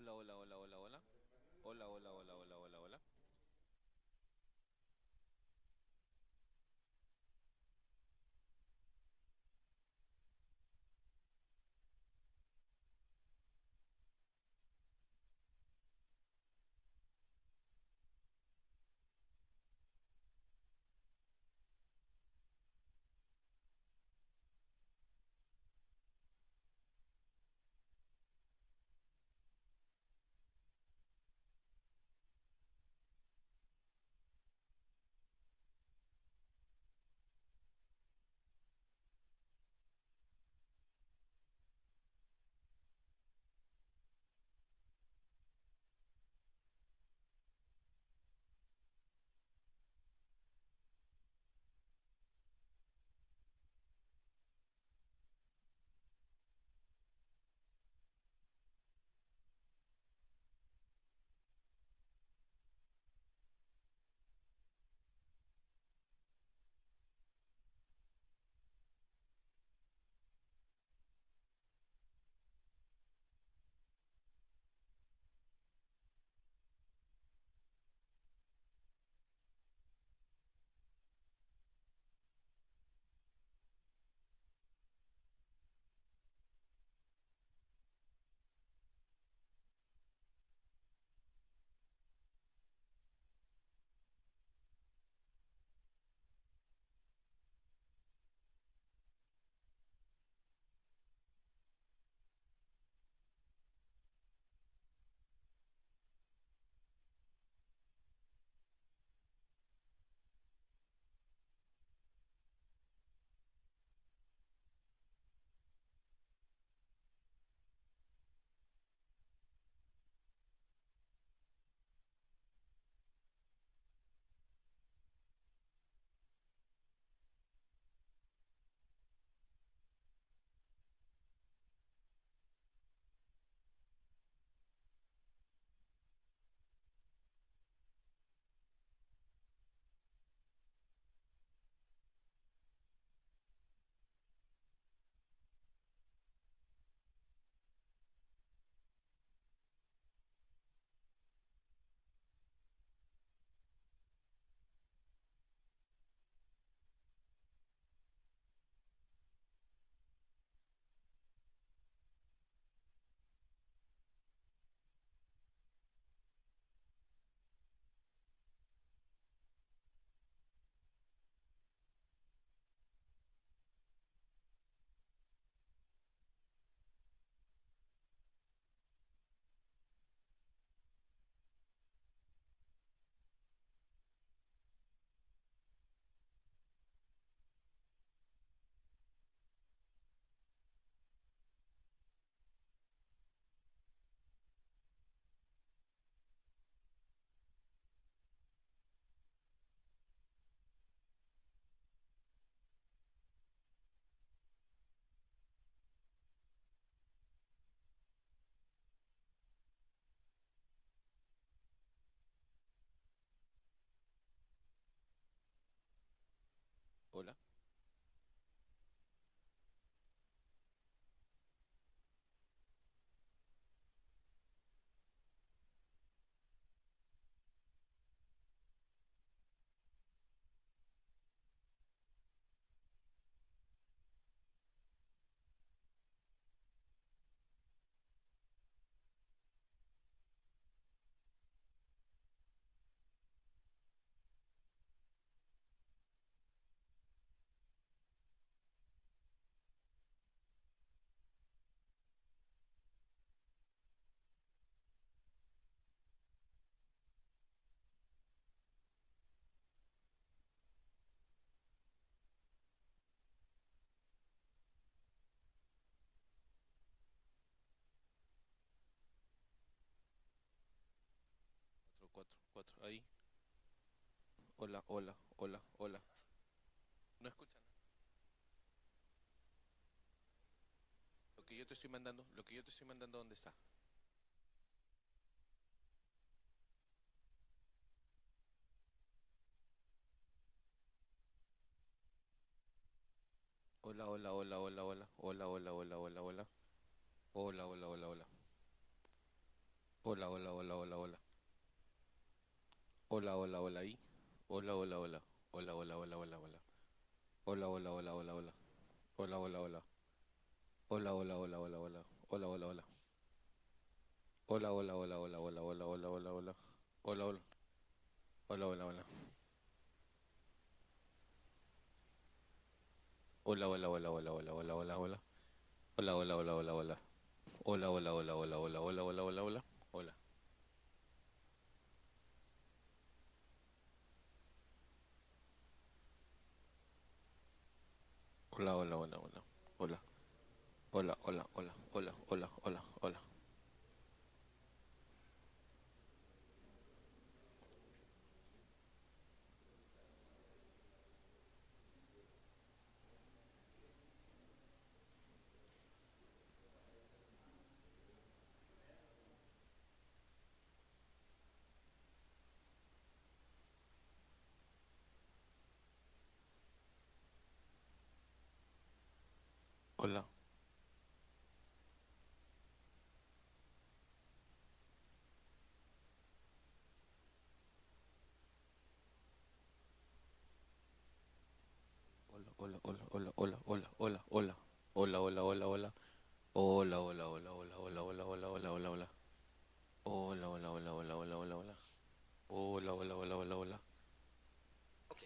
Hola, hola, hola, hola, hola. Hola, hola, hola, hola, hola, hola. Hola. Cuatro, cuatro, cuatro. Ahí. Hola, hola, hola, hola. No escuchan. Lo que yo te estoy mandando, lo que yo te estoy mandando, ¿dónde está? Hola, hola, hola, hola, hola. Hola, hola, hola, hola, hola. Hola, hola, hola, hola. Hola, hola, hola, hola, hola. Hola, hola, hola ahí. Hola, hola, hola. Hola, hola, hola, hola, hola. Hola, hola, hola, hola, hola. Hola, hola, hola. Hola, hola, hola, hola, hola. Hola, hola, hola. Hola, hola, hola, hola, hola, hola, hola, hola, hola. Hola, hola. Hola, hola, hola. Hola, hola, hola, hola, hola, hola, hola, hola. Hola, hola, hola, hola, hola. Hola, hola, hola, hola, hola, hola, hola, hola, hola. Hola. Hola, hola, hola, hola. Hola. Hola, hola, hola, hola, hola, hola, hola. Hola. Hola, hola, hola, hola, hola, hola, hola, hola. Hola, hola, hola, hola. Hola, hola, hola, hola, hola, hola, hola, hola, hola, hola. Hola, hola, hola, hola, hola, hola, hola. Hola, hola, hola, hola, hola. Ok.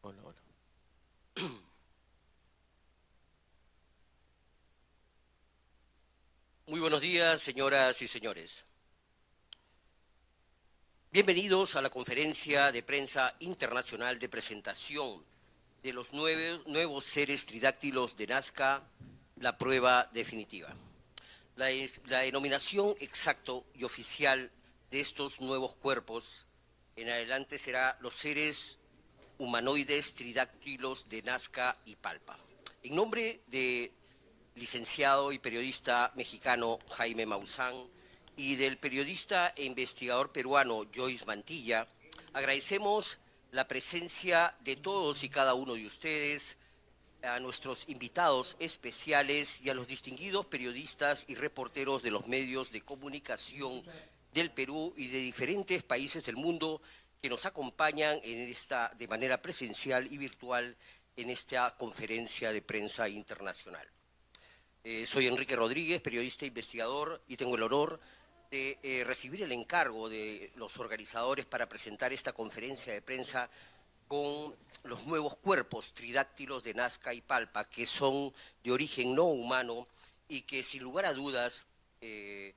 Hola, hola. Muy buenos días, señoras y señores. Bienvenidos a la conferencia de prensa internacional de presentación de los nuevos seres tridáctilos de Nazca, la prueba definitiva. La denominación exacto y oficial de estos nuevos cuerpos en adelante será los seres humanoides tridáctilos de Nazca y Palpa. En nombre de licenciado y periodista mexicano Jaime Maussan y del periodista e investigador peruano Joyce Mantilla, agradecemos la presencia de todos y cada uno de ustedes, a nuestros invitados especiales y a los distinguidos periodistas y reporteros de los medios de comunicación del Perú y de diferentes países del mundo que nos acompañan de manera presencial y virtual en esta conferencia de prensa internacional. Soy Enrique Rodríguez, periodista e investigador, y tengo el honor de recibir el encargo de los organizadores para presentar esta conferencia de prensa con los nuevos cuerpos tridáctilos de Nazca y Palpa, que son de origen no humano y que sin lugar a dudas eh,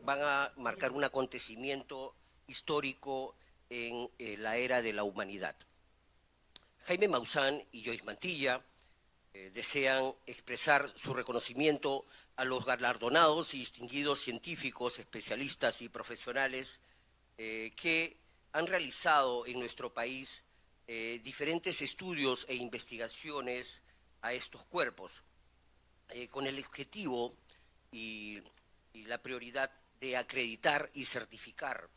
van a marcar un acontecimiento histórico en la era de la humanidad. Jaime Maussan y Joyce Mantilla desean expresar su reconocimiento a los galardonados y distinguidos científicos, especialistas y profesionales que han realizado en nuestro país diferentes estudios e investigaciones a estos cuerpos, con el objetivo y, y la prioridad de acreditar y certificar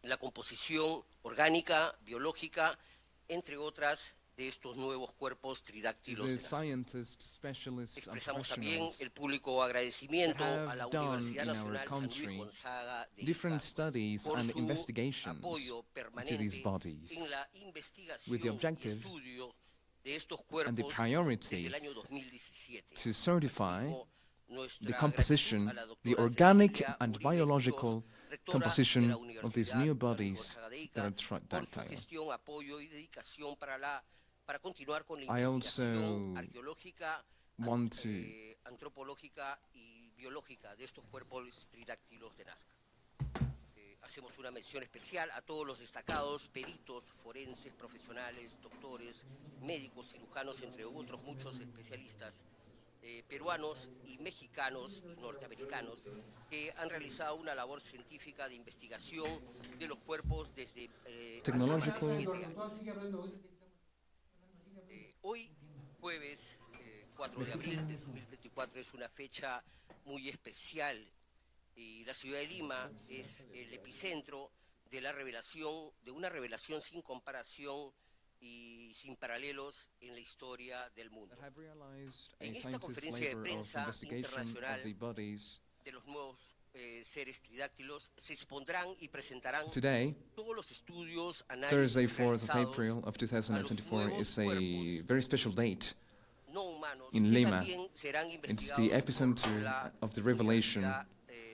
la composición orgánica, biológica, entre otras, de estos nuevos cuerpos tridáctilos The de Nazca. scientists, specialists, and Expresamos también professionals el público that agradecimiento a la have done Universidad in our Nacional San Luis country Gonzaga de different Ica studies por and su investigations apoyo to these permanente en bodies la with the investigación y objective estudio de estos and the cuerpos desde el priority año 2017. to certify Asimismo, the nuestra gratitud a composition, la the doctora organic Cecilia and Uribe Quiroz, biological rectora de la composition of these Universidad new San Luis bodies Gonzaga de that are Ica, por su tridactyl. gestión, apoyo y dedicación para continuar con la I investigación also arqueológica, want to antropológica y biológica de estos cuerpos tridáctilos de Nazca. Hacemos una mención especial a todos los destacados peritos, forenses, profesionales, doctores, médicos, cirujanos, entre otros muchos especialistas peruanos y mexicanos y norteamericanos que han realizado una labor científica de investigación de los cuerpos desde hace más de technological 7 años. Hoy, jueves 4 de abril de 2024, es una fecha muy especial y la ciudad de Lima es el epicentro de la revelación, de una revelación sin comparación y sin paralelos en la historia del that mundo. have realized a En esta scientist's conferencia de labor of prensa investigation of internacional the bodies de los nuevos seres tridáctilos, se expondrán y presentarán Today, todos los estudios, Thursday, análisis 4th of realizados April of a los 2024, nuevos is a cuerpos very special date no humanos in que Lima. también serán It's the investigados por epicenter la of the revelation, Universidad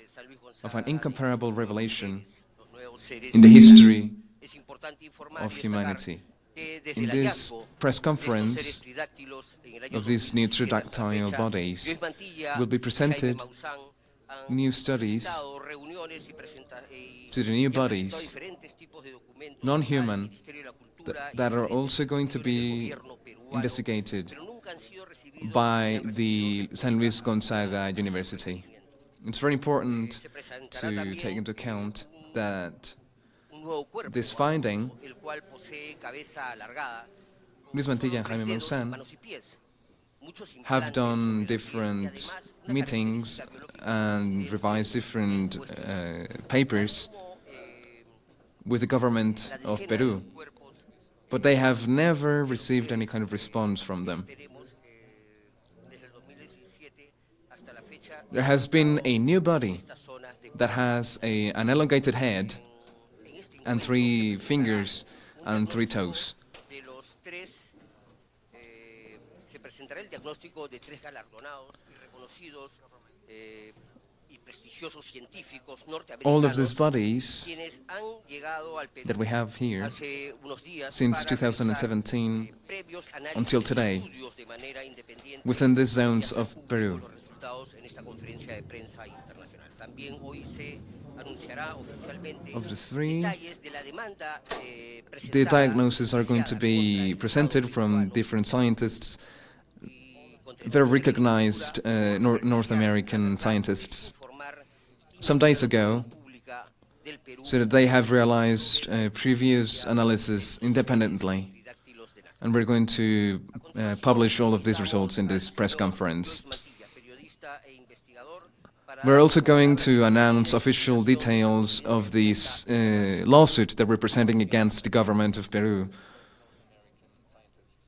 San Luis of an Gonzaga de incomparable los nuevos revelation seres, los nuevos seres in the history Es importante informar of y destacar humanity. que desde In el this hallazgo press de estos seres conference tridáctilos en el año of these new 2017 hasta la tridactyl fecha, bodies Luis Mantilla will be y Jaime presented Maussan han new studies solicitado reuniones y to the new han presentado bodies, diferentes tipos de documentos al non-human, Ministerio de la Cultura y that are diferentes also going to instituciones del be gobierno peruano, investigated pero nunca han sido recibidos by ni han recibido the respuesta San Luis alguna Gonzaga a sus University. requerimientos. It's very important Se presentará to también take into account that un nuevo cuerpo this finding, adulto, el cual posee cabeza alargada, Luis solo Mantilla and 3 Jaime dedos y Maussan manos y pies, muchos have implantes done sobre la piel y different además una meetings característica biológica and evidente revised different en cuestión. papers Como, with the government la of decena de Peru, los cuerpos but they have never received any kind of response from them. tenemos desde el 2017 hasta la fecha, There has been a new en body estas zonas de that has an elongated head en este and encuentro 3 se presentará fingers un and 3 diagnóstico toes. de los tres, se presentará el diagnóstico de 3 galardonados y reconocidos y prestigiosos científicos All of these norteamericanos bodies quienes han llegado al Perú that we have here hace unos días since para realizar, 2017 previos análisis until y today estudios de manera independiente within these y zones hacer of públicos Peru. los resultados en esta conferencia de prensa internacional. También hoy se anunciará oficialmente Of the 3, detalles de la demanda the presentada diagnoses are going to iniciada be contra el presented Estado from peruano different scientists, y contra el very Ministerio de recognized Cultura por North denunciar American la scientists desinformar some days ago, pública del Perú so that they have realized previous analysis independently. tridáctilos de Nasca. And we're going to publish all of these results in this press conference. We're also going to announce official details of this lawsuit that we're presenting against the government of Peru.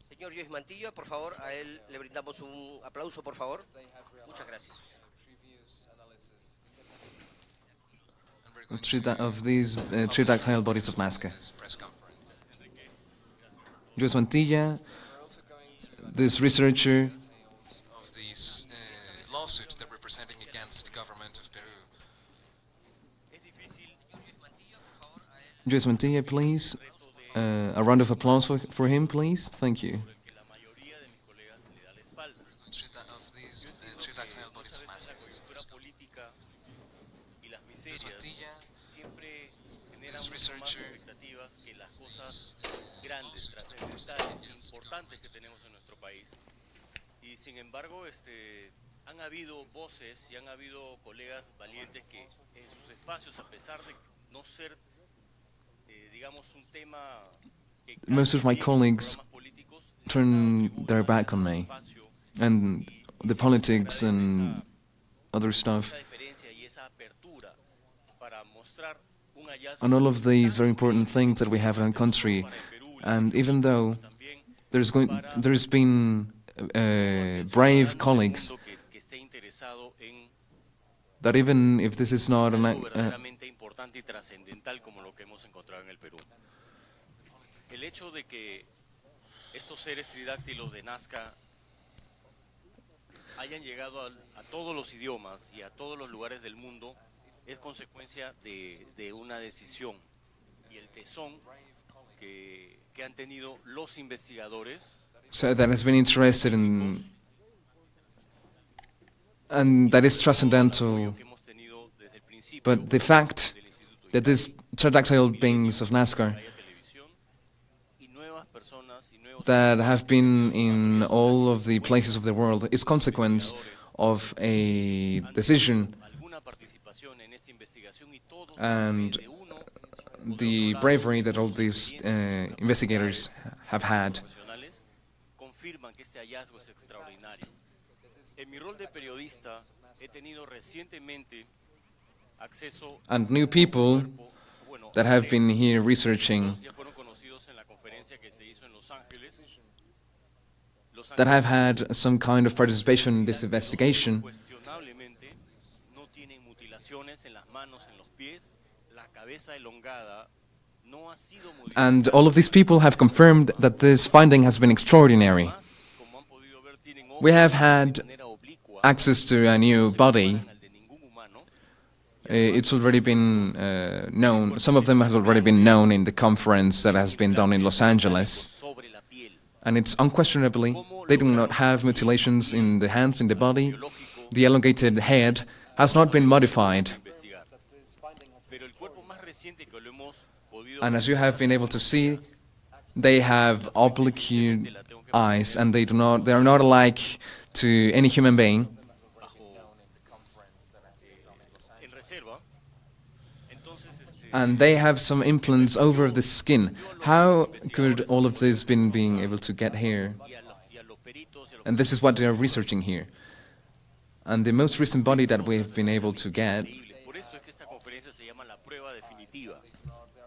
Señor Luis Mantilla, por favor, a él le brindamos un aplauso, por favor. Muchas gracias. Of these tridactyl bodies of Nasca. Luis Mantilla, this researcher of these lawsuits that we're presenting against the government of Peru. Luis Mantilla, please. A round of applause for him, please. Thank you. Of these tridactyl bodies of Nasca. Luis Mantilla, this researcher que las cosas grandes, trascendentales, importantes que tenemos en nuestro país. Y sin embargo, han habido voces y han habido colegas valientes que en sus espacios, a pesar de no ser, digamos, un tema que most of my colleagues políticos, turn their back on me, and the politics and other stuff, esa deferencia y esa apertura para mostrar un hallazgo and all of these very important things that we have in our country. And even though there's been brave colleagues que esté interesado en that even if this is not algo verdaderamente importante y trascendental como lo que hemos encontrado en el Perú. El hecho de que estos seres tridáctilos de Nasca hayan llegado a todos los idiomas y a todos los lugares del mundo es consecuencia de una decisión y el tesón que han tenido los investigadores so that has been interested in, and that is transcendental. que hemos tenido desde el principio But the fact del Instituto that these tridactyl beings of Nasca Vaya Televisión y nuevas personas y nuevos that have been in all of the places of the world is consequence of a decision alguna participación en esta investigación y todos and de uno the bravery that all these investigators have had. profesionales confirman que este hallazgo es extraordinario. En mi rol de periodista he tenido recientemente acceso And new people bueno, that have been here researching, ya fueron conocidos en la conferencia que se hizo en Los Ángeles. that have had some kind of participation in this investigation, Cuestionablemente no tienen mutilaciones lesiones en las manos, en los pies, la cabeza elongada no ha sido And modificada. all of these people have confirmed that this finding has been extraordinary. Además, como han podido ver, tienen We ojos have de had manera oblicua, access to a new no se body. comparan al de ningún humano. Y además It's son already been known, some of them have already been known in the conference that has been done in Los Angeles. sobre la piel. And it's unquestionably, they do not have mutilations in the hands, in the body. The elongated head has not been modified. Investigar. Pero el cuerpo más reciente que lo hemos podido And as you have been able to see, they have oblique eyes, and they are not alike to any human being. en reserva. Entonces, And they have some implants over the skin. How could all of this been being able to get here? y a los peritos y a los And this is what they are researching here. And the most recent body that we've been able to get, increíbles. Por eso es que esta conferencia se llama la prueba definitiva.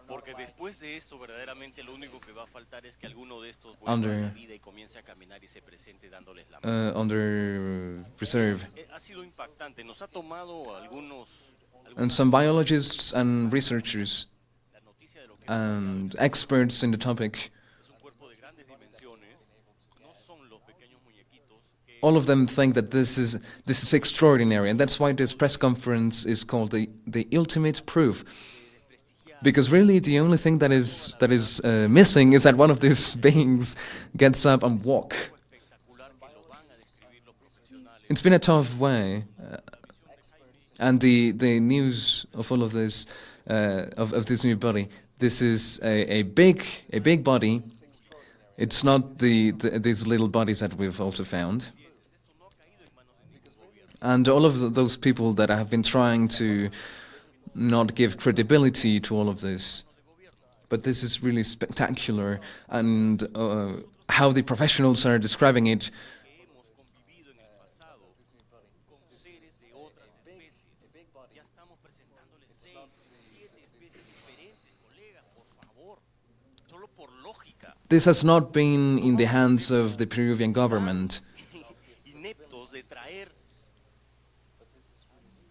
Porque después de esto, verdaderamente lo único que va a faltar es que alguno de estos vuelva a la vida y comience a caminar y se presente dándoles la mano. under reserve. Ha sido impactante. Nos ha tomado algunos And some biologists and researchers la noticia de lo que and experts in the topic, es un cuerpo de grandes dimensiones. No son los pequeños muñequitos que all of them think that this is extraordinary, and that's why this press conference is called the ultimate proof. Because really, the only thing that is missing is that one of these beings gets up and walk. espectacular que lo van a describir los profesionales. It's been a tough way, and the news of all of this of this new body. This is a big body. It's not these little bodies that we've also found. And all of those people that have been trying to not give credibility to all of this. But this is really spectacular, and how the professionals are describing it, Hemos convivido en el pasado con seres de otras especies. Ya estamos presentándoles 6, 7 especies diferentes, colegas, por favor. Solo por lógica. this has not been in the hands of the Peruvian government. Ineptos de traer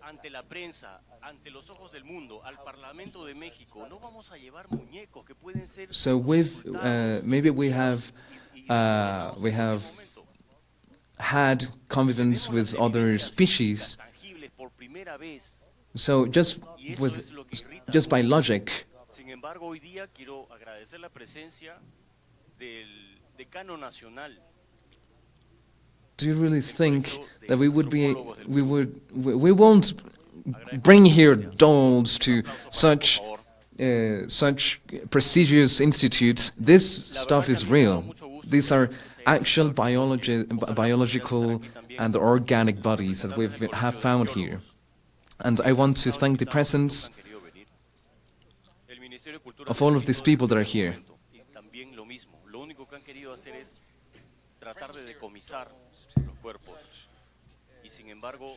ante la prensa, ante los ojos del mundo, al Parlamento de México. No vamos a llevar muñecos que pueden ser So maybe we have had convivence with other species. tangibles por primera vez. So just by logic, Sin embargo, hoy día quiero agradecer la presencia del decano nacional. do you really think that we won't bring here dolls to such prestigious institutes? This stuff is real. These are actual biological and organic bodies that we have found here. And I want to thank the presence of all of these people that are here. Y también lo mismo. Lo único que han querido hacer es tratar de decomisar los cuerpos. Y sin embargo,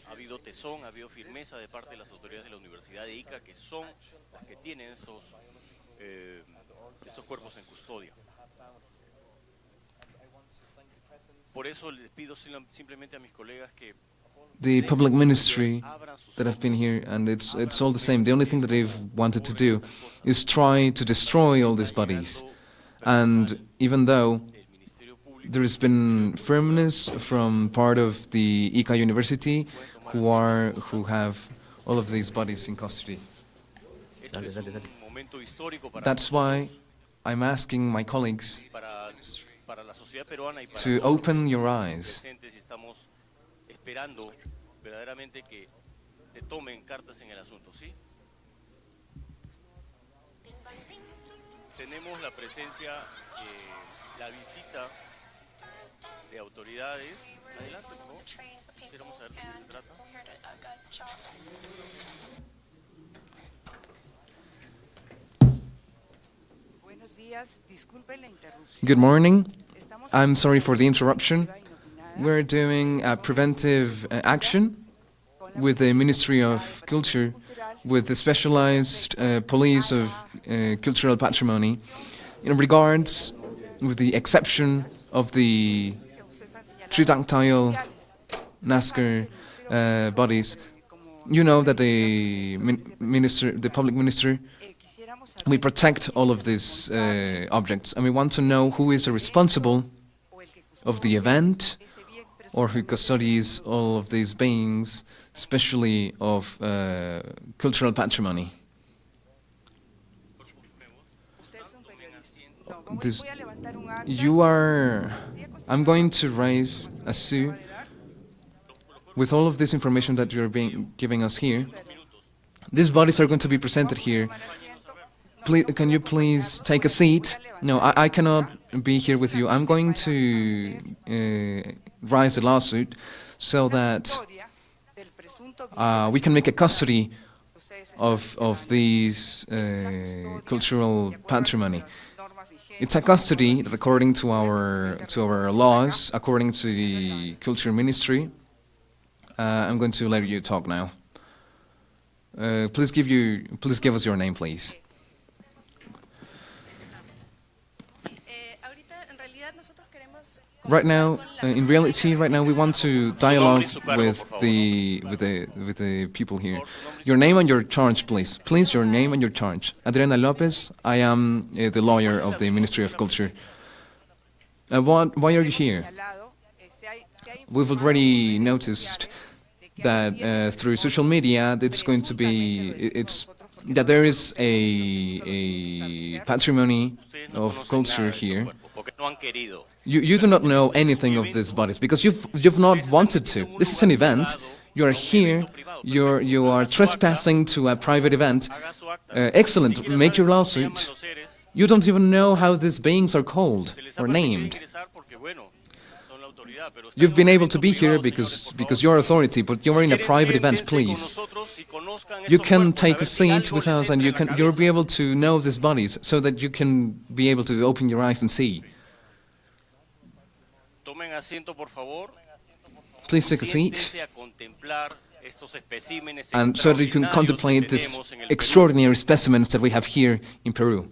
ha habido tesón, ha habido firmeza de parte de las autoridades de la Universidad de Ica, que son las que tienen estos cuerpos en custodia. Por eso les pido simplemente a mis colegas que The public ministry that have been here, and it's all the same. The only thing that they've wanted to do is try to destroy all these bodies. And even though there has been firmness from part of the Ica University, who have all of these bodies in custody. este es un momento histórico para That's nosotros, why I'm asking my colleagues para la sociedad peruana y para to todos open los your eyes. presentes, y estamos esperando verdaderamente que te tomen cartas en el asunto, ¿sí? Tenemos la presencia, la visita de autoridades. Adelante, por favor. Quisiéramos saber de qué se trata. Buenos días, disculpen la interrupción. Good morning. Estamos I'm sorry for the haciendo una interruption. iniciativa inopinada We're doing a preventive action con la with the Ministry of Policía Culture, Cultural with the specialized police of cultural patrimony, in regards with the exception of the que ustedes han señalado Tridactyl oficiales. Nasca bodies. You know that the public minister, Quisiéramos we saber protect all of these objects, and we want to know who is the responsible o el que of the custodia event, ese bien or who custodies all of these beings, especially of cultural patrimony. Usted es un periodista. No, voy This- voy a levantar un acta. You are. I'm going to raise a suit with all of this information that you're giving us here. These bodies are going to be presented here. Please, can you please take a seat? No, I cannot be here with you. I'm going to raise a lawsuit so that Custodia del presunto bien we can make a custody que ustedes están of these custodia cultural de acuerdo a patrimony. nuestras normas vigentes. It's a custody that according to our laws, according to the Culture Ministry. I'm going to let you talk now. Please give us your name, please. Right now, in reality, right now we want to dialogue with the people here. Your name and your charge, please. Please, your name and your charge. Adriana Lopez. I am the lawyer of the Ministry of Culture. Why are you here? Señalado, se ha We've already noticed that through social media, it's going to be that there is a patrimony of culture here. porque no han querido. You do not know anything of these bodies because you've not wanted to. This is an event. You are here. You are trespassing to a private event. Excellent. Make your lawsuit. You don't even know how these beings are called or named. You've been able to be here because you're authority, but you're in a private event, please. You can take a seat with us and you'll be able to know these bodies so that you can be able to open your eyes and see. Tomen asiento, por favor. Please take a seat. Siéntense a contemplar estos especímenes And so that you can extraordinarios contemplate que these tenemos en el Perú. extraordinary specimens that we have here in Peru.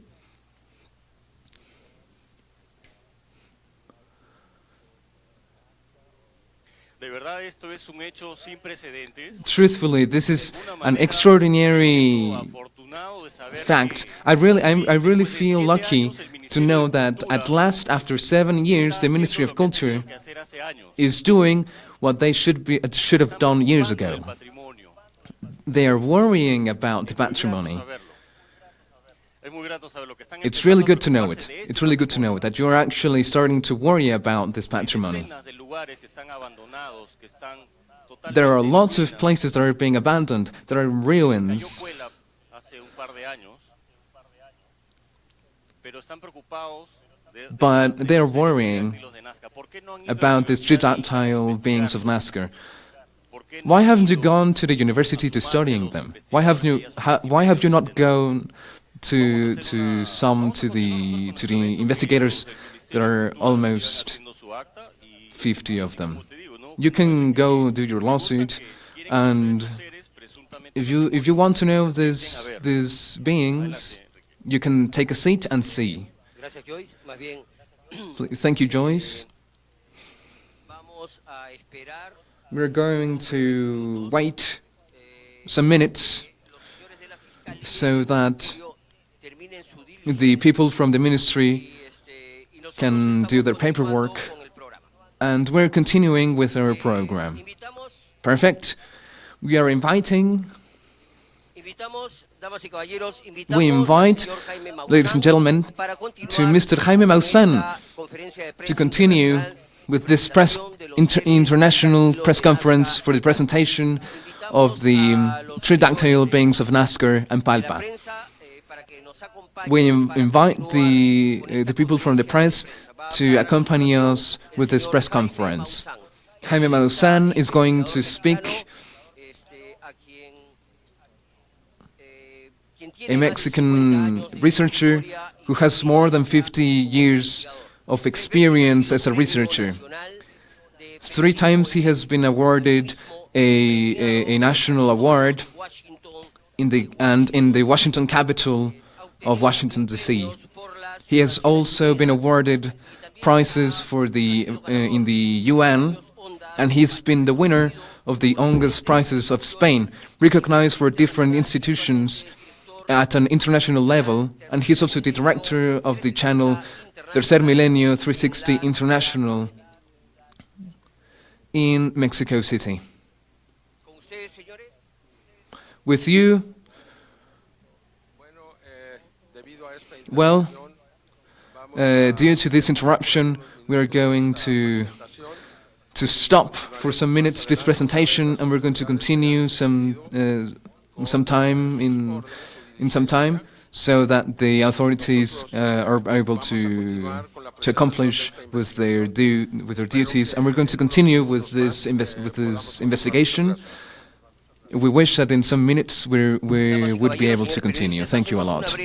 De verdad, esto es un hecho sin precedentes. Truthfully, this is an extraordinary Afortunado de saber fact. que I really feel lucky to know that at last, after 7 years, the Ministry of Culture que hacer hace años, is doing what they should have done years ago. el patrimonio. They are worrying about the patrimony. Saberlo. Es muy grato saber lo que están It's really empezando a good to know preocuparse it. de este It's really good to know that you're actually starting to worry about this patrimony. decenas de lugares que están abandonados, que están There are totalmente lots en of ruinas. places that are being abandoned, that are Cayó ruins, Cuela hace un par de años, pero están preocupados de but los they are derechos de los worrying tridactilos de Nasca. ¿Por qué no han ido a la about these universidad a tridactyl beings of investigarlos? Nasca. ¿Por qué no Why han haven't you ido gone to the university to studying them? Why have you not gone to the investigators? There are almost 50 of them. You can go do your lawsuit, and if you want to know these beings, you can take a seat and see. Gracias, Joyce. Más bien, Thank you, Joyce. vamos a esperar We're going to wait some minutes los señores de la fiscalía so that terminen su the people from the ministry y nosotros can estamos do their continuando paperwork, con el programa. and we're continuing with our program. Invitamos, Perfect. We are inviting, damas y caballeros, we invite, al señor Jaime Maussan ladies and gentlemen, para continuar to Mr. Jaime con Maussan esta conferencia de to prensa continue internacional with this international press conference for the presentation of the Tridactyl Beings of Nasca and de la Palpa. prensa, para que nos acompañen We para invite continuar con the esta people from the conferencia press de prensa. Va a to hablar a accompany continuación us el with this señor press Jaime conference. Maussan. Jaime Maussan is going to speak, A quien, quien tiene a más de 50 Mexican años de researcher historia who has more than 50 years of experience as a researcher. 3 times he has been awarded a national award in the Washington capital of Washington, D.C. He has also been awarded prizes for in the UN, and he's been the winner of the Ongas prizes of Spain. recognized for different institutions at an international level, and he's also the director of the channel Tercer Milenio 360 International in Mexico City. Con ustedes, señores. With you, well, due to this interruption, we are going to stop for some minutes this presentation, and we're going to continue some time in some time, so that the authorities are able to accomplish with their duties, and we're going to continue with this investigation. We wish that in some minutes we would be able to continue. Thank you a lot.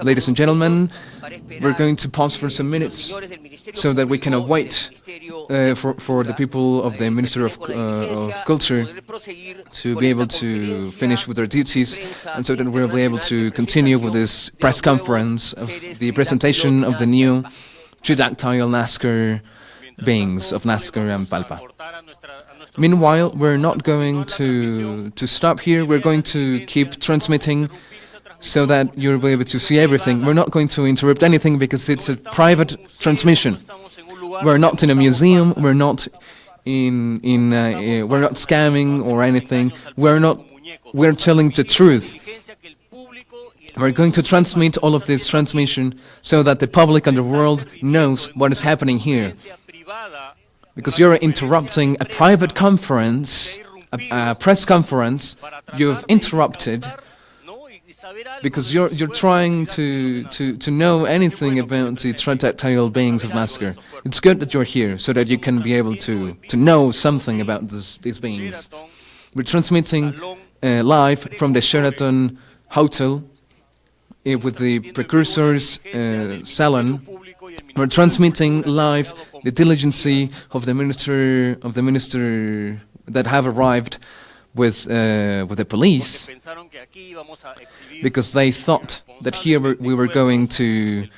Ladies and gentlemen, we're going to pause for some minutes so that we can await for the people of the Ministry of Culture to be able to finish with their duties, and so that we'll be able to continue with this press conference of the presentation of the new Tridactyl Beings of Nasca and Palpa. Meanwhile, we're not going to stop here. We're going to keep transmitting so that you'll be able to see everything. We're not going to interrupt anything because it's a private transmission. We're not in a museum. We're not we're not scamming or anything. We're telling the truth. We're going to transmit all of this transmission so that the public and the world knows what is happening here. Because you're interrupting a private conference, a press conference, you've interrupted because you're trying to know anything about the Tridactyl Beings of Nasca. It's good that you're here so that you can be able to know something about these beings. We're transmitting live from the Sheraton Hotel with the precursors salon. We're transmitting live the diligence of the minister that have arrived with the police, because they thought that here we were going to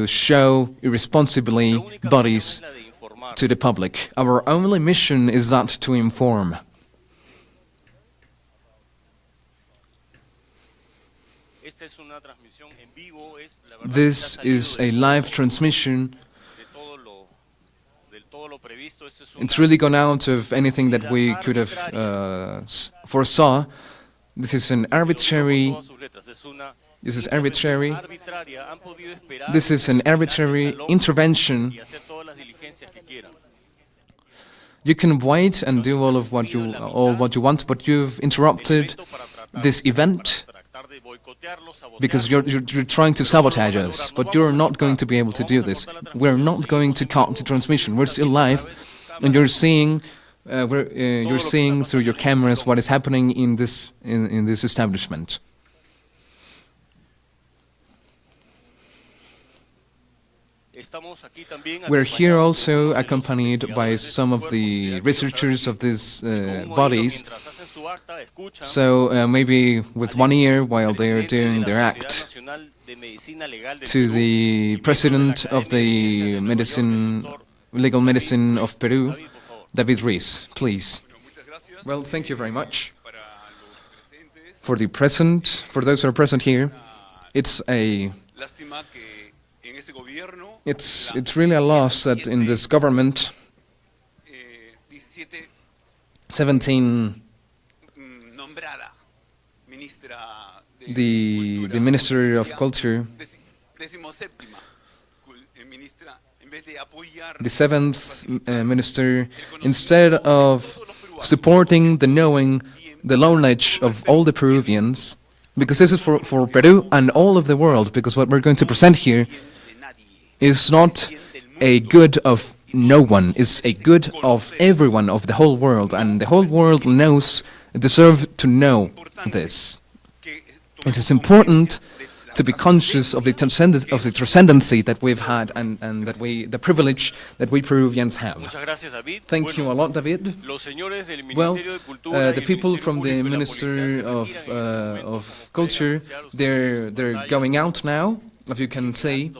show irresponsibly bodies to the public. Our only mission is that to inform. This is a live transmission. It's really gone out of anything that we could have foresaw. This is an arbitrary. This is arbitrary. This is an arbitrary intervention. You can wait and do all what you want, but you've interrupted this event because you're trying to sabotage us, but you're not going to be able to do this. We're not going to cut the transmission. We're still live, and you're seeing through your cameras what is happening in this establishment. We're here also accompanied by some of the researchers of these bodies, so maybe with one ear while they are doing their act. To the president of the legal medicine of Peru, David Ruiz, please. Well, thank you very much. For those who are present here, it's really a loss that in this government, 17, the Minister of Culture, the seventh minister, instead of supporting the knowledge of all the Peruvians, because this is for Peru and all of the world, because what we're going to present here is not a good of no one, it's a good of everyone, of the whole world, and the whole world deserve to know this. It is important to be conscious of the transcendency that we've had and that the privilege that we Peruvians have. Thank you a lot, David. Well, the people from the Ministry of Culture, they're going out now, as you can see.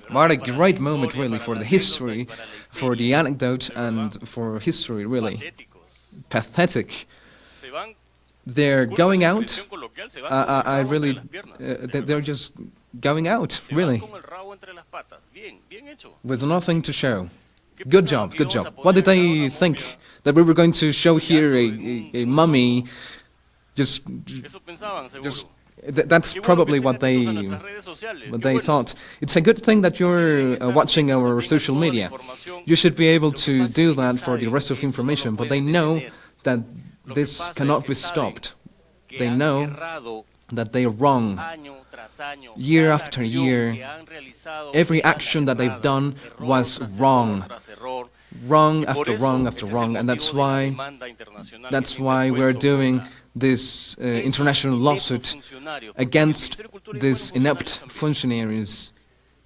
What a great moment, really, for the history, for the anecdote, and for history, really. Pathetic. they're Disculpa going la out. expresión coloquial, se van con el I rabo entre really, las piernas. they're just going out, Se van really, con el rabo entre las patas. Bien, bien hecho. with nothing to show. ¿Qué Good pensaban job, que good íbamos job. a What did poner acá they una think? momia? That we were going to show here a mummy? Just, Eso pensaban, seguro. just that's Qué bueno que probably estén what atentos a nuestras redes sociales. what Qué they bueno. thought. It's a good thing that you're watching our social media. You should be able to do that for the rest of information, but they know that this cannot be stopped. Que They han know errado that they are wrong. año tras año. Year Cada after acción year, que han realizado every era action that they've errada. done Error was tras error wrong. tras error. Wrong Y por after eso, wrong ese after es el wrong, and motivo de la demanda internacional que se we're interpuesto doing contra this esos international ineptos lawsuit funcionarios, porque el against Ministerio de Cultura y these buenos inept funcionarios también. functionaries.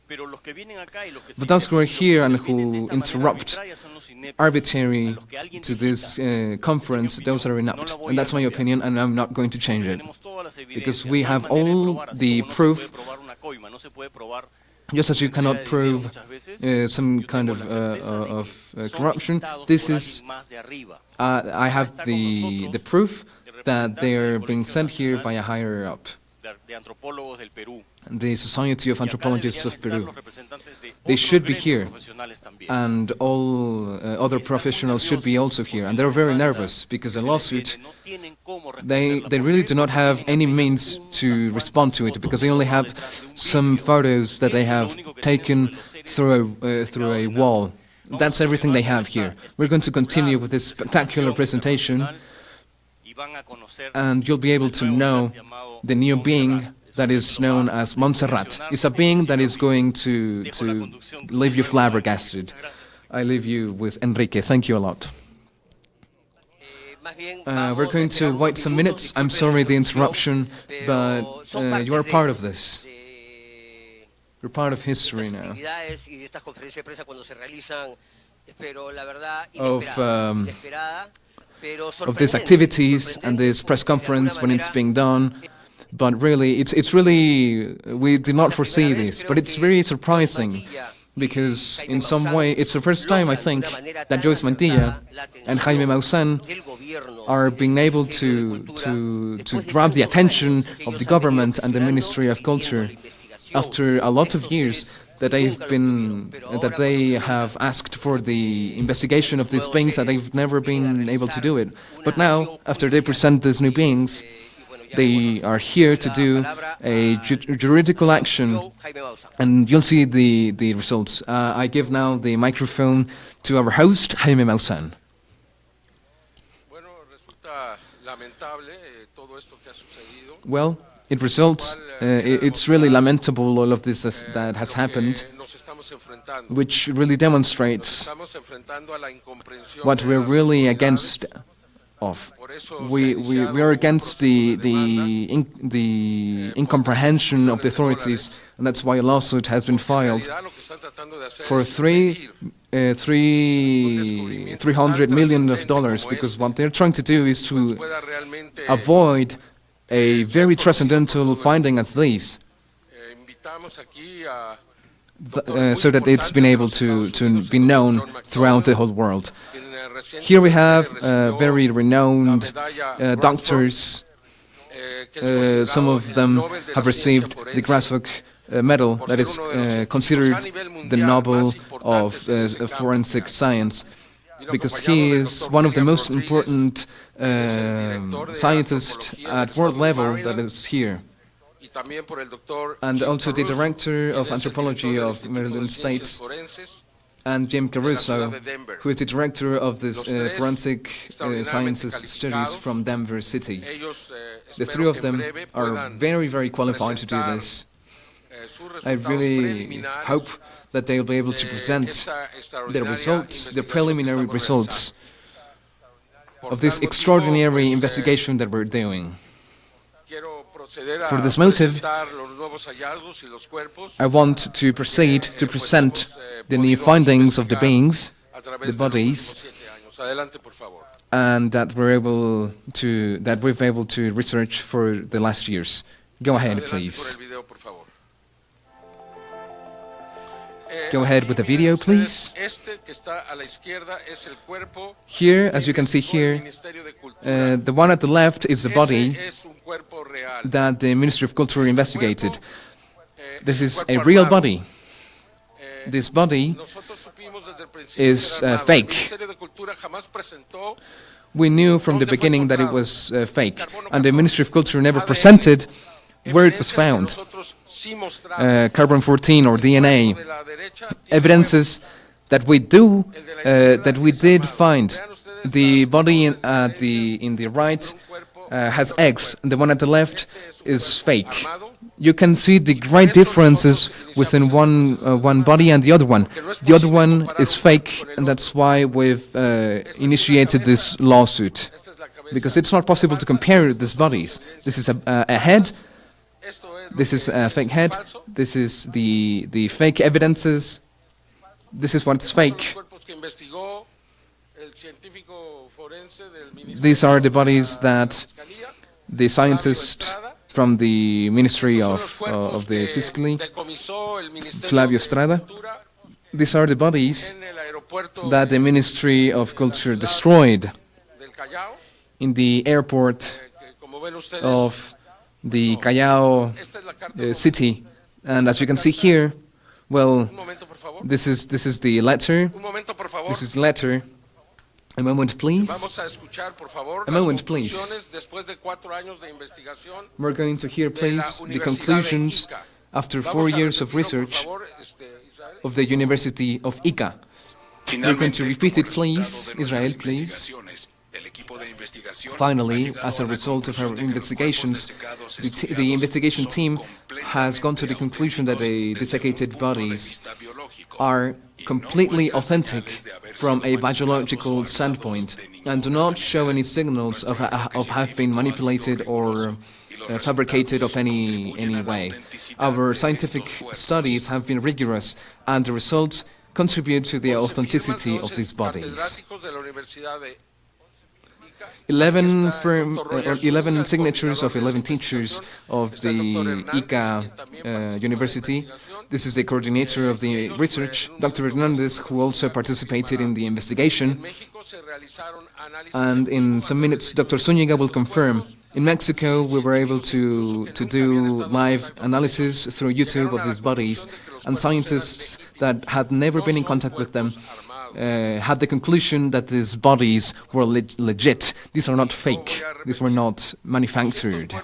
Pero los que vienen acá y los que But those who are here and who intervienen de esta manera interrupt arbitraria son los ineptos, arbitrary a los que alguien to digita. this conference, those are inept. And that's my opinion, and I'm not going to change it. Tenemos todas las Because evidencias, we no hay have manera de all probar, así the como no se proof, puede probar una coima, no se puede probar just as you una cannot entrega de dinero prove muchas veces. some Yo kind tengo of, la certeza de que son corruption. digitados This por is, alguien más de arriba. I have the proof that they are being sent here by a higher up, De antropólogos del Perú. the Society of Y acá Anthropologists deberían of estar Peru. los representantes de They otros should be gremios here, profesionales también. and all other professionals should be also here. And they're very nervous because the lawsuit, No tienen cómo they responderla. really ¿Por do qué? not Porque have tienen any apenas means unas to cuantas respond to it fotos because they only have detrás de un some vidrio. photos that they Eso es lo have único que tienen taken sobre los seres through a diseñados en wall. Nasca. That's Vamos a everything they continuar have con here. esta We're going to continue espectacular with this spectacular presentation, presentación y van a conocer and you'll be able el to nuevo know ser llamado the new Montserrat. being Eso that es is lo que known va a as Montserrat. impresionar It's a being that is muchísimo. going to Dejo la conducción con leave you Guillermo. flabbergasted. Muchas gracias. I leave you with Enrique. Thank you a lot. Más bien, We're vamos a going to esperar unos wait some minutes. minutos, I'm disculpen sorry la the interrupción, interruption, but pero son you are partes part of this. de You're part of estas history now. actividades y de estas conferencias de prensa cuando se realizan, pero la verdad Of, inesperada, pero Of these sorprendente, activities and sorprendente this press porque de alguna conference when it's manera being done. But really, it's really, we did not foresee this, but it's very surprising because in some way, it's the first time I think that Joyce Mantilla and Jaime Maussan are being able to grab the attention of the government and the Ministry of Culture after a lot of years that they have asked for the investigation of these beings that they've never been able to do it. But now, after they present these new beings, they are here to do a juridical action, and you'll see the results. I give now the microphone to our host, Jaime Maussan. Bueno, resulta lamentable todo esto que ha sucedido. Well, it results, it's really lamentable all of this that has happened, Nos estamos enfrentando. which really demonstrates Estamos enfrentando a la incomprensión what de we're las really autoridades. against of. Por eso se ha We iniciado are un against proceso de demanda. the incomprehension of the authorities, and that's why a lawsuit has been En filed realidad, lo que están tratando de hacer for es impedir $300 million, because what they're trying to do is pues to pueda realmente avoid a very transcendental finding as this, invitamos aquí a so that it's been able to be known throughout the whole world. quien Here we have recibió very la renowned medalla doctors. que es considerado Some of el them Nobel de la have Ciencia received Forense. the Grashock medal that is considered the Nobel of forensic science, because he is one of the most important scientists at world level that is here, Y también por el doctor and Jim also the Caruso, director quien of es el anthropology director del of Instituto Maryland de Ciencias States, Forenses. and Jim ciudad Caruso, de Denver. who is the director of the Los tres forensic sciences extraordinariamente studies calificados. from Denver City. Ellos, The espero three of que en them breve are puedan very, very qualified to do presentar, this. sus I resultados really preliminares hope that they'll be able to de present esta the extraordinaria results, the investigación que preliminary estamos results realizando. Por of this tal motivo, extraordinary pues, investigation that we're doing. quiero proceder a For this motive, presentar los nuevos hallazgos y los cuerpos I want to proceed to pues present hemos, the new podido findings of the investigar beings, a través the de los bodies, últimos 7 años. Adelante, por favor. and that we've able to research for the last years. Go ahead, Adelante please. por el video, por favor. Go ahead with the video, please. Este que está a la izquierda es el cuerpo Here, que as you can see investigó el here, Ministerio de Cultura. the one at the left is the body Ese es un cuerpo real. that the Ministry of Culture investigated. This Es is un a cuerpo real armado. body. This body Nosotros supimos desde el principio is que era armado. fake. El Ministerio de Cultura jamás presentó We knew from the ¿Dónde fue beginning that it encontrado? was fake, Carbono and the 14. Ministry of Culture never ADN. presented where it was evidencias que found. nosotros sí mostramos. Carbon 14 or El DNA, cuerpo de la derecha tiene evidences that we that we did find. The body in the right has eggs. The one at the left is fake. You can see the great differences within one body and the other one. The other one is fake, and that's why we've initiated this lawsuit, Esta es la cabeza. because it's not possible to compare these bodies. This is a head. Esto es lo This is que a fake head. falso. This is the fake evidences. This is what's Son los fake. cuerpos que investigó el científico forense del Ministerio These are the de bodies la that Fiscalía. the scientist from the Ministry Estos son of los cuerpos of the que Fiscally, decomisó el Ministerio Flavio de Estrada. Cultura These are the bodies en el aeropuerto that the Ministry of Culture destroyed del Callao, in the airport que como ven ustedes, of the Callao esta es la carta. city. And as you can see here, well, Un momento, por favor. this is the letter. Un momento, por favor. This is the letter. A moment, please. Vamos a escuchar, por favor, A las moment, please. conclusiones después de 4 años de investigación. We're going to hear, please, the conclusions after 4 Vamos a years of repetirlo, por research favor, Israel. of the University of Ica. We're going to repeat it, please, Israel, please. Finally, as a result of our investigations, the investigation team has gone to the conclusion that the desiccated bodies are completely authentic from a biological standpoint and do not show any signals of have been manipulated or fabricated of any way. Our scientific studies have been rigorous, and the results contribute to the authenticity of these bodies. 11 signatures of 11 teachers of the Ica University. This is the coordinator of the research, Dr. Hernandez, who also participated in the investigation. And in some minutes, Dr. Zúñiga will confirm. In Mexico, we were able to do live analysis through YouTube of these bodies, and scientists that had never been in contact with them had the conclusion that these bodies were legit. These are not fake. These were not manufactured.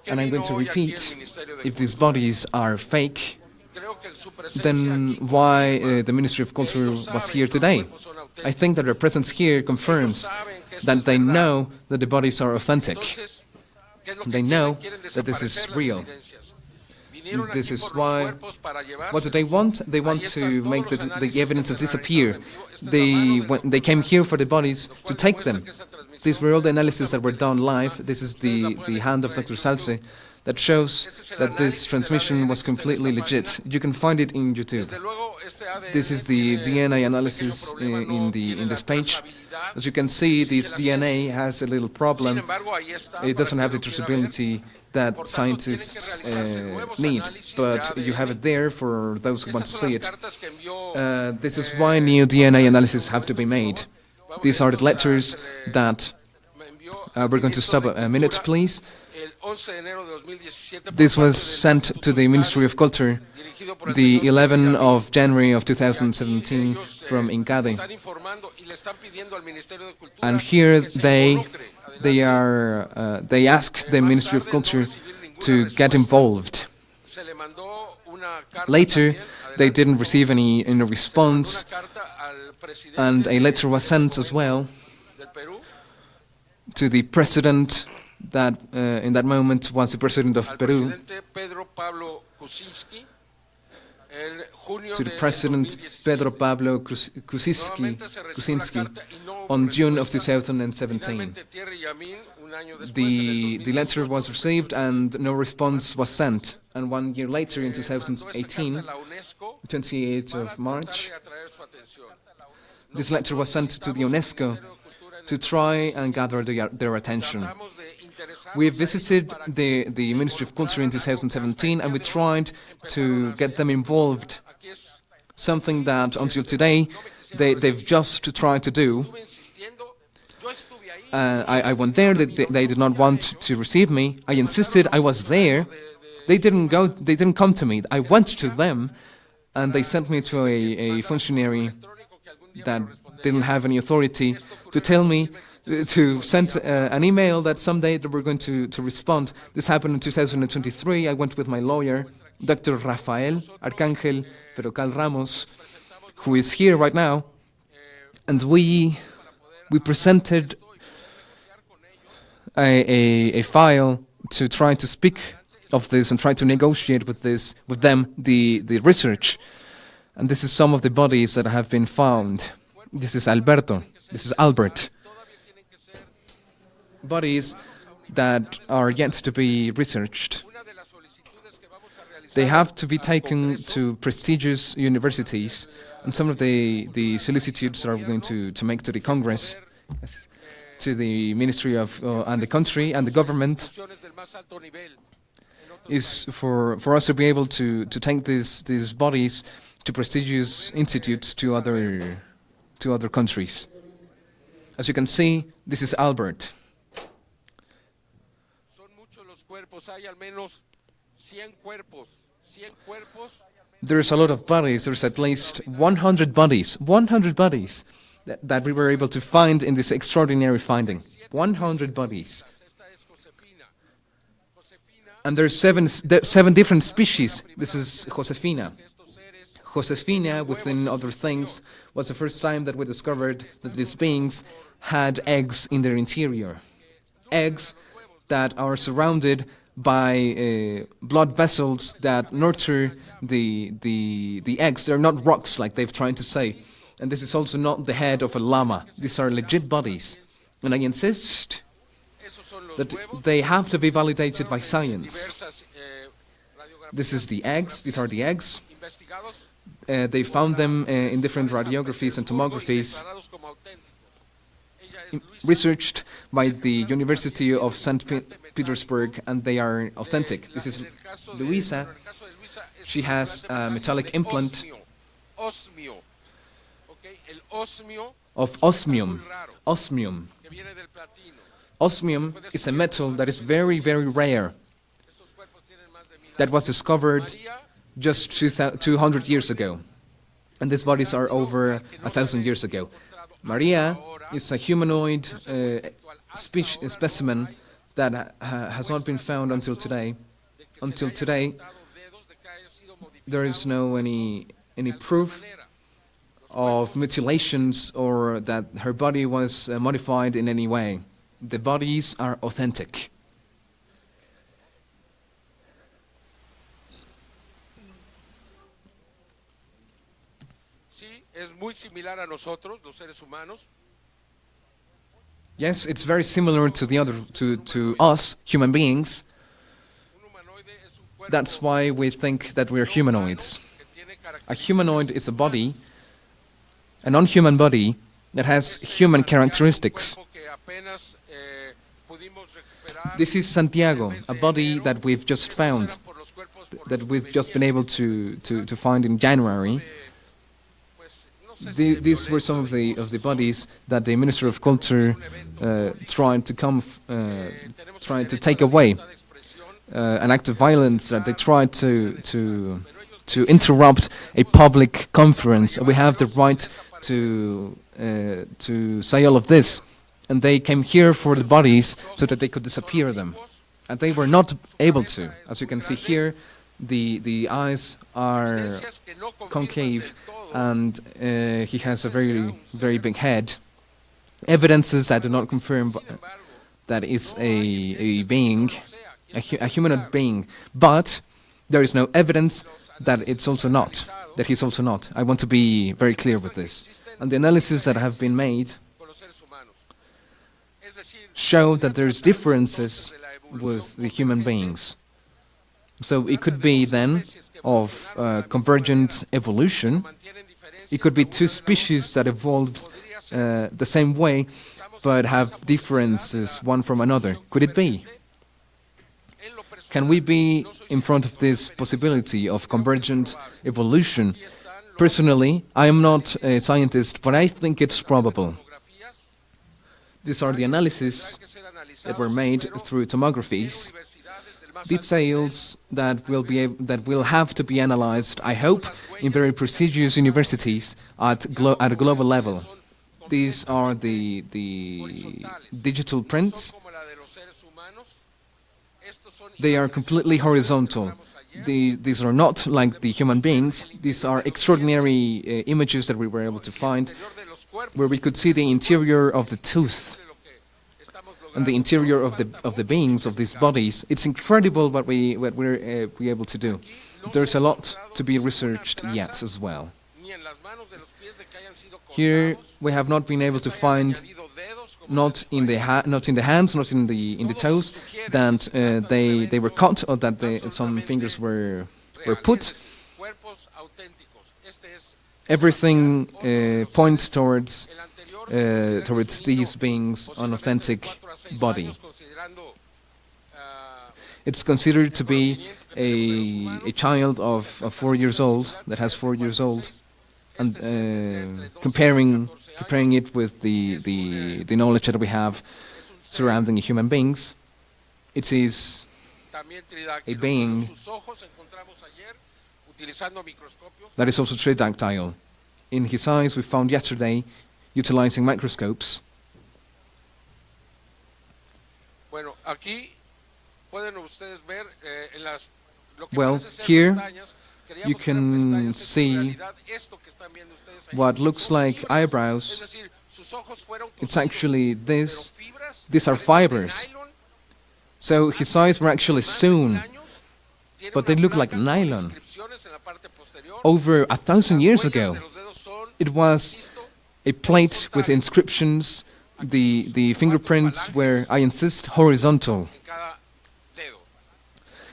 And I'm going to repeat, if these bodies are fake, then why the Ministry of Culture was here today? I think that their presence here confirms that they know that the bodies are authentic. They know that this is real. This is why, what do they want? They want to make the evidences disappear. They came here for the bodies to take them. These were all the analyses that were done live. This is the hand of Dr. Salce that shows that this transmission was completely legit. You can find it in YouTube. This is the DNA analysis in this page. As you can see, this DNA has a little problem. It doesn't have the traceability that scientists need, but you have it there for those who want to see it. This is why new DNA analysis have to be made. These are the letters that we're going to stop a minute, please. This was sent to the Ministry of Culture the 11th of January of 2017 from INCADE. And here they asked the Ministry of Culture to get involved. Later, they didn't receive any response, and a letter was sent as well to the president that in that moment was the president of Peru, to the president Pedro Pablo Kuczynski on June of 2017. The letter was received and no response was sent. And 1 year later, in 2018, 28th of March, this letter was sent to the UNESCO to try and gather their attention. We visited the Ministry of Culture in 2017, and we tried to get them involved, something that until today they've just tried to do. I went there, they did not want to receive me. I insisted, I was there. They didn't come to me. I went to them, and they sent me to a functionary that didn't have any authority to tell me to send an email that someday they were going to respond. This happened in 2023. I went with my lawyer, Dr. Rafael Arcángel Perocal Ramos, who is here right now, and we presented a file to try to speak of this and try to negotiate with them the research. And this is some of the bodies that have been found. This is Alberto. This is Albert. Bodies that are yet to be researched. They have to be taken to prestigious universities, and some of the solicitudes that are going to make to the Congress, to the Ministry of and the country and the government, is for us to be able to take these bodies to prestigious institutes to other countries. As you can see, this is Albert. There's a lot of bodies. There's at least 100 bodies. 100 bodies that we were able to find in this extraordinary finding. 100 bodies. And there's seven different species. This is Josefina. Josefina, within other things, was the first time that we discovered that these beings had eggs in their interior. Eggs that are surrounded by blood vessels that nurture the eggs. They're not rocks like they've tried to say. And this is also not the head of a llama. These are legit bodies. And I insist that they have to be validated by science. This is the eggs. These are the eggs. They found them in different radiographies and tomographies researched by the University of St. Petersburg, and they are authentic. This is Luisa. She has a metallic implant of osmium. Osmium. Osmium is a metal that is very, very rare, that was discovered just 200 years ago. And these bodies are over 1,000 years ago. Maria is a humanoid specimen that has not been found until today. Until today, there is no any proof of mutilations or that her body was modified in any way. The bodies are authentic. Yes, it's very similar to the other to us human beings. That's why we think that we're humanoids. A humanoid is a body, a non-human body that has human characteristics. This is Santiago, a body that we've just found, that we've just been able to find in January. These were some of the bodies that the Minister of Culture tried to take away. An act of violence that they tried to interrupt a public conference. We have the right to say all of this, and they came here for the bodies so that they could disappear them, and they were not able to. As you can see here, the eyes are concave, and he has a very, very big head. Evidences that do not confirm that is a being, a humanoid being, but there is no evidence that it's also not, that he's also not. I want to be very clear with this. And the analysis that have been made show that there's differences with the human beings. So it could be then of convergent evolution. It could be two species that evolved the same way, but have differences one from another. Could it be? Can we be in front of this possibility of convergent evolution? Personally, I am not a scientist, but I think it's probable. These are the analyses that were made through tomographies, details that will have to be analyzed, I hope, in very prestigious universities at a global level. These are the digital prints. They are completely horizontal. These are not like the human beings. These are extraordinary images that we were able to find, where we could see the interior of the tooth and the interior of the beings, of these bodies. It's incredible what we're able to do. There's a lot to be researched yet as well. Here we have not been able to find, not in the hands, not in the toes, that they were cut or that some fingers were put. Everything points towards these beings an authentic body. It's considered to be a child of 4 years old, that has 4 years old, and comparing it with the knowledge that we have surrounding human beings, it is a being that is also tridactyl. In his eyes, we found yesterday, utilizing microscopes. Well, here you can see what looks like eyebrows. It's actually this. These are fibers. So his eyes were actually sewn, but they look like nylon. Over 1,000 years ago, it was a plate with inscriptions. The fingerprints were, I insist, horizontal.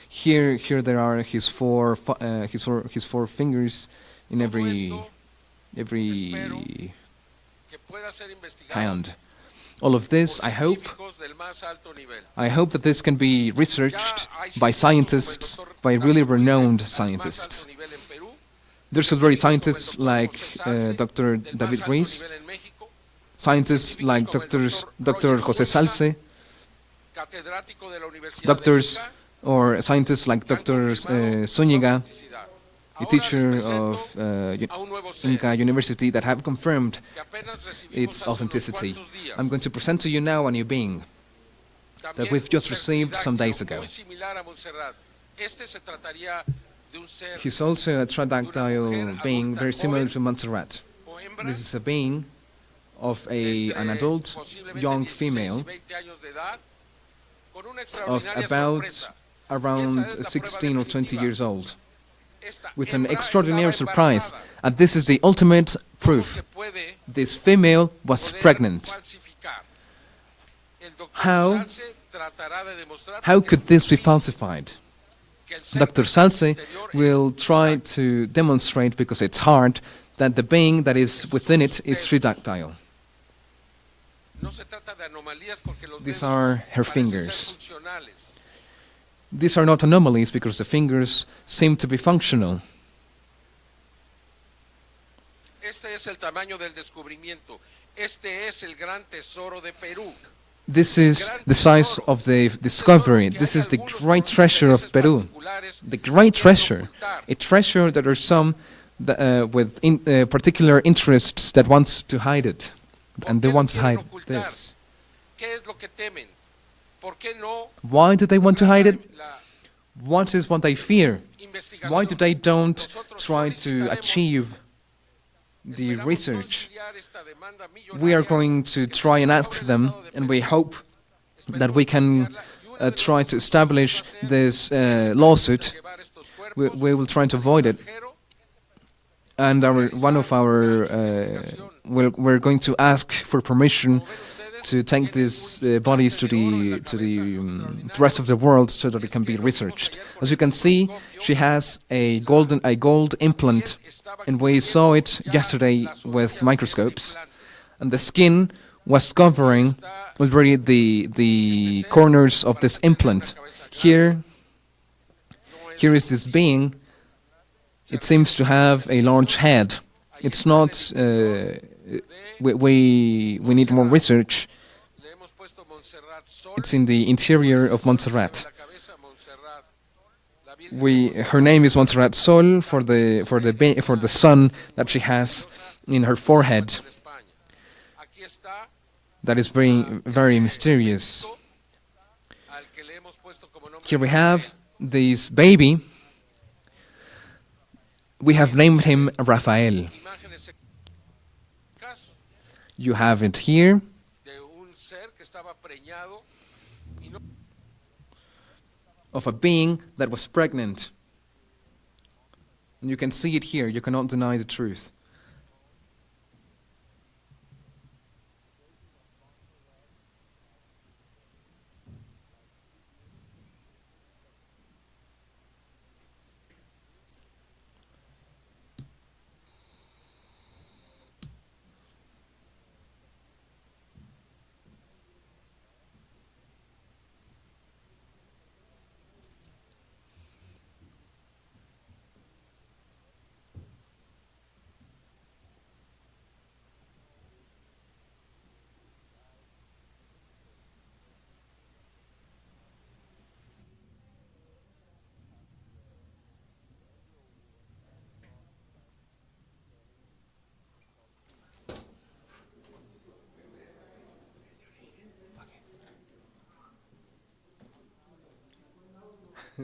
Here there are his four fingers in every hand. All of this, I hope that this can be researched by scientists, by really renowned scientists. There's already scientists like Dr. David Ruiz, scientists like Dr. José Salce, doctors or scientists like Dr. Zúñiga, a teacher of Inca University, that have confirmed its authenticity. I'm going to present to you now a new being that we've just received some days ago. He's also a tridactyl being very similar to Montserrat. This is a being of an adult young female of around 16 or 20 years old, with an extraordinary surprise, and this is the ultimate proof. This female was pregnant. How could this be falsified? Dr. Salce will try to demonstrate, because it's hard, that the being that is within it is tridactyl. These are her fingers. These are not anomalies because the fingers seem to be functional. This is the size of the discovery. This is the great treasure of Peru. The great treasure. A treasure that are some with particular interests that want to hide it. And they want to hide this. Why do they want to hide it? What is what they fear? Why do they don't try to achieve the research? We are going to try and ask them, and we hope that we can try to establish this lawsuit. We will try to avoid it. And we're going to ask for permission to take these bodies to the rest of the world so that it can be researched. As you can see, she has a gold implant, and we saw it yesterday with microscopes, and the skin was covering already the corners of this implant. Here is this being. It seems to have a large head. It's not. We need more research. It's in the interior of Montserrat. Her name is Montserrat Sol for the sun that she has in her forehead. That is very mysterious. Here we have this baby. We have named him Rafael. You have it here. Of a being that was pregnant. And you can see it here. You cannot deny the truth.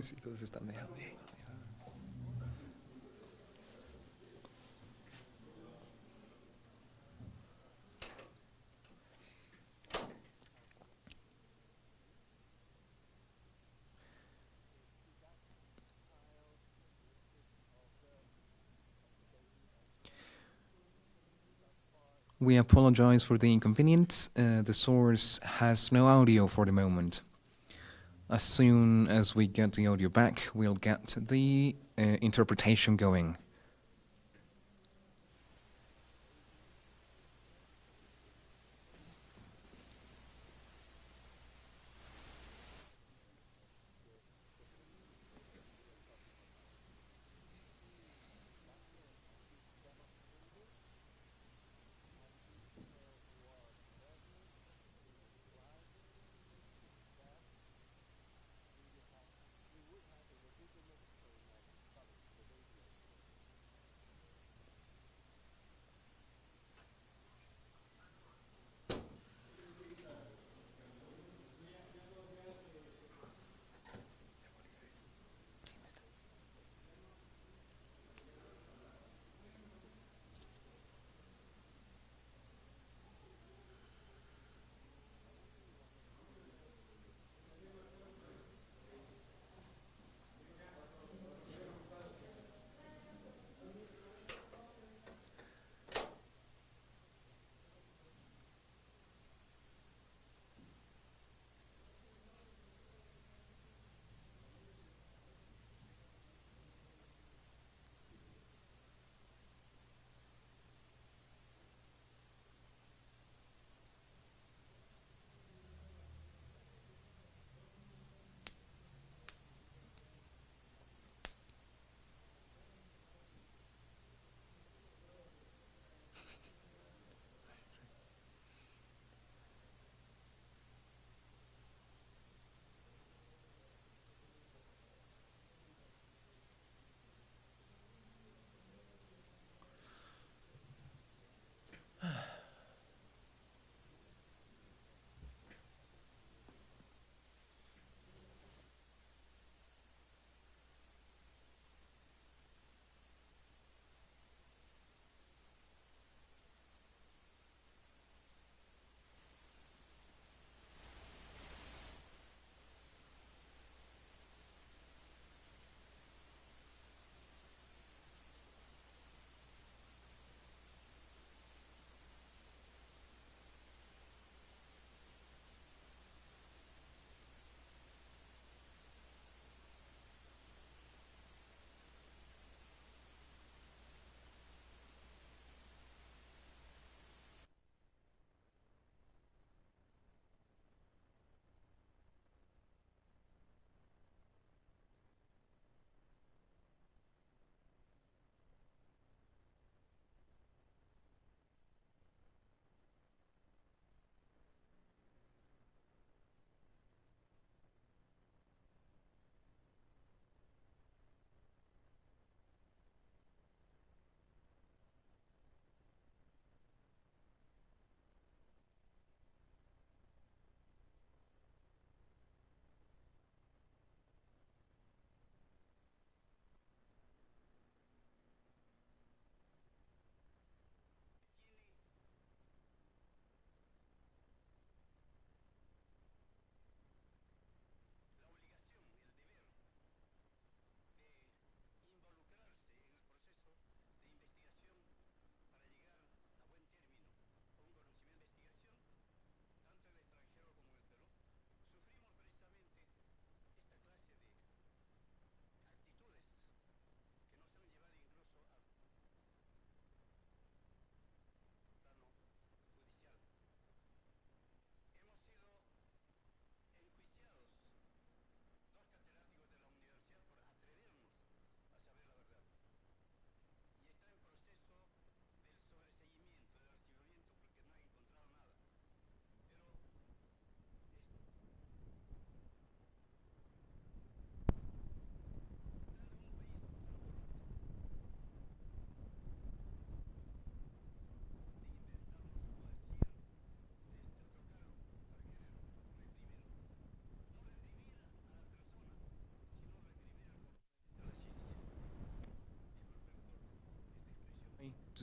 Sí, todos están dejando. We apologize for the inconvenience. The source has no audio for the moment. As soon as we get the audio back, we'll get the interpretation going.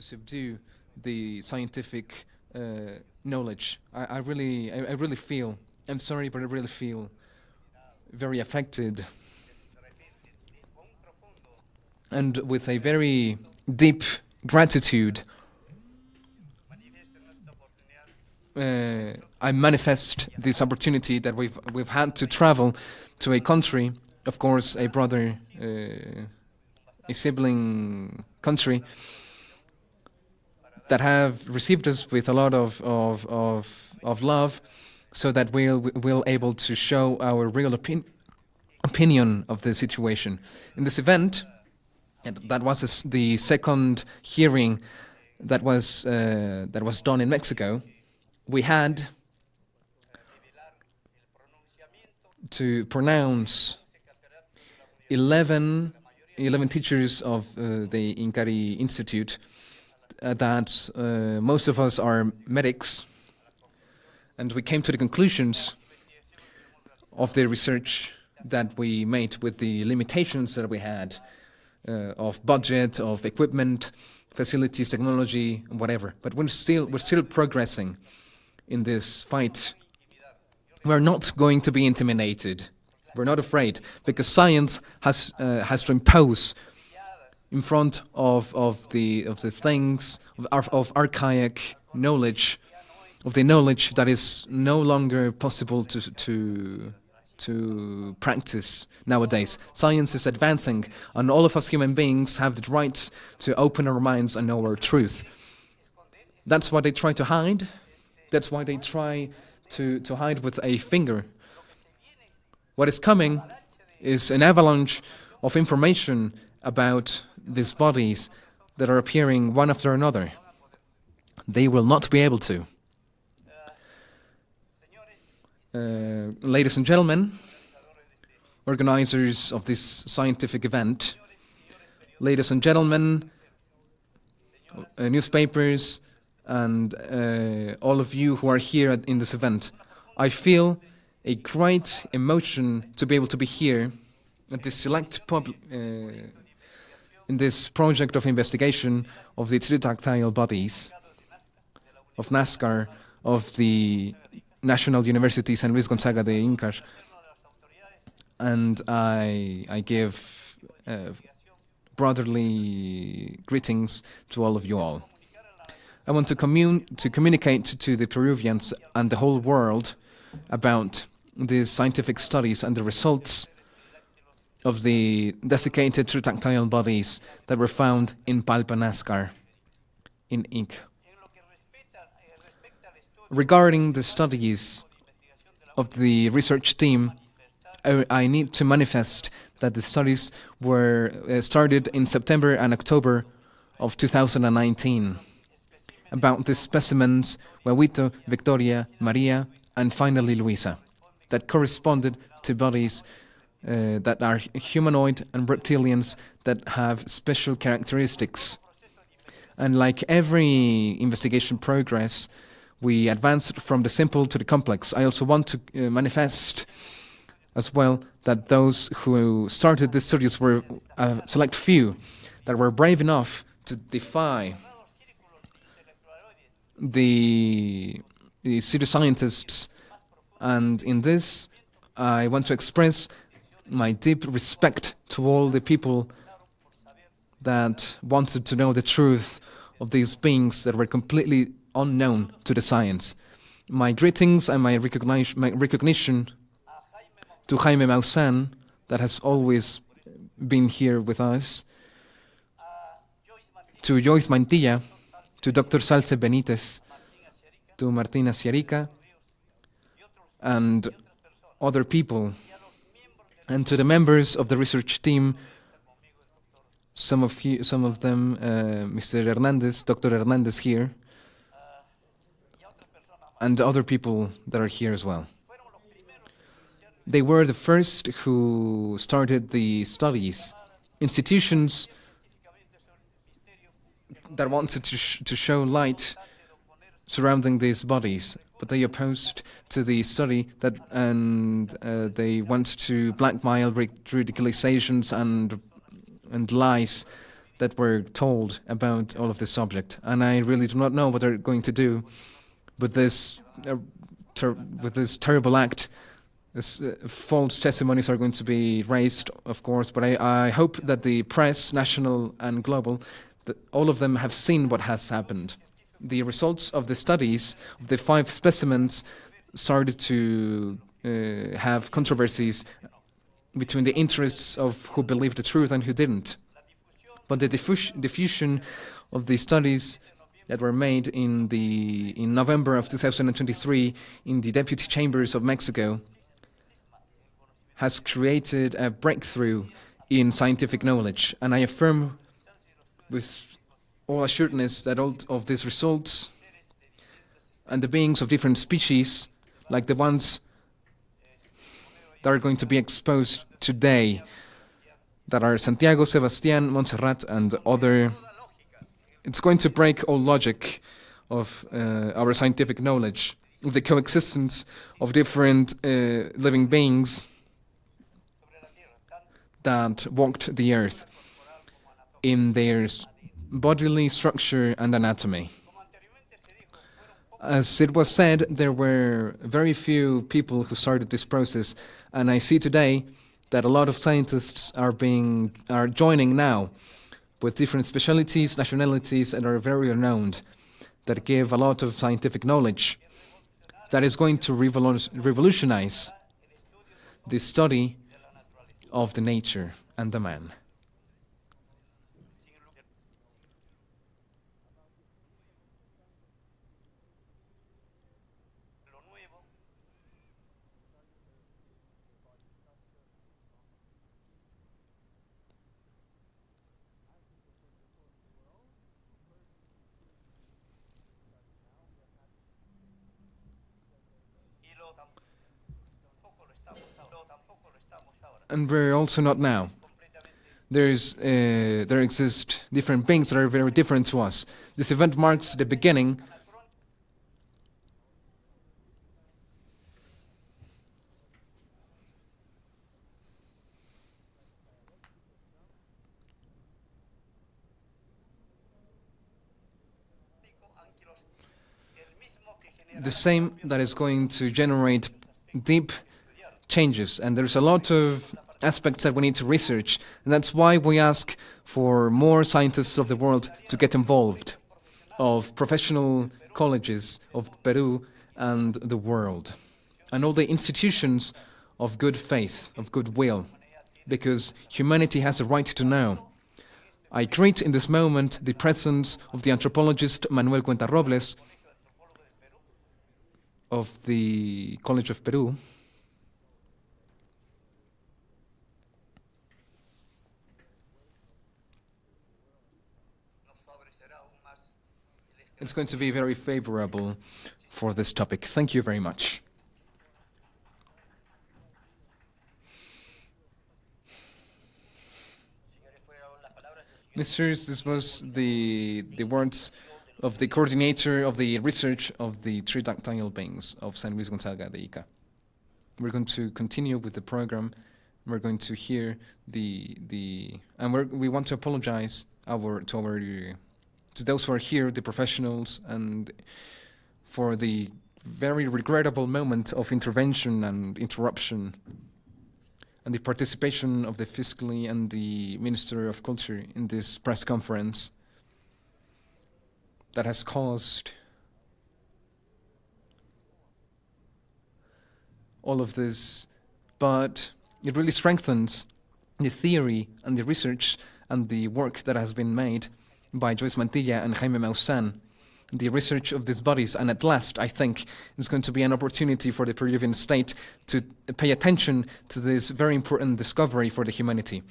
subdue the scientific knowledge. I really feel, I'm sorry, but I really feel very affected and with a very deep gratitude. I manifest this opportunity that we've had to travel to a country, of course, a brother, a sibling country that have received us with a lot of love, so that we'll able to show our real opinion of the situation. In this event, and that was the second hearing that was done in Mexico, we had to pronounce 11 teachers of the Incari Institute that most of us are medics, and we came to the conclusions of the research that we made with the limitations that we had of budget, of equipment, facilities, technology, whatever. But we're still progressing in this fight. We're not going to be intimidated. We're not afraid, because science has to impose in front of the things of archaic knowledge, of the knowledge that is no longer possible to practice nowadays. Science is advancing, and all of us human beings have the right to open our minds and know our truth. That's why they try to hide. That's why they try to hide with a finger. What is coming is an avalanche of information about these bodies that are appearing one after another. They will not be able to. Ladies and gentlemen, organizers of this scientific event, ladies and gentlemen, newspapers, and all of you who are here in this event, I feel a great emotion to be able to be here at this select in this project of investigation of the Tridactyl Beings, of Nasca, of the National University San Luis Gonzaga de Incar, and I give brotherly greetings to all of you all. I want to communicate to the Peruvians and the whole world about these scientific studies and the results of the desiccated tridactyl bodies that were found in Palpa Nascar in Inc. Regarding the studies of the research team, I need to manifest that the studies were started in September and October of 2019 about the specimens Huevito, Victoria, Maria, and finally Luisa, that corresponded to bodies that are humanoid and reptilians that have special characteristics. And like every investigation progress, we advanced from the simple to the complex. I also want to manifest as well that those who started the studies were a select few that were brave enough to defy the pseudoscientists. And in this, I want to express my deep respect to all the people that wanted to know the truth of these beings that were completely unknown to the science. My greetings and my recognition to Jaime Maussan, that has always been here with us, to Joyce Mantilla, to Dr. Salce Benitez, to Martina Ciarica, and other people, and to the members of the research team, some of them, Mr. Hernandez, Dr. Hernandez here, and other people that are here as well. They were the first who started the studies. Institutions that wanted to show light surrounding these bodies, but they opposed to the study that, and they went to blackmail, ridiculizations, and lies that were told about all of this subject, and I really do not know what they're going to do with this terrible act. False testimonies are going to be raised, of course, but I hope that the press, national and global, that all of them have seen what has happened. The results of the studies of the 5 specimens started to have controversies between the interests of who believed the truth and who didn't. But the diffusion of the studies that were made in November of 2023 in the deputy chambers of Mexico has created a breakthrough in scientific knowledge. And I affirm with all assuredness that all of these results and the beings of different species, like the ones that are going to be exposed today, that are Santiago, Sebastián, Montserrat, and other, it's going to break all logic of our scientific knowledge, of the coexistence of different living beings that walked the earth in their bodily structure and anatomy. As it was said, there were very few people who started this process, and I see today that a lot of scientists are joining now with different specialties, nationalities, and are very renowned, that give a lot of scientific knowledge that is going to revolutionize the study of the nature and the man. And we're also not now. There exist different beings that are very different to us. This event marks the beginning the same that is going to generate deep changes, and there's a lot of aspects that we need to research, and that's why we ask for more scientists of the world to get involved, of professional colleges of Peru and the world, and all the institutions of good faith, of goodwill, because humanity has the right to know. I greet in this moment the presence of the anthropologist Manuel Cuentarrobles of the College of Peru. It's going to be very favorable for this topic. Thank you very much. Messieurs, this was the words of the coordinator of the research of the Tridactyl Beings of San Luis Gonzaga de Ica. We're going to continue with the program. We're going to hear we want to apologize to those who are here, the professionals, and for the very regrettable moment of intervention and interruption, and the participation of the Fiscally and the Minister of Culture in this press conference that has caused all of this, but it really strengthens the theory and the research and the work that has been made by Joyce Mantilla and Jaime Maussan, the research of these bodies, and at last, I think, it's going to be an opportunity for the Peruvian state to pay attention to this very important discovery for the humanity.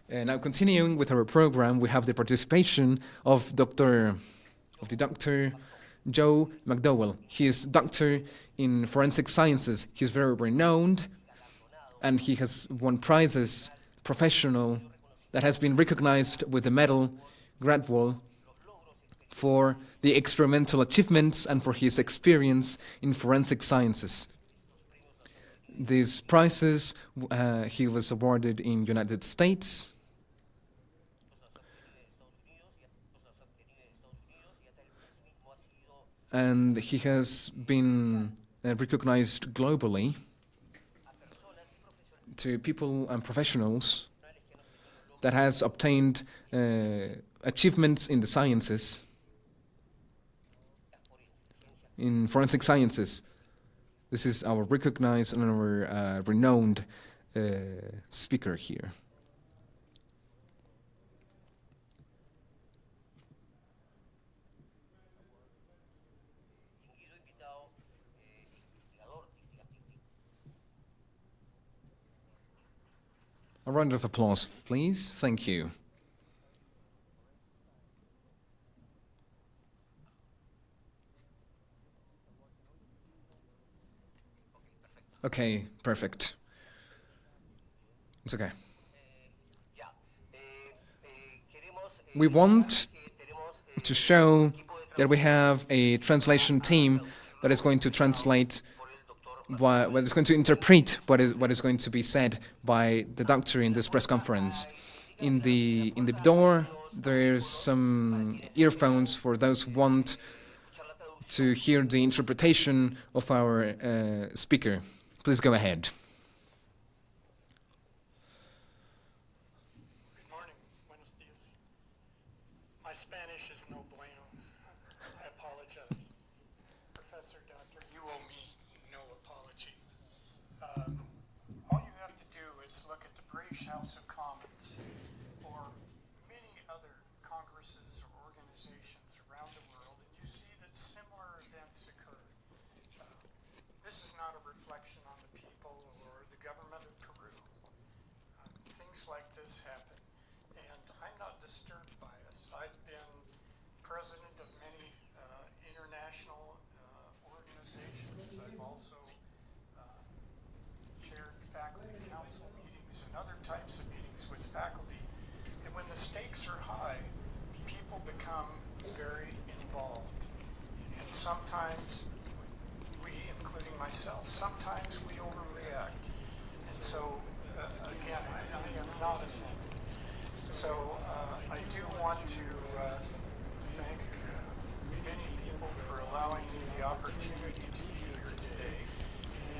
Now, continuing with our program, we have the participation of Dr. Joe McDowell. He is doctor in forensic sciences. He's very renowned, and he has won prizes, professional, that has been recognized with the medal Gradwell for the experimental achievements and for his experience in forensic sciences. These prizes he was awarded in United States, and he has been recognized globally to people and professionals that has obtained achievements in the sciences, in forensic sciences. This is our recognized and our renowned speaker here. A round of applause, please. Thank you. Okay, perfect. It's okay. We want to show that we have a translation team that is going to translate what is going to interpret what is going to be said by the doctor in this press conference. In the door, there's some earphones for those who want to hear the interpretation of our speaker. Please go ahead. Good morning. Buenos dias. My Spanish is no bueno. I apologize. Professor, doctor, you owe me no apology. All you have to do is look at the British House of Commons or many other congresses or organizations around the world, and you see that similar events occur. This is not a reflection on the people or the government of Peru. Things like this happen, and I'm not disturbed by us. I've been president of many international organizations. I've also chaired faculty council meetings and other types of meetings with faculty. And when the stakes are high, people become very involved. And sometimes we, including myself, sometimes we overreact. And so, again, I am not offended. So I do want to thank many people for allowing me the opportunity to be here today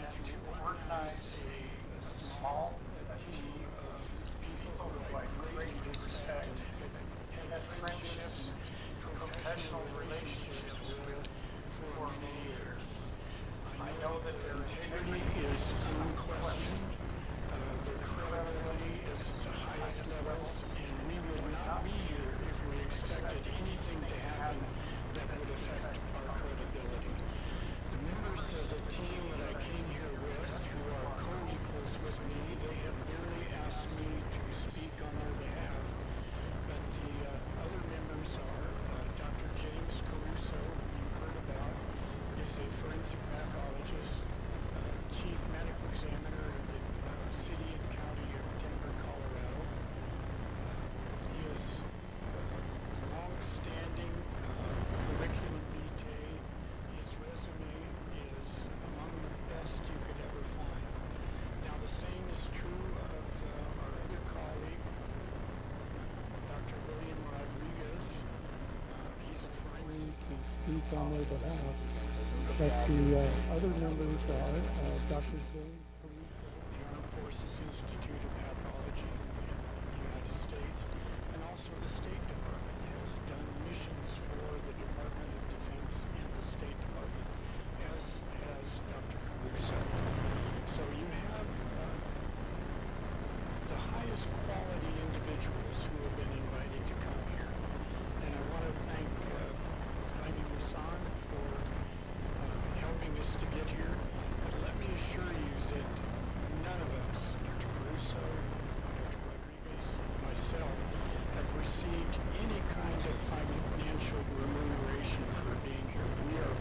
and to organize a small team of people who I greatly respect and have friendships and professional relationships with for many years. I know that their integrity is unquestioned. Their credibility is at the highest levels, and we would not be here if we expected anything to happen that would affect our credibility. The members of the team that I came here with, who are co-equals with me, they have merely asked me to speak on their behalf. But the other members are Dr. James Caruso, who you heard about, is a forensic pathologist, chief medical examiner of the city and county of Denver, Colorado. He is long-standing curriculum vitae. His resume is among the best you could ever find. Now, the same is true of our other colleague, Dr. William Rodriguez. He's a forensic. Speak on their behalf. But the other members are Dr. James Caruso. The Armed Forces Institute of Pathology in the United States, and also the State Department has done missions for the Department of Defense and the State Department, as has Dr. Caruso. So you have the highest quality individuals who have been invited to come here. And I want to thank Jaime Musan for helping us to get here. But let me assure you that none of us, Dr. Caruso, Dr. Rodriguez, myself, have received any kind of financial remuneration for being here. We are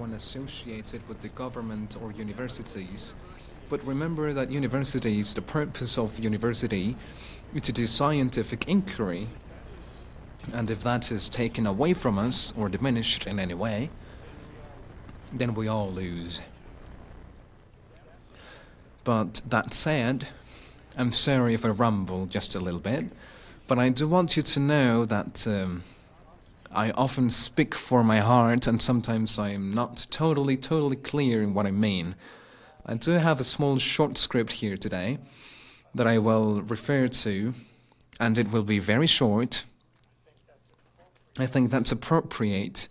everyone associated with the government or universities. But remember that universities, the purpose of university is to do scientific inquiry. And if that is taken away from us or diminished in any way, then we all lose. But that said, I'm sorry if I ramble just a little bit, but I do want you to know that I often speak for my heart, and sometimes I'm not totally clear in what I mean. I do have a small short script here today that I will refer to, and it will be very short. I think that's appropriate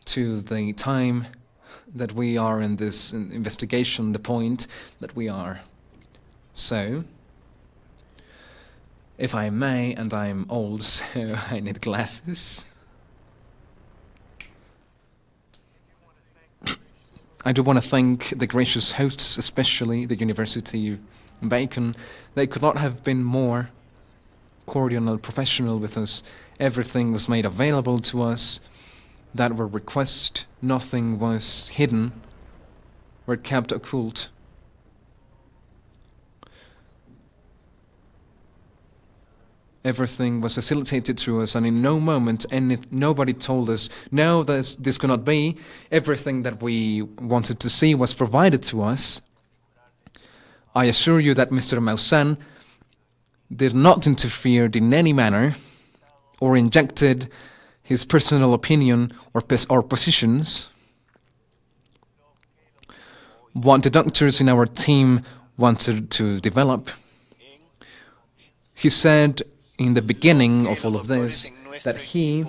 to the time that we are in this investigation, the point that we are. So, if I may, and I'm old, so I need glasses. I do want to thank the gracious hosts, especially the University of Bacon. They could not have been more cordial and professional with us. Everything was made available to us that were requested. Nothing was hidden or kept occult. Everything was facilitated to us, and in no moment nobody told us, no, this cannot be. Everything that we wanted to see was provided to us. I assure you that Mr. Maussan did not interfere in any manner or injected his personal opinion or positions. What the doctors in our team wanted to develop. He said in the beginning of all of this that he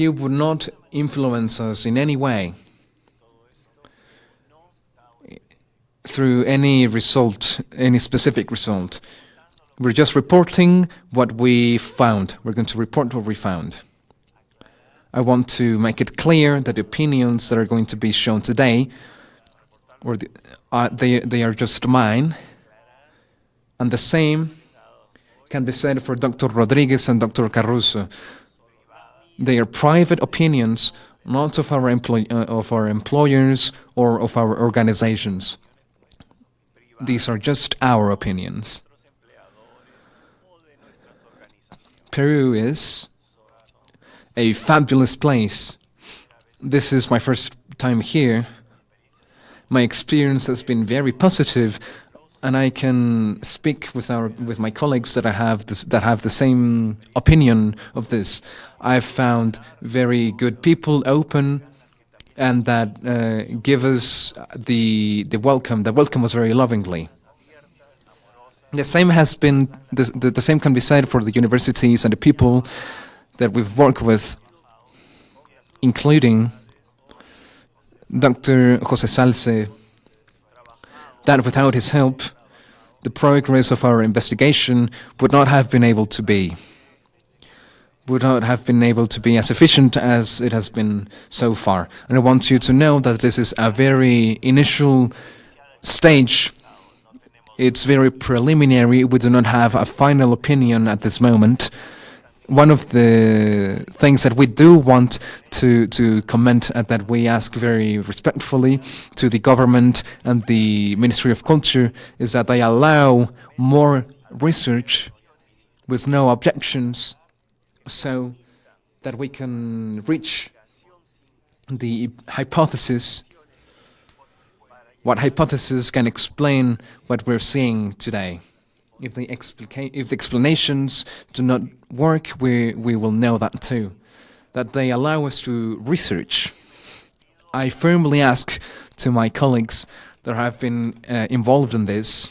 would not influence us in any way through any result, any specific result. We're just reporting what we found. We're going to report what we found. I want to make it clear that the opinions that are going to be shown today, they are just mine, and the same can be said for Dr. Rodriguez and Dr. Caruso. They are private opinions, not of our employers or of our organizations. These are just our opinions. Peru is a fabulous place. This is my first time here. My experience has been very positive, and I can speak with my colleagues that have the same opinion of this. I've found very good people, open, and that give us the welcome. The welcome was very lovingly. The same has been the same can be said for the universities and the people that we've worked with, including Dr. Jose Salce. That without his help, the progress of our investigation would not have been able to be as efficient as it has been so far. And I want you to know that this is a very initial stage. It's very preliminary. We do not have a final opinion at this moment. One of the things that we do want to comment and that we ask very respectfully to the government and the Ministry of Culture is that they allow more research with no objections so that we can reach the hypothesis. What hypothesis can explain what we're seeing today? If the explanations do not work, we will know that too. That they allow us to research. I firmly ask to my colleagues that have been involved in this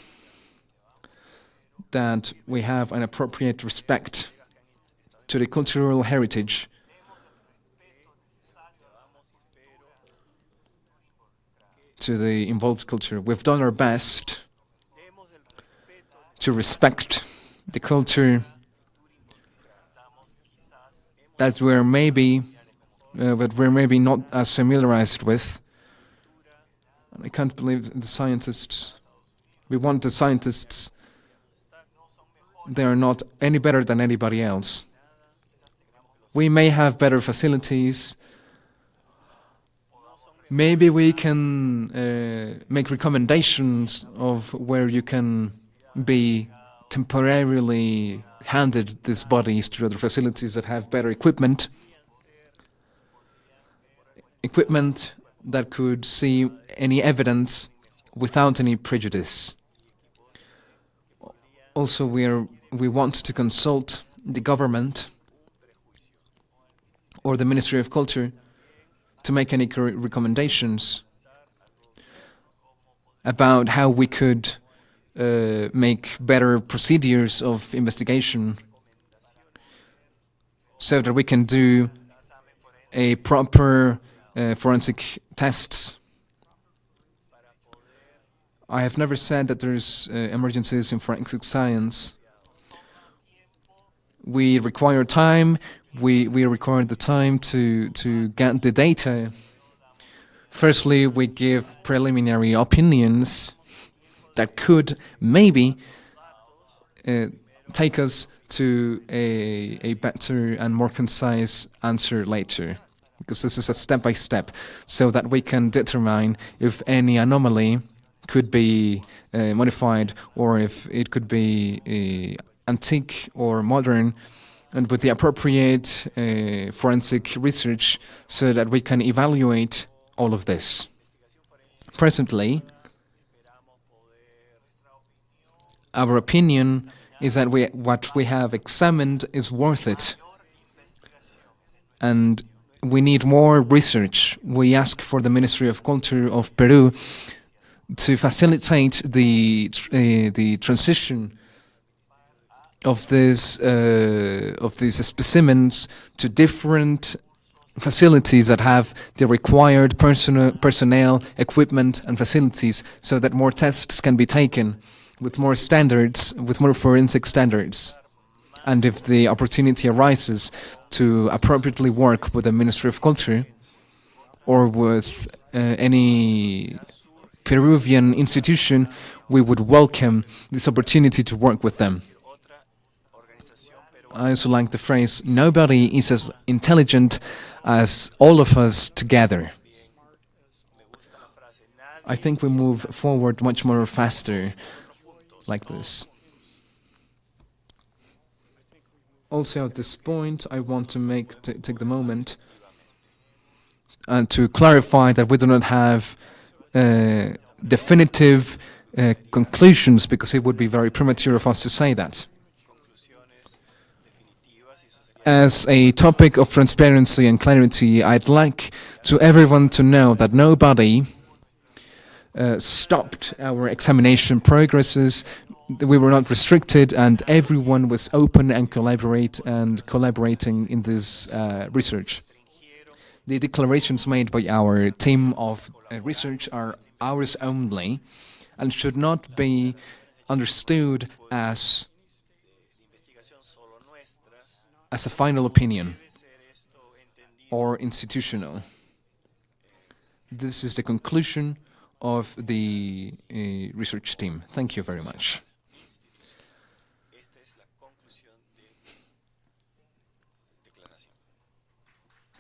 that we have an appropriate respect to the cultural heritage to the involved culture. We've done our best to respect the culture that we're maybe not as familiarized with. I can't believe the scientists. We want the scientists. They are not any better than anybody else. We may have better facilities. Maybe we can make recommendations of where you can be temporarily handed these bodies to other facilities that have better equipment that could see any evidence without any prejudice. Also, we want to consult the government or the Ministry of Culture to make any recommendations about how we could make better procedures of investigation so that we can do a proper forensic tests. I have never said that there's emergencies in forensic science. We require time. We require the time to get the data. Firstly, we give preliminary opinions that could maybe take us to a better and more concise answer later, because this is a step-by-step, so that we can determine if any anomaly could be modified or if it could be antique or modern, and with the appropriate forensic research so that we can evaluate all of this. Presently, our opinion is that what we have examined is worth it, and we need more research. We ask for the Ministry of Culture of Peru to facilitate the transition of these specimens to different facilities that have the required personnel, equipment, and facilities, so that more tests can be taken with more standards, with more forensic standards. And if the opportunity arises to appropriately work with the Ministry of Culture or with any Peruvian institution, we would welcome this opportunity to work with them. I also like the phrase, nobody is as intelligent as all of us together. I think we move forward much more faster like this. Also at this point, I want to take the moment to clarify that we do not have definitive conclusions, because it would be very premature of us to say that. As a topic of transparency and clarity, I'd like to everyone to know that nobody stopped our examination progresses. We were not restricted, and everyone was open and collaborating in this research. The declarations made by our team of research are ours only and should not be understood as a final opinion or institutional. This is the conclusion of the research team. Thank you very much.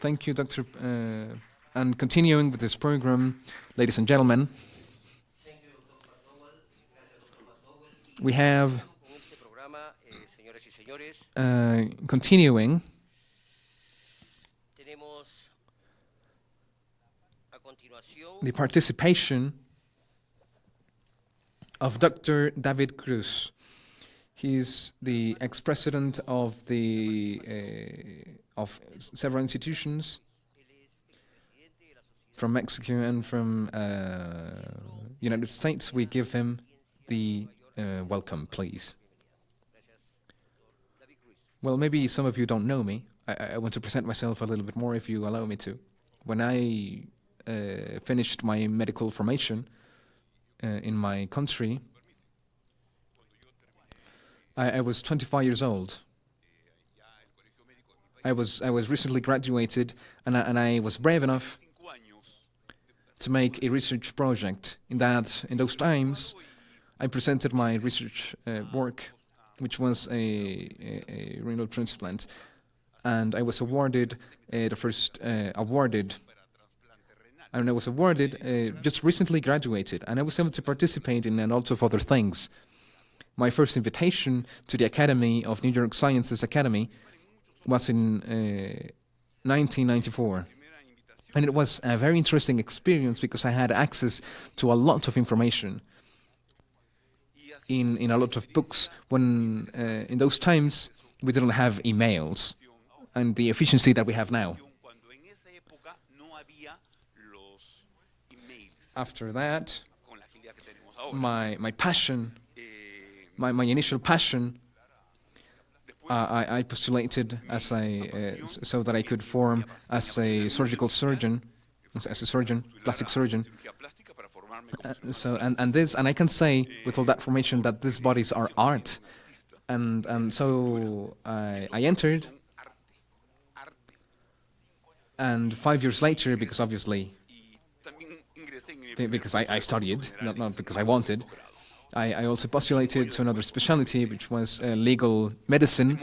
Thank you, Dr. And continuing with this program, ladies and gentlemen, we have continuing the participation of Dr. David Cruz. He's the ex-president of several institutions from Mexico and from United States. We give him the welcome, please. Well, maybe some of you don't know me. I want to present myself a little bit more, if you allow me to. When I finished my medical formation in my country, I was 25 years old. I was recently graduated, and I was brave enough to make a research project. In those times, I presented my research work, which was a renal transplant, and I was awarded the first awarded and I was awarded, just recently graduated, and I was able to participate in a lot of other things. My first invitation to the Academy of New York Sciences Academy was in 1994. And it was a very interesting experience because I had access to a lot of information in a lot of books when in those times we didn't have emails and the efficiency that we have now. After that, my passion, my initial passion, I postulated as so that I could form as a surgical surgeon, plastic surgeon. And I can say with all that formation that these bodies are art, and so I entered, and 5 years later, because obviously, because I studied, not because I wanted, I also postulated to another specialty, which was legal medicine,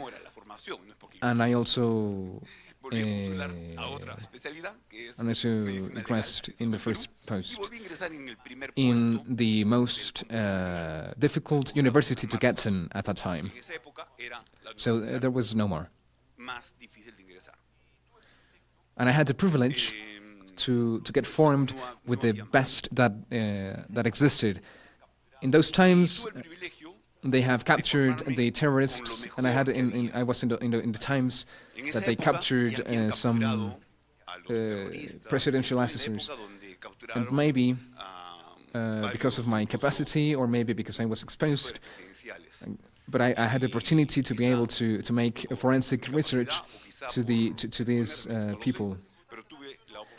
and I also request in the first post in the most difficult university to get in at that time. So there was no more. And I had the privilege to get formed with the best that existed. In those times, they have captured the terrorists, and I was in the times that they captured some presidential assessors, and maybe because of my capacity, or maybe because I was exposed, but I had the opportunity to be able to make a forensic research to these people.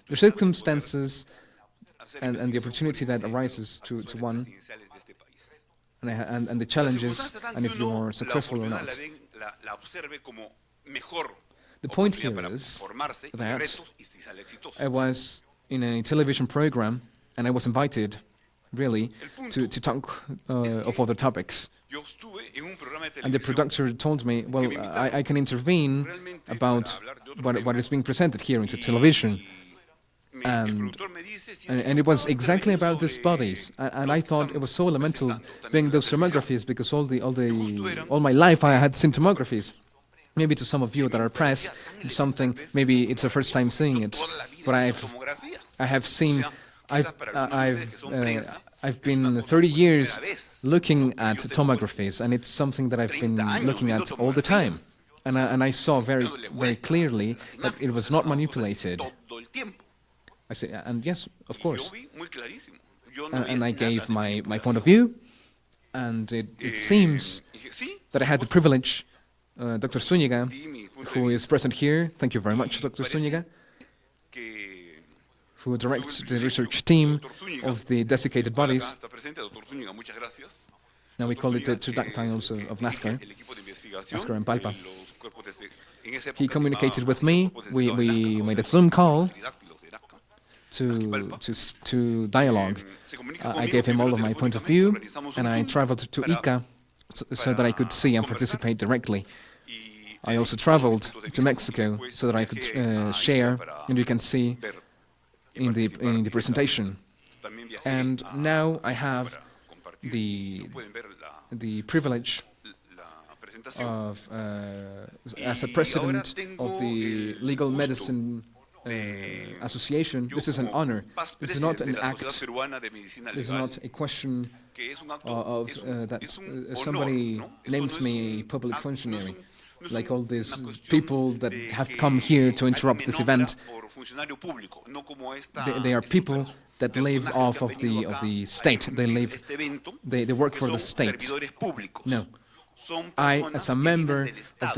The circumstances and the opportunity that arises to one, and the challenges, and if you are successful or not. The point here is that I was in a television program, and I was invited, really, to talk of other topics. And the producer told me, well, I can intervene about what is being presented here into television. And it was exactly about these bodies, and I thought it was so elemental being those tomographies, because all my life I had seen tomographies. Maybe to some of you that are press, it's something, maybe it's the first time seeing it, but I've been 30 years looking at tomographies, and it's something that I've been looking at all the time, and I saw very, very clearly that it was not manipulated. I say, and yes, of course. And I gave my point of view, and it seems that I had the privilege, Dr. Zúñiga, who is present here, thank you very much, Dr. Zúñiga, who directs the research team of the desiccated bodies. Now we call it the Tridactyls of Nasca and Palpa. He communicated with me, we made a Zoom call, to dialogue. I gave him all of my point of view, and I traveled to Ica so that I could see and participate directly. I also traveled to Mexico so that I could share, and you can see in the presentation. And now I have the privilege of, as a president of the Legal Medicine Association. This is an honor. This is not an act. This is not a question of that somebody names me a public functionary, like all these people that have come here to interrupt this event. They are people that live off of the state. They work for the state. No. I, as a member of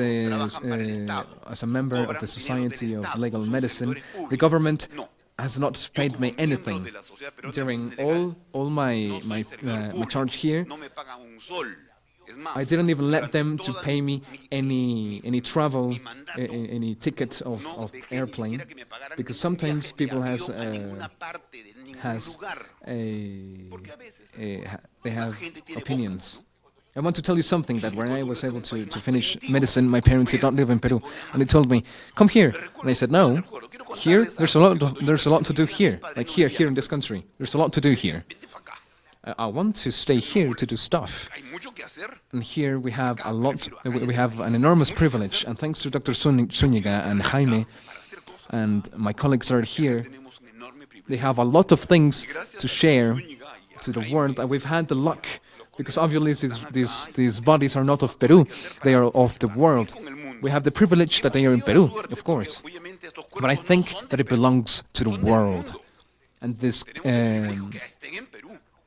the Society of Legal Medicine, the government has not paid me anything during all my charge here. I didn't even let them to pay me any travel, any ticket of airplane, because sometimes people they have opinions. I want to tell you something, that when I was able to finish medicine, my parents did not live in Peru, and they told me, come here. And I said, no, here, there's a lot to do here, like here in this country. There's a lot to do here. I want to stay here to do stuff. And here we have a lot, we have an enormous privilege, and thanks to Dr. Zúñiga and Jaime and my colleagues that are here, they have a lot of things to share to the world, and we've had the luck, because obviously these bodies are not of Peru, they are of the world. We have the privilege that they are in Peru, of course, but I think that it belongs to the world. And this,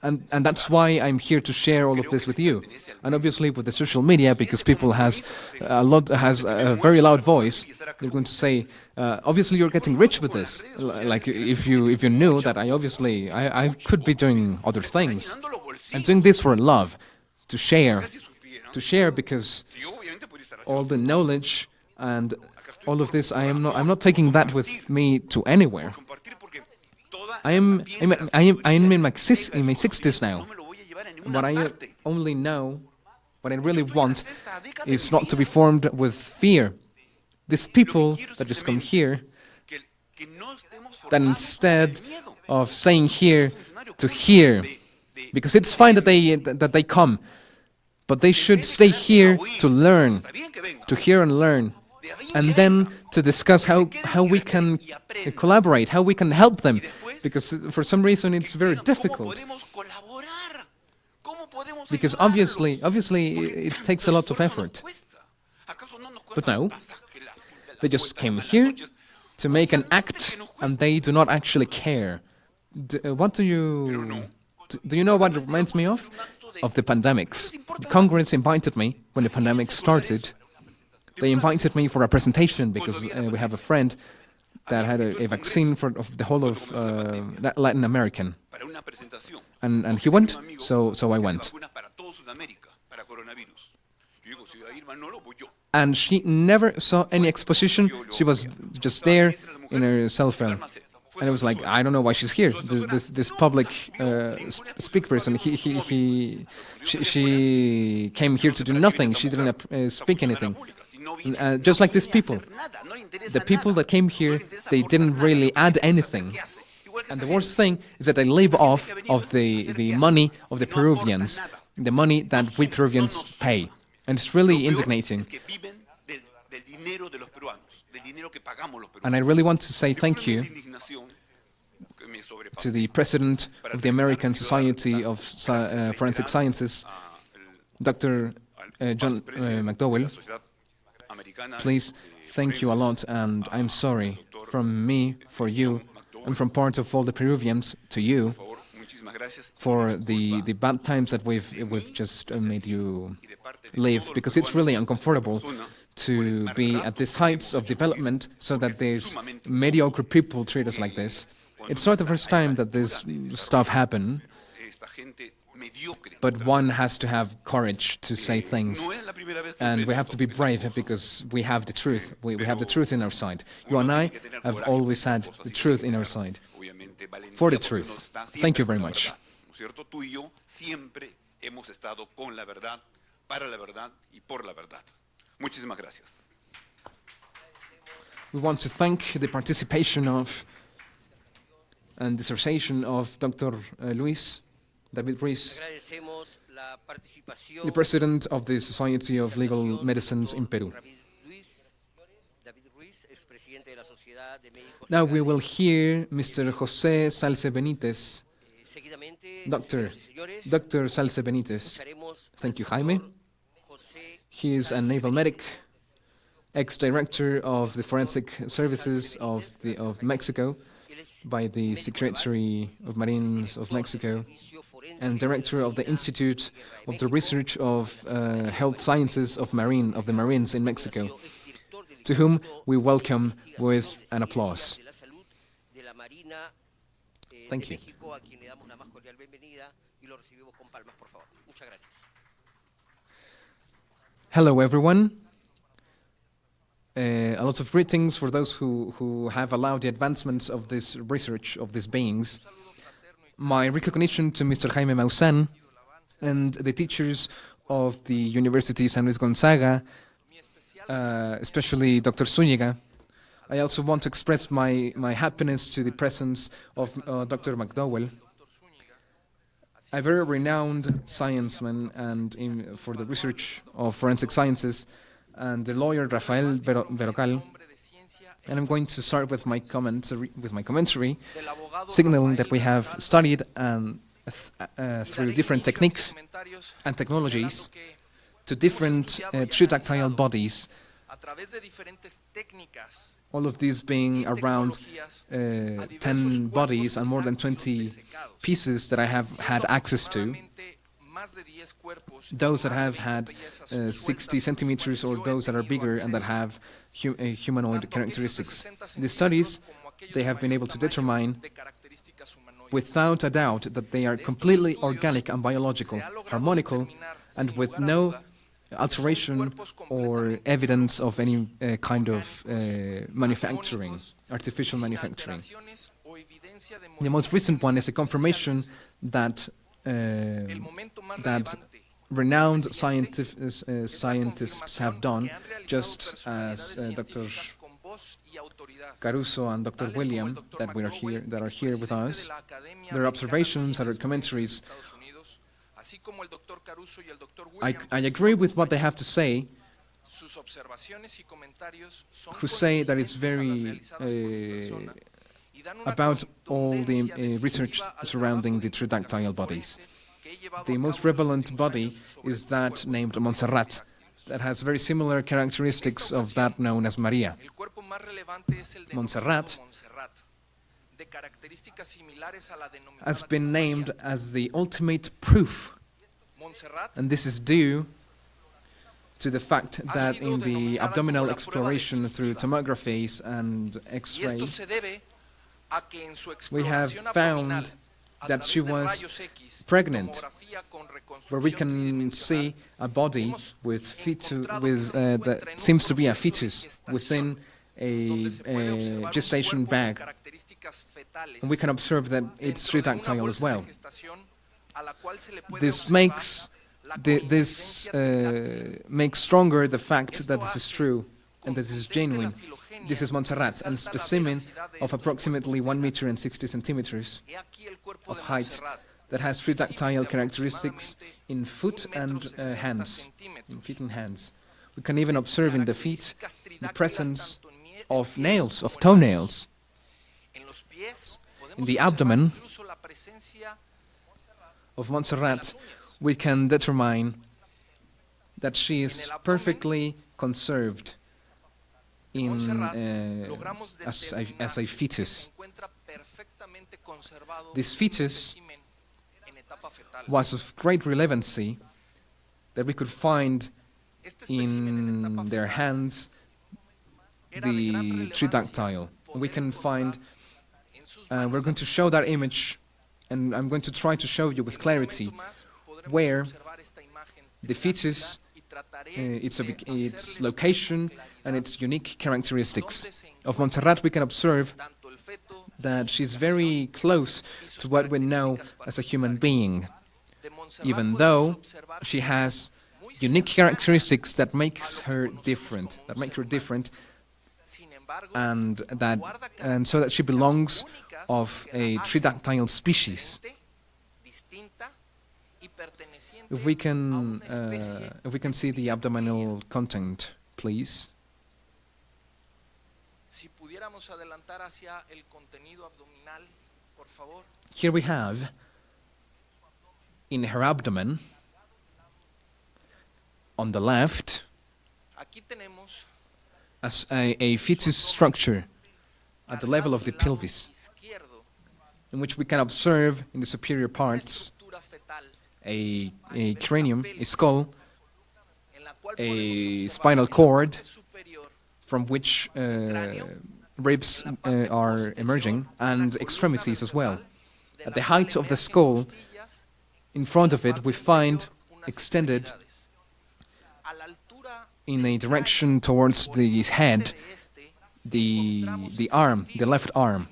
and that's why I'm here to share all of this with you. And obviously with the social media, because people has a very loud voice, they're going to say, obviously you're getting rich with this. Like if you knew that I could be doing other things. I'm doing this for love, to share because all the knowledge and all of this, I'm not taking that with me to anywhere. I'm in my 60s now. What I only know, what I really want, is not to be formed with fear. These people that just come here, that instead of staying here to hear, because it's fine that they come, but they should stay here to learn, to hear and learn, and then to discuss how we can collaborate, how we can help them, because for some reason it's very difficult. Because obviously it takes a lot of effort. But no, they just came here to make an act, and they do not actually care. Do you know what it reminds me of? Of the pandemics. The Congress invited me when the pandemic started. They invited me for a presentation because we have a friend that had a vaccine of the whole of Latin American. And he went, so I went. And she never saw any exposition. She was just there in her cell phone. And I was like, I don't know why she's here. This public speak person, she came here to do nothing. She didn't speak anything. Just like these people. The people that came here, they didn't really add anything. And the worst thing is that they live off of the money of the Peruvians, the money that we Peruvians pay. And it's really indignating. And I really want to say thank you to the president of the American Society of Forensic Sciences, Dr. John McDowell. Please, thank you a lot, and I'm sorry from me, for you, and from part of all the Peruvians to you, for the bad times that we've just made you live, because it's really uncomfortable to be at these heights of development so that these mediocre people treat us like this. It's not the first time that this stuff happened, but one has to have courage to say things, and we have to be brave because we have the truth. We have the truth in our side. You and I have always had the truth in our side. For the truth. Thank you very much. We want to thank the participation of and dissertation of Dr. David Ruiz, the president of the Society of Legal Medicines in Peru. Now we will hear Mr. José Salce Benítez. Dr. Salce Benítez. Thank you, Jaime. He is a naval medic, ex-director of the Forensic Services of Mexico by the Secretary of Marines of Mexico, and director of the Institute of the Research of Health Sciences of the Marines in Mexico, to whom we welcome with an applause. Thank you. Hello, everyone. A lot of greetings for those who have allowed the advancements of this research of these beings. My recognition to Mr. Jaime Maussan and the teachers of the University San Luis Gonzaga, especially Dr. Zúñiga. I also want to express my happiness to the presence of Dr. McDowell, a very renowned scienceman and for the research of forensic sciences, and the lawyer Rafael Berrocal. And I'm going to start with my commentary, signaling that we have studied through different techniques and technologies to different tridactyl bodies, all of these being around 10 bodies and more than 20 pieces that I have had access to. Those that have had 60 centimeters or those that are bigger and that have humanoid characteristics. In the studies, they have been able to determine without a doubt that they are completely organic and biological, harmonical, and with no alteration or evidence of any kind of manufacturing, artificial manufacturing. The most recent one is a confirmation that renowned scientists have done, just as Dr. Caruso and Dr. William, that are here with us. Their observations and their commentaries. I agree with what they have to say, who say that it's very about all the research surrounding the tridactyl bodies. The most prevalent body is that named Montserrat, that has very similar characteristics of that known as Maria. Montserrat has been named as the ultimate proof, and this is due to the fact that in the abdominal exploration through tomographies and X-rays, we have found that she was pregnant, where we can see a body with that seems to be a fetus within a gestation bag, and we can observe that it's tridactyl as well. This makes stronger the fact that this is true and that this is genuine. This is Montserrat, and specimen of approximately 1 meter and 60 centimeters of height that has tridactyl characteristics in foot and hands, in feet and hands. We can even observe in the feet the presence of nails, of toenails. In the abdomen of Montserrat, we can determine that she is perfectly conserved as a fetus. This fetus was of great relevancy that we could find in their hands the tridactyl. We can find, we're going to show that image, and I'm going to try to show you with clarity where the fetus, its location and its unique characteristics. Of Montserrat, we can observe that she's very close to what we know as a human being, even though she has unique characteristics that makes her different, and so that she belongs of a tridactyl species. If we can see the abdominal content, please. Here we have, in her abdomen, on the left, as a fetus structure at the level of the pelvis, in which we can observe in the superior parts a cranium, a skull, a spinal cord, from which ribs are emerging, and extremities as well. At the height of the skull, in front of it, we find extended in a direction towards the head, the arm, the left arm.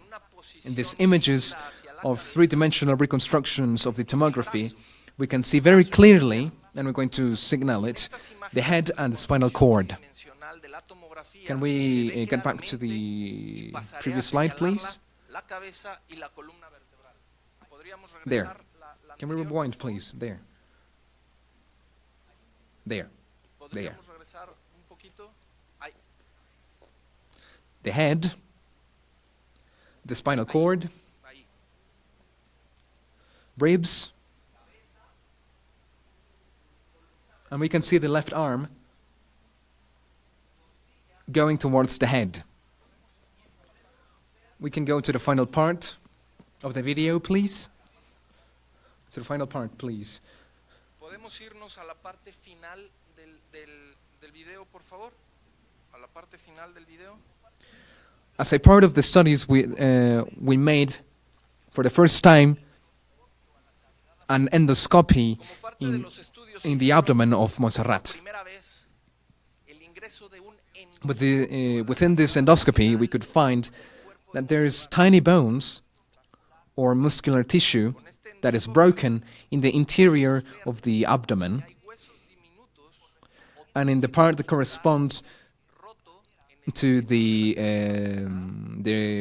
In these images of three-dimensional reconstructions of the tomography, we can see very clearly and we're going to signal it, the head and the spinal cord. Can we get back to the previous slide, please? There. Can we rewind, please? There. There. There. The head, the spinal cord, ribs, and we can see the left arm going towards the head. We can go to the final part of the video, please. To the final part, please. ¿Podemos irnos a la parte final del video, por favor? A la parte final del video. As a part of the studies we made for the first time an endoscopy in the abdomen of Montserrat. Within this endoscopy, we could find that there's tiny bones or muscular tissue that is broken in the interior of the abdomen, and in the part that corresponds to the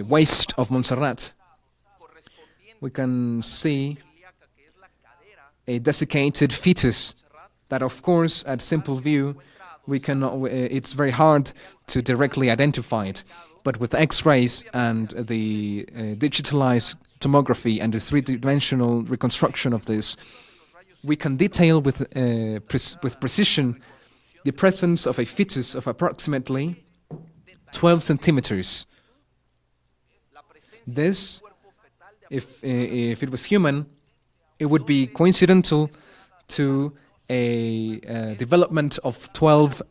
waist of Montserrat, we can see a desiccated fetus that, of course, at simple view, we cannot. It's very hard to directly identify it, but with X-rays and the digitalized tomography and the three-dimensional reconstruction of this, we can detail with precision the presence of a fetus of approximately 12 centimeters. This, if it was human, it would be coincidental to a development of 12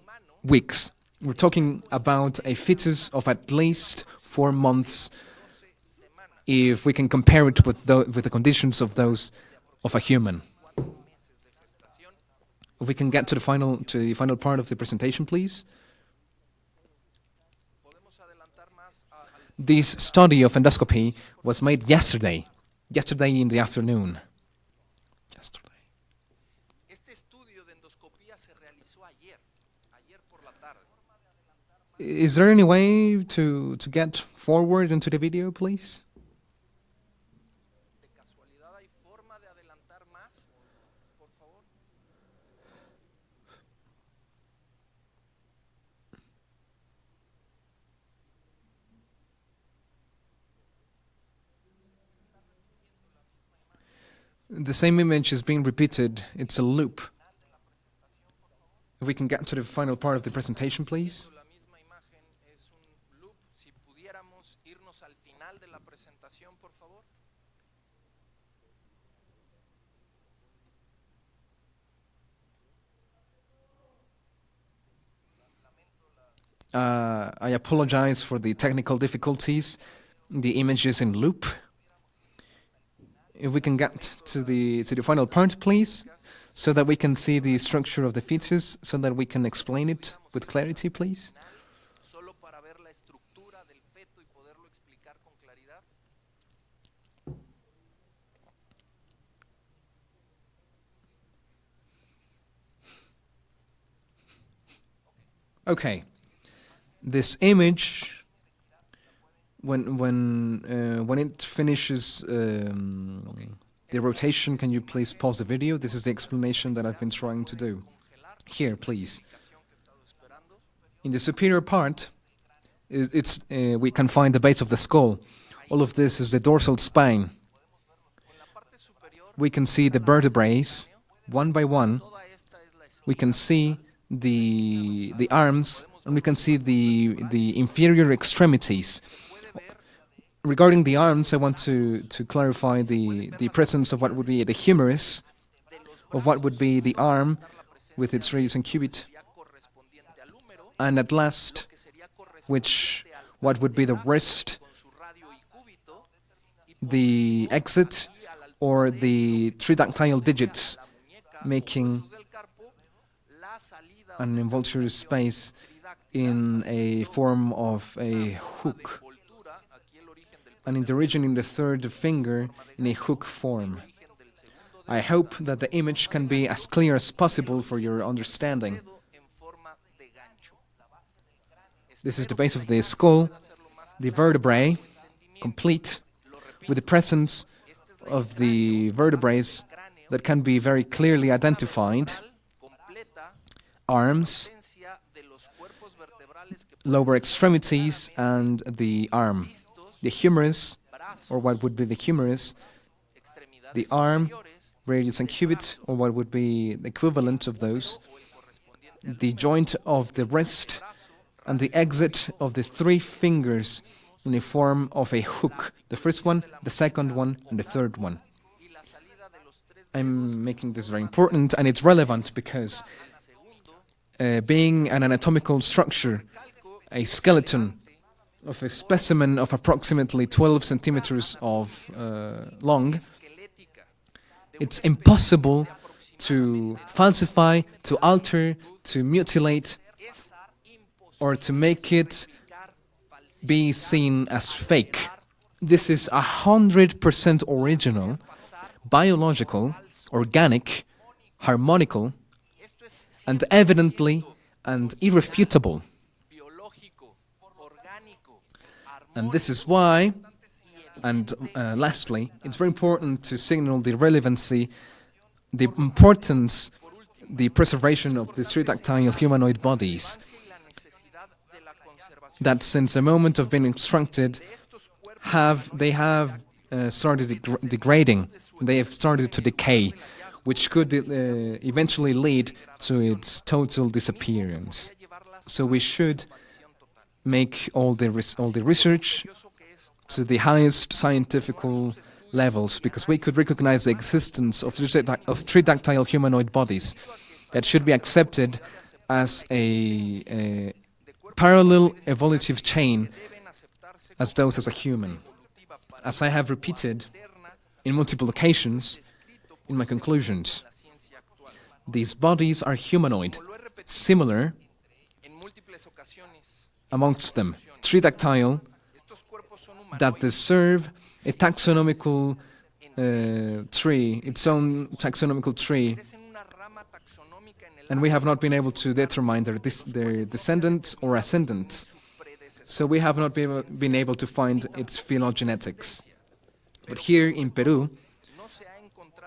weeks. We're talking about a fetus of at least 4 months if we can compare it with the conditions of those of a human. If we can get to the final part of the presentation, please. This study of endoscopy was made yesterday in the afternoon. Is there any way to get forward into the video, please? The same image is being repeated. It's a loop. If we can get to the final part of the presentation, please. I apologize for the technical difficulties. The image is in loop. If we can get to the final part, please, so that we can see the structure of the fetus, so that we can explain it with clarity, please. Okay. This image, when it finishes the rotation, can you please pause the video? This is the explanation that I've been trying to do. Here, please. In the superior part, we can find the base of the skull. All of this is the dorsal spine. We can see the vertebrae, one by one. We can see the arms, and we can see the inferior extremities. Regarding the arms, I want to clarify the presence of what would be the humerus, of what would be the arm with its radius and cubit, and at last, what would be the wrist, the exit, or the tridactyl digits, making an involuntary space in a form of a hook, and in the region in the third finger in a hook form. I hope that the image can be as clear as possible for your understanding. This is the base of the skull, the vertebrae, complete, with the presence of the vertebrae that can be very clearly identified. Arms, lower extremities, and the arm. The humerus, or what would be the humerus, the arm, radius and cubit, or what would be the equivalent of those, the joint of the wrist, and the exit of the 3 fingers in the form of a hook. The first one, the second one, and the third one. I'm making this very important, and it's relevant because being an anatomical structure, a skeleton of a specimen of approximately 12 centimeters of long, it's impossible to falsify, to alter, to mutilate, or to make it be seen as fake. This is 100% original, biological, organic, harmonical, and evidently and irrefutable. And this is why, and lastly, it's very important to signal the relevancy, the importance, the preservation of these tridactyl humanoid bodies, that since the moment of being extracted, they have started degrading, they have started to decay, which could eventually lead to its total disappearance. So we should make all the research to the highest scientific levels, because we could recognize the existence of tridactyl humanoid bodies that should be accepted as a parallel evolutive chain as those as a human. As I have repeated in multiple occasions in my conclusions, these bodies are humanoid, similar amongst them, tridactyl, that deserve a taxonomical tree, its own taxonomical tree, and we have not been able to determine their descendants or ascendants. So we have not been able to find its phylogenetics. But here in Peru,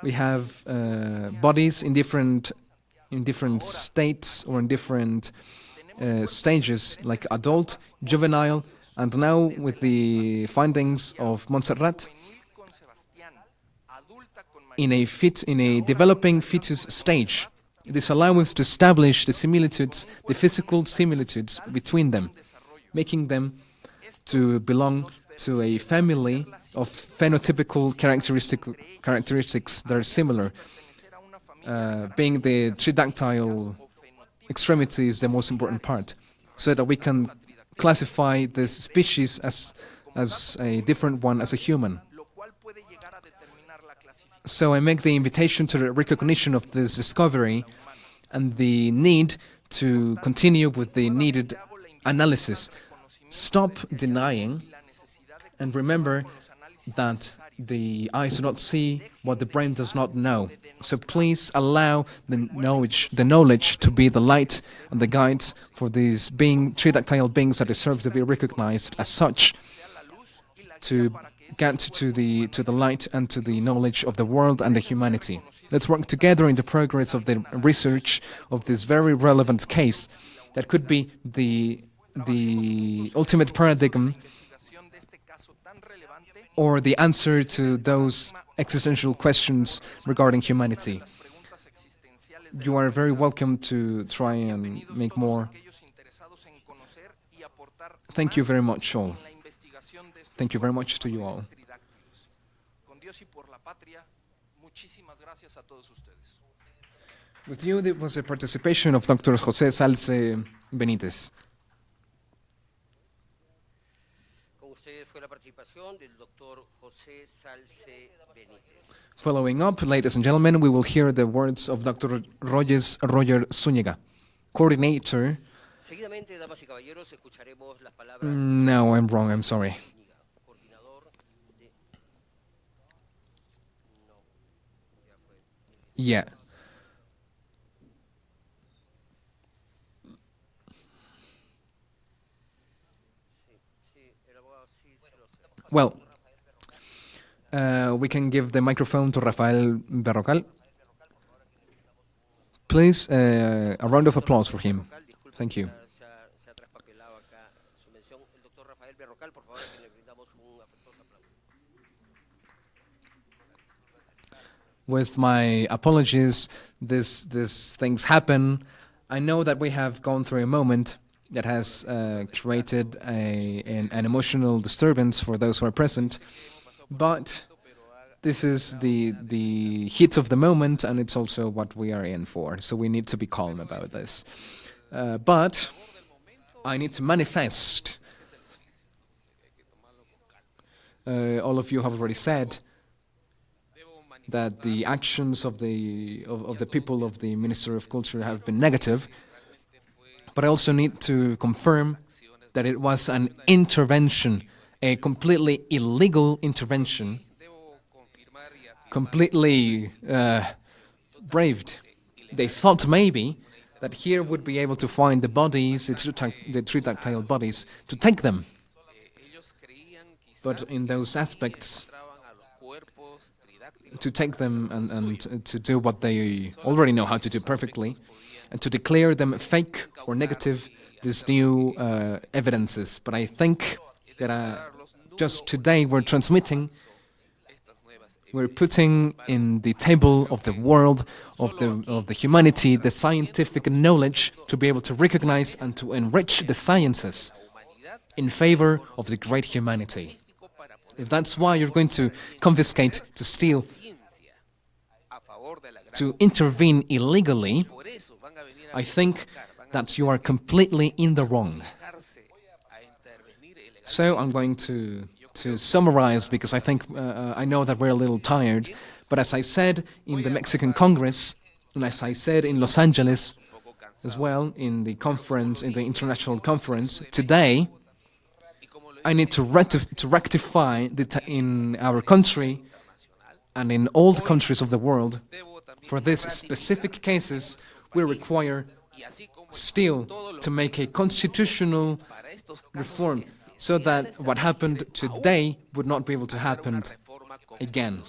we have bodies in different states or in different stages, like adult, juvenile, and now with the findings of Montserrat, in a developing fetus stage. This allows us to establish the similitudes, the physical similitudes between them, making them to belong to a family of phenotypical characteristics that are similar, being the tridactyl extremity is the most important part, so that we can classify this species as a different one, as a human. So I make the invitation to the recognition of this discovery and the need to continue with the needed analysis. Stop denying and remember that the eyes do not see what the brain does not know. So please allow the knowledge to be the light and the guides for these tridactyl beings that deserve to be recognized as such, to get to the light and to the knowledge of the world and the humanity. Let's work together in the progress of the research of this very relevant case that could be the ultimate paradigm or the answer to those existential questions regarding humanity. You are very welcome to try and make more. Thank you very much, all. Thank you very much to you all. With you, there was a participation of Dr. José Salce Benítez. Following up, ladies and gentlemen, we will hear the words of Dr. Roger Zúñiga, coordinator. No, I'm wrong, I'm sorry. Yeah. Well, we can give the microphone to Rafael Berrocal. Please, a round of applause for him. Thank you. Se ha traspapelado acá su mención. El doctor Rafael Berrocal, por favor, que le brindamos un afectuoso aplauso. With my apologies, these things happen. I know that we have gone through a moment that has created an emotional disturbance for those who are present, but this is the heat of the moment, and it's also what we are in for. So we need to be calm about this. But I need to manifest. All of you have already said that the actions of the people of the Minister of Culture have been negative, but I also need to confirm that it was an intervention, a completely illegal intervention, completely braved. They thought maybe that here would be able to find the bodies, the tridactyl bodies, to take them. But in those aspects, to take them and to do what they already know how to do perfectly, and to declare them fake or negative, these new evidences. But I think that just today we're transmitting, we're putting in the table of the world, of the humanity, the scientific knowledge to be able to recognize and to enrich the sciences in favor of the great humanity. If that's why you're going to confiscate, to steal, to intervene illegally, I think that you are completely in the wrong. So I'm going to summarize, because I think I know that we're a little tired, but as I said in the Mexican Congress, and as I said in Los Angeles as well, in the conference, in the international conference, today, I need to rectify in our country and in all the countries of the world, for these specific cases, we require still to make a constitutional reform so that what happened today would not be able to happen again.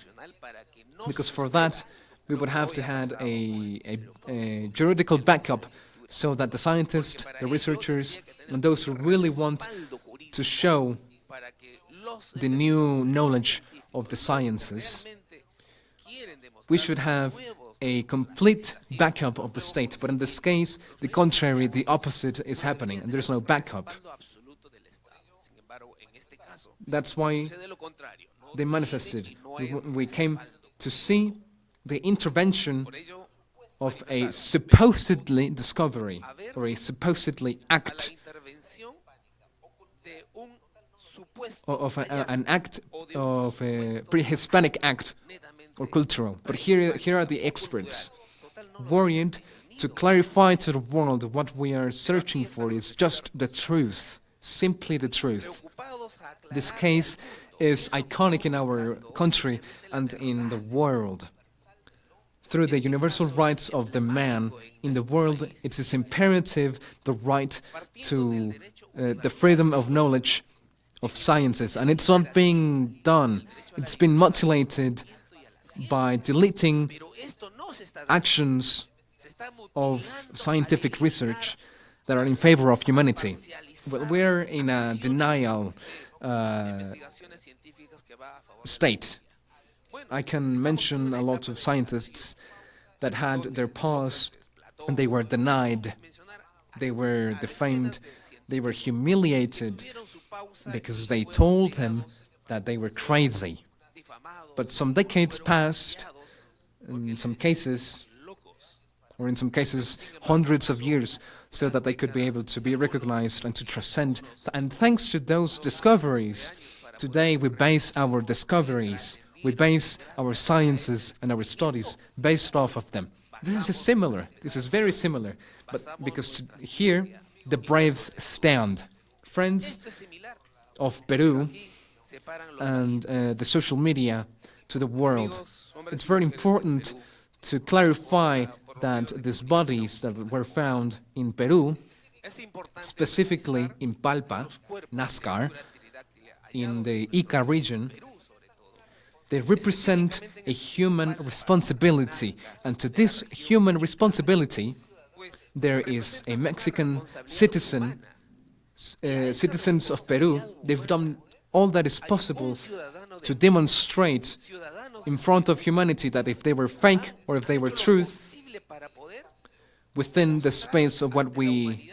Because for that, we would have to have a juridical backup so that the scientists, the researchers, and those who really want to show the new knowledge of the sciences, we should have a complete backup of the state. But in this case, the contrary, the opposite is happening, and there's no backup. That's why they manifested. We came to see the intervention of a supposedly discovery, or a supposedly act, of an act of a pre-Hispanic act or cultural. But here are the experts worried to clarify to the world what we are searching for is just the truth, simply the truth. This case is iconic in our country and in the world. Through the universal rights of the man in the world, it is imperative the right to the freedom of knowledge of sciences, and it's not being done. It's been mutilated by deleting actions of scientific research that are in favor of humanity. But we're in a denial state. I can mention a lot of scientists that had their pause and they were denied, they were defamed, they were humiliated because they told them that they were crazy. But some decades passed, in some cases, or in some cases hundreds of years, so that they could be able to be recognized and to transcend. And thanks to those discoveries, today we base our discoveries, we base our sciences and our studies based off of them. This is very similar, but because here the braves stand. Friends of Peru and the social media to the world. It's very important to clarify that these bodies that were found in Peru, specifically in Palpa, Nascar, in the Ica region, they represent a human responsibility. And to this human responsibility, there is a Mexican citizen, citizens of Peru. They've done all that is possible to demonstrate in front of humanity that if they were fake or if they were truth, within the space of what we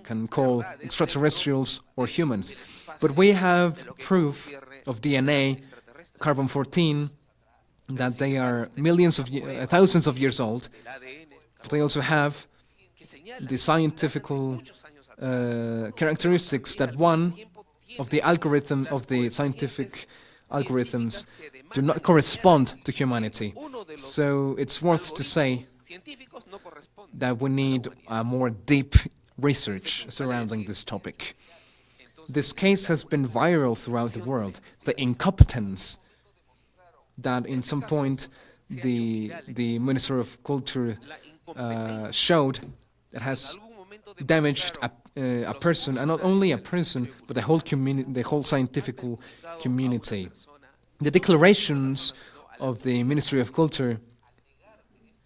can call extraterrestrials or humans. But we have proof of DNA, carbon-14, that they are thousands of years old. But they also have the scientific characteristics that one of the scientific algorithms do not correspond to humanity. So it's worth to say that we need a more deep research surrounding this topic. This case has been viral throughout the world. The incompetence that in some point the Minister of Culture showed that has damaged a person, and not only a person, but the whole community, the whole scientific community. The declarations of the Ministry of Culture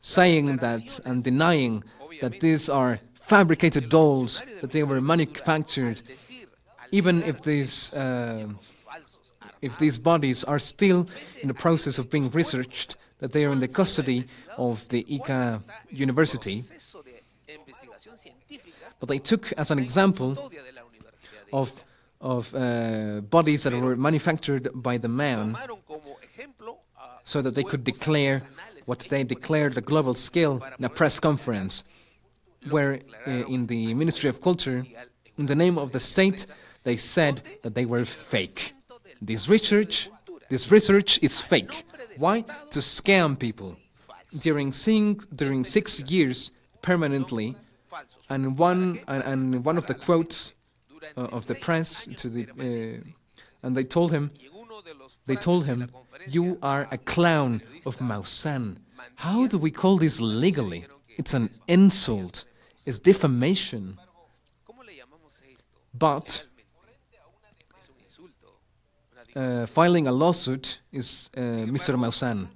saying that and denying that these are fabricated dolls, that they were manufactured, even if these bodies are still in the process of being researched, that they are in the custody of the Ica University. But they took as an example of bodies that were manufactured by the man so that they could declare what they declared at a global scale in a press conference, where in the Ministry of Culture, in the name of the state, they said that they were fake. This research is fake. Why? To scam people. During 6 years, permanently, and one of the quotes of the press and they told him, "You are a clown of Maussan." How do we call this legally? It's an insult. It's defamation. But filing a lawsuit is Mr. Maussan.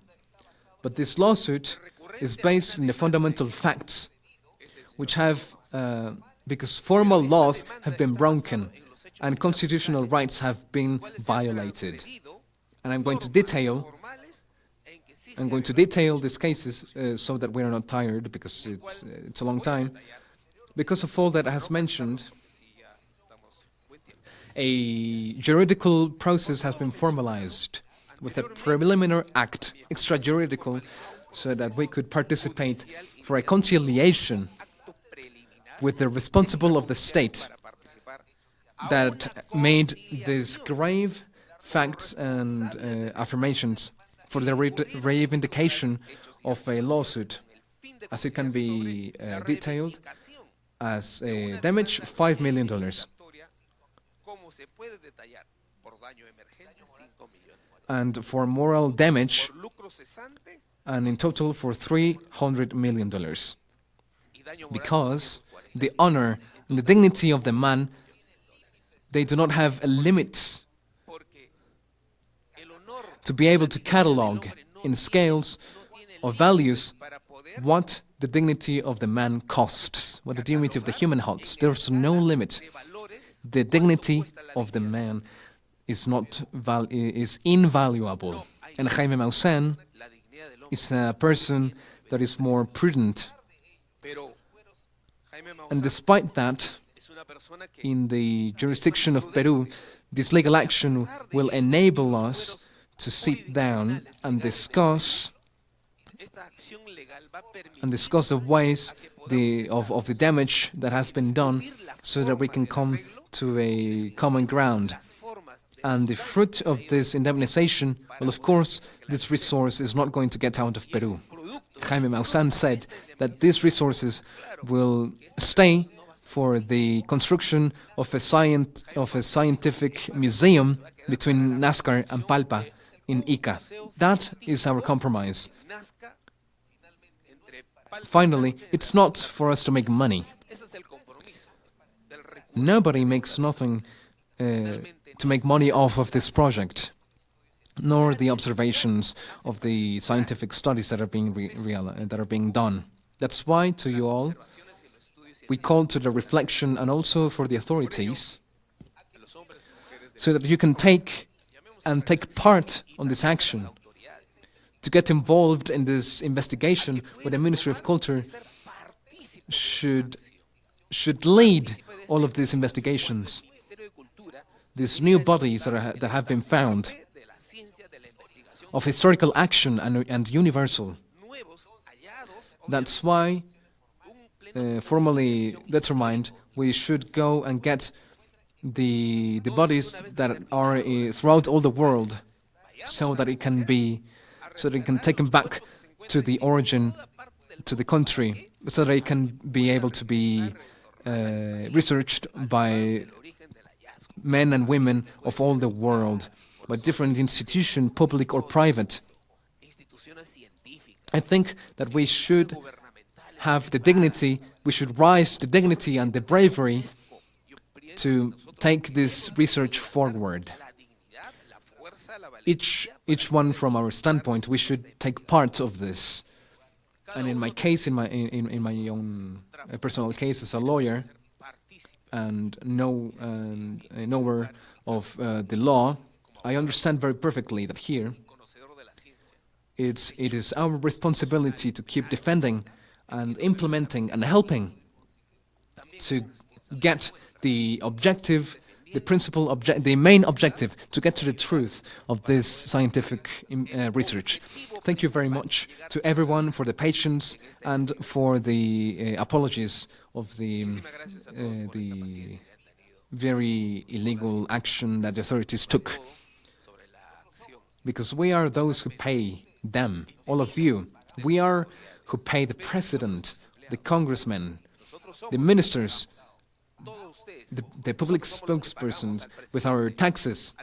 But this lawsuit is based on the fundamental facts, which have, because formal laws have been broken and constitutional rights have been violated. And I'm going to detail these cases so that we are not tired, because it's a long time. Because of all that I has mentioned, a juridical process has been formalized with a preliminary act, extrajuridical, so that we could participate for a conciliation with the responsible of the state that made these grave facts and affirmations for the reivindication of a lawsuit, as it can be detailed as a damage $5 million. And for moral damage, and in total for $300 million. Because the honor and the dignity of the man, they do not have a limit to be able to catalog in scales of values what the dignity of the man costs, what the dignity of the human costs. There's no limit. The dignity of the man is invaluable. And Jaime Maussan is a person that is more prudent. And despite that, in the jurisdiction of Peru, this legal action will enable us to sit down and discuss the ways of the damage that has been done, so that we can come to a common ground. And the fruit of this indemnization, well, of course, this resource is not going to get out of Peru. Jaime Maussan said that these resources will stay for the construction of a scientific museum between Nascar and Palpa in Ica. That is our compromise. Finally, it's not for us to make money. Nobody makes nothing to make money off of this project, nor the observations of the scientific studies that are being done. That's why, to you all, we call to the reflection and also for the authorities, so that you can take part on this action, to get involved in this investigation where the Ministry of Culture should lead all of these investigations. These new bodies that have been found of historical action and universal. That's why, formally determined, we should go and get the bodies that are throughout all the world, so that it can take them back to the origin, to the country, so that it can be able to be researched by men and women of all the world, by different institutions, public or private. I think that we should have the dignity, we should rise the dignity and the bravery to take this research forward. Each one from our standpoint, we should take part of this. And in my case, in my own personal case as a lawyer and knower of the law, I understand very perfectly that here it is our responsibility to keep defending and implementing and helping to get the objective, the main objective, to get to the truth of this scientific research. Thank you very much to everyone for the patience and for the apologies of the very illegal action that the authorities took. Because we are those who pay them, all of you. We are who pay the president, the congressmen, the ministers, the public spokespersons with our taxes.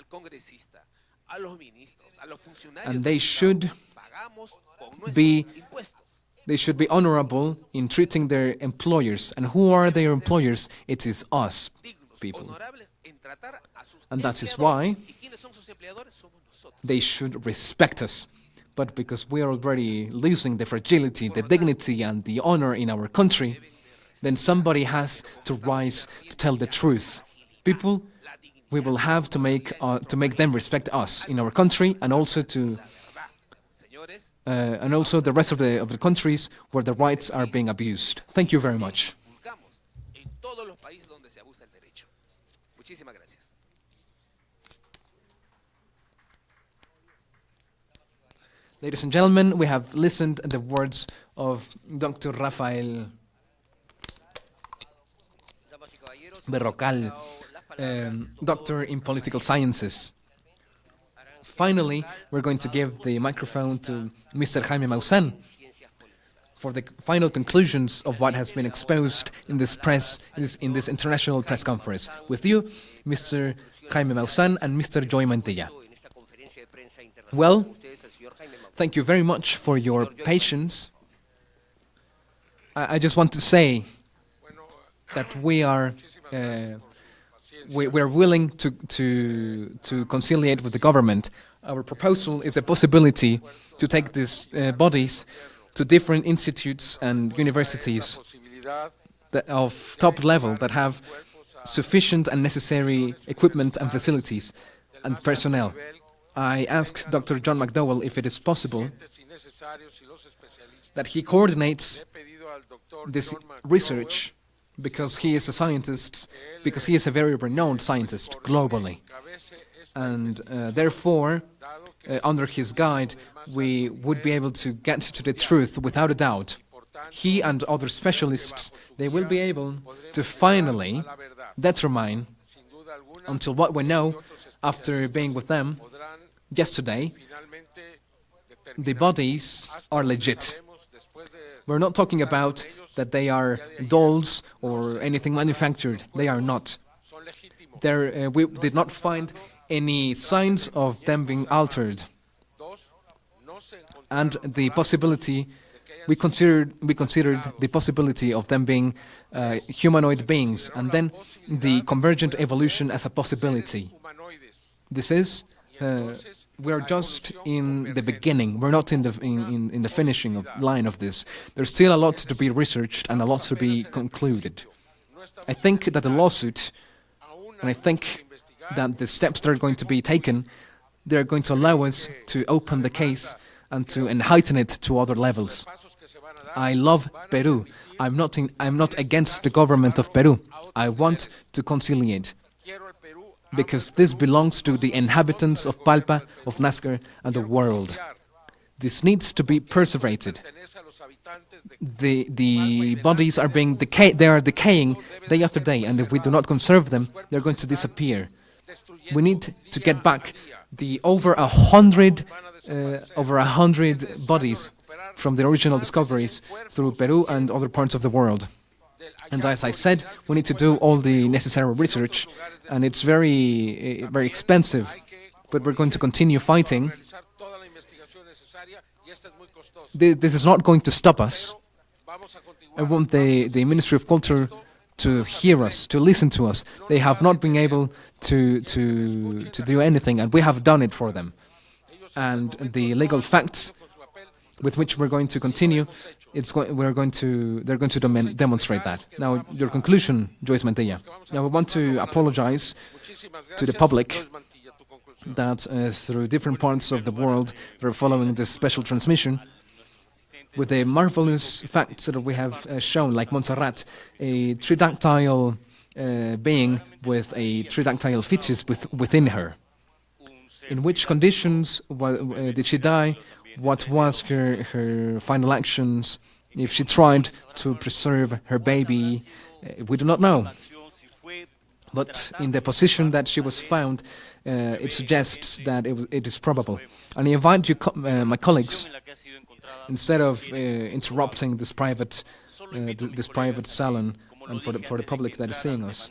And they should be honorable in treating their employers. And who are their employers? It is us, people. And that is why they should respect us. But because we are already losing the fragility, the dignity, and the honor in our country, then somebody has to rise to tell the truth. People, we will have to make them respect us in our country, and also the rest of the countries where the rights are being abused. Thank you very much. Ladies and gentlemen, we have listened to the words of Dr. Rafael Berrocal, doctor in political sciences. Finally, we're going to give the microphone to Mr. Jaime Maussan for the final conclusions of what has been exposed in this international press conference. With you, Mr. Jaime Maussan and Mr. Joy Mantilla. Well, thank you very much for your patience. I just want to say that we are willing to conciliate with the government. Our proposal is a possibility to take these bodies to different institutes and universities of top level that have sufficient and necessary equipment and facilities and personnel. I asked Dr. John McDowell if it is possible that he coordinates this research, because he is a scientist, because he is a very renowned scientist globally. And therefore, under his guide, we would be able to get to the truth without a doubt. He and other specialists, they will be able to finally determine, until what we know after being with them yesterday, the bodies are legit. We're not talking about that they are dolls or anything manufactured. They are not. We did not find any signs of them being altered. and the possibility, we considered the possibility of them being humanoid beings, and then the convergent evolution as a possibility. This is, we're just in the beginning. We're not in the finishing line of this. There's still a lot to be researched and a lot to be concluded. I think that the lawsuit, and I think that the steps that are going to be taken, they're going to allow us to open the case and heighten it to other levels. I love Peru. I'm not against the government of Peru. I want to conciliate, because this belongs to the inhabitants of Palpa, of Nasca, and the world. This needs to be persevered. The bodies are being they are decaying day after day, and if we do not conserve them, they're going to disappear. We need to get back the over 100 bodies from the original discoveries through Peru and other parts of the world. And as I said, we need to do all the necessary research, and it's very expensive, but we're going to continue fighting. This is not going to stop us. I want the Ministry of Culture to hear us, to listen to us. They have not been able to do anything, and we have done it for them. And the legal facts with which we're going to continue, they're going to demonstrate that. Now, your conclusion, Joyce Mantilla. Now, I want to apologize to the public that through different parts of the world they're following this special transmission with the marvelous facts that we have shown, like Montserrat, a tridactyl being with a tridactyl fetus within her. In which conditions did she die? What was her final actions? If she tried to preserve her baby, we do not know. But in the position that she was found, it suggests that it is probable. And I invite you, my colleagues, instead of interrupting this private salon, and for the public that is seeing us,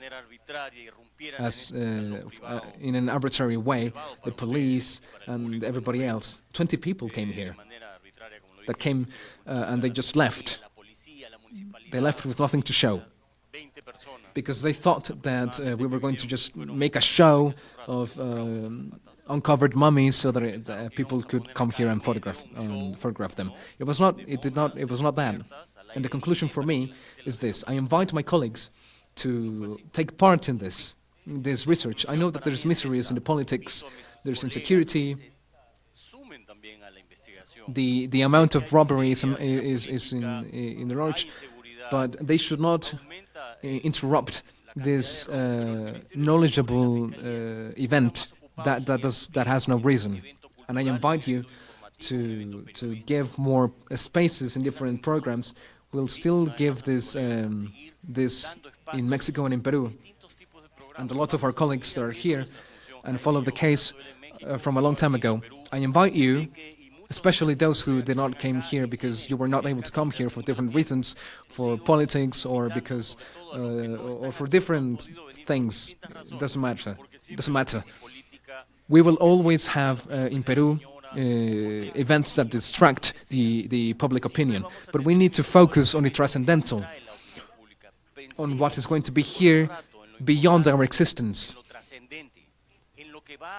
as in an arbitrary way, the police and everybody else. 20 people came here. That came and they just left. They left with nothing to show, because they thought that we were going to just make a show of uncovered mummies so that people could come here and photograph them. It was not that. And the conclusion for me is this: I invite my colleagues to take part in this research. I know that there's miseries in the politics, there's insecurity. The amount of robbery is in the large, but they should not interrupt this knowledgeable event that has no reason. And I invite you to give more spaces in different programs. We'll still give this in Mexico and in Peru. And a lot of our colleagues that are here and follow the case from a long time ago. I invite you, especially those who did not came here because you were not able to come here for different reasons, for politics or because or for different things. It doesn't matter. We will always have in Peru events that distract the public opinion, but we need to focus on the transcendental, on what is going to be here beyond our existence.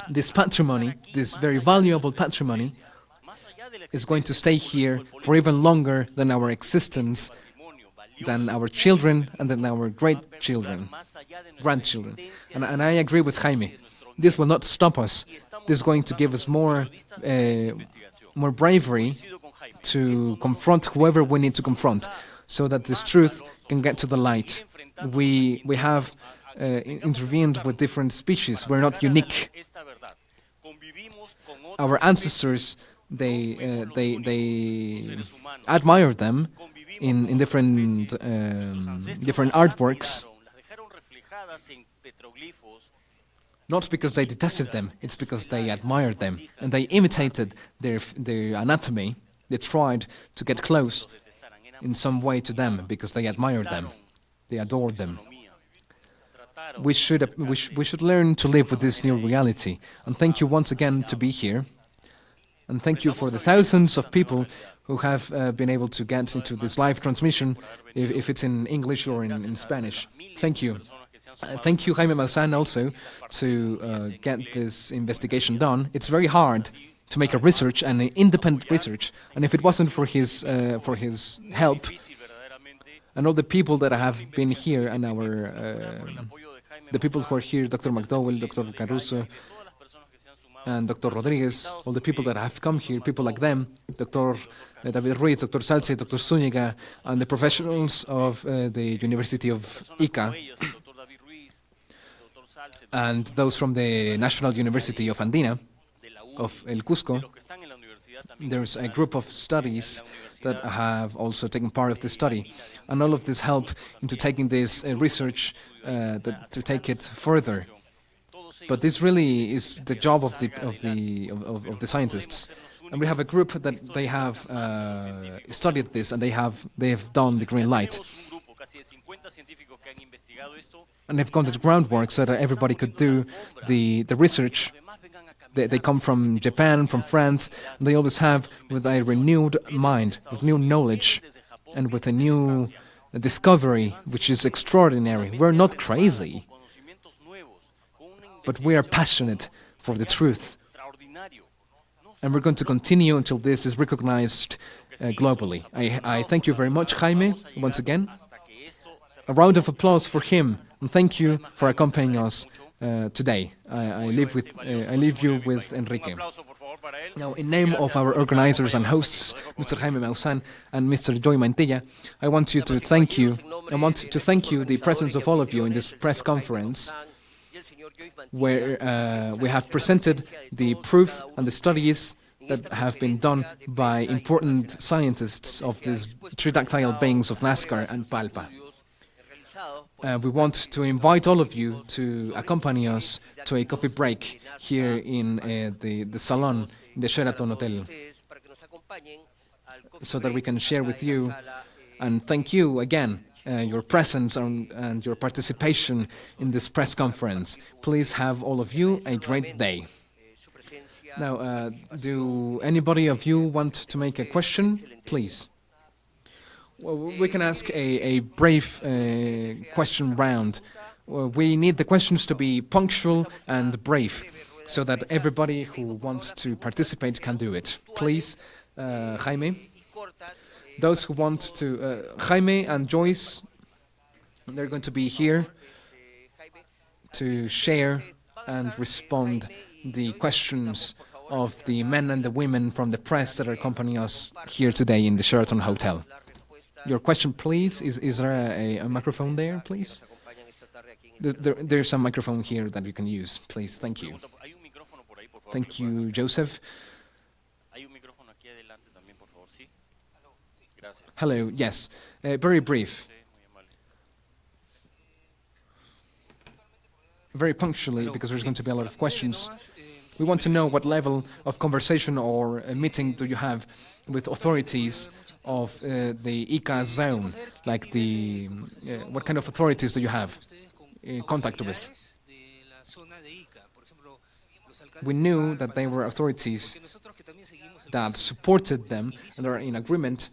This patrimony, this very valuable patrimony, is going to stay here for even longer than our existence, than our children, and than our grandchildren. And I agree with Jaime. This will not stop us. This is going to give us more bravery to confront whoever we need to confront, so that this truth can get to the light. We have intervened with different species. We're not unique. Our ancestors, they admire them in different artworks, not because they detested them, it's because they admired them, and they imitated their anatomy. They tried to get close in some way to them because they admired them, they adored them. We should learn to live with this new reality. And thank you once again to be here. And thank you for the thousands of people who have been able to get into this live transmission, if it's in English or in Spanish. Thank you. Thank you, Jaime Maussan, also, to get this investigation done. It's very hard to make a research, an independent research, and if it wasn't for his help, and all the people that have been here, and the people who are here, Dr. McDowell, Dr. Caruso, and Dr. Rodriguez, all the people that have come here, people like them, Dr. David Ruiz, Dr. Salce, Dr. Zúñiga, and the professionals of the University of Ica, and those from the National University of Andina, of El Cusco. There's a group of studies that have also taken part of this study, and all of this help into taking this research to take it further. But this really is the job of the scientists, and we have a group that they have studied this, and they have done the green light, and they've gone to the groundwork so that everybody could do the research. They come from Japan, from France, and they always have with a renewed mind, with new knowledge, and with a new discovery, which is extraordinary. We're not crazy, but we are passionate for the truth. And we're going to continue until this is recognized globally. I thank you very much, Jaime, once again. A round of applause for him, and thank you for accompanying us today. I leave you with Enrique. Now, in name of our organizers and hosts, Mr. Jaime Maussan and Mr. Joy Mantilla, I want to thank you, the presence of all of you in this press conference, where we have presented the proof and the studies that have been done by important scientists of these Tridactyl Beings of Nasca and Palpa. We want to invite all of you to accompany us to a coffee break here in the salon in the Sheraton Hotel, so that we can share with you and thank you again your presence and your participation in this press conference. Please have all of you a great day. Now, do anybody of you want to make a question? Please. Well, we can ask a brief question round. We need the questions to be punctual and brief, so that everybody who wants to participate can do it. Please, Jaime. Those who want to, Jaime and Joyce, they're going to be here to share and respond the questions of the men and the women from the press that are accompanying us here today in the Sheraton Hotel. Your question, please. Is there a microphone there, please? There's a microphone here that you can use, please. Thank you. Thank you, Joseph. Hello, yes. Very brief. Very punctually, because there's going to be a lot of questions. We want to know what level of conversation or meeting do you have with authorities of the ICA zone, like what kind of authorities do you have contact with? We knew that they were authorities that supported them and are in agreement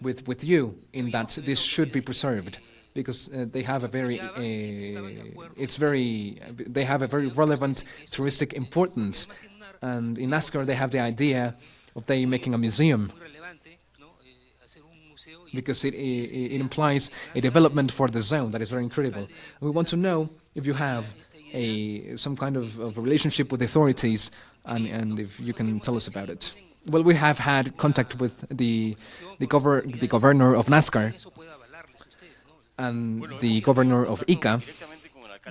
with you in that this should be preserved, because they have a very relevant touristic importance, and in Nasca they have the idea of they making a museum, because it implies a development for the zone that is very incredible. We want to know if you have some kind of a relationship with authorities, and if you can tell us about it. Well, we have had contact with the governor of Nasca and the governor of Ica.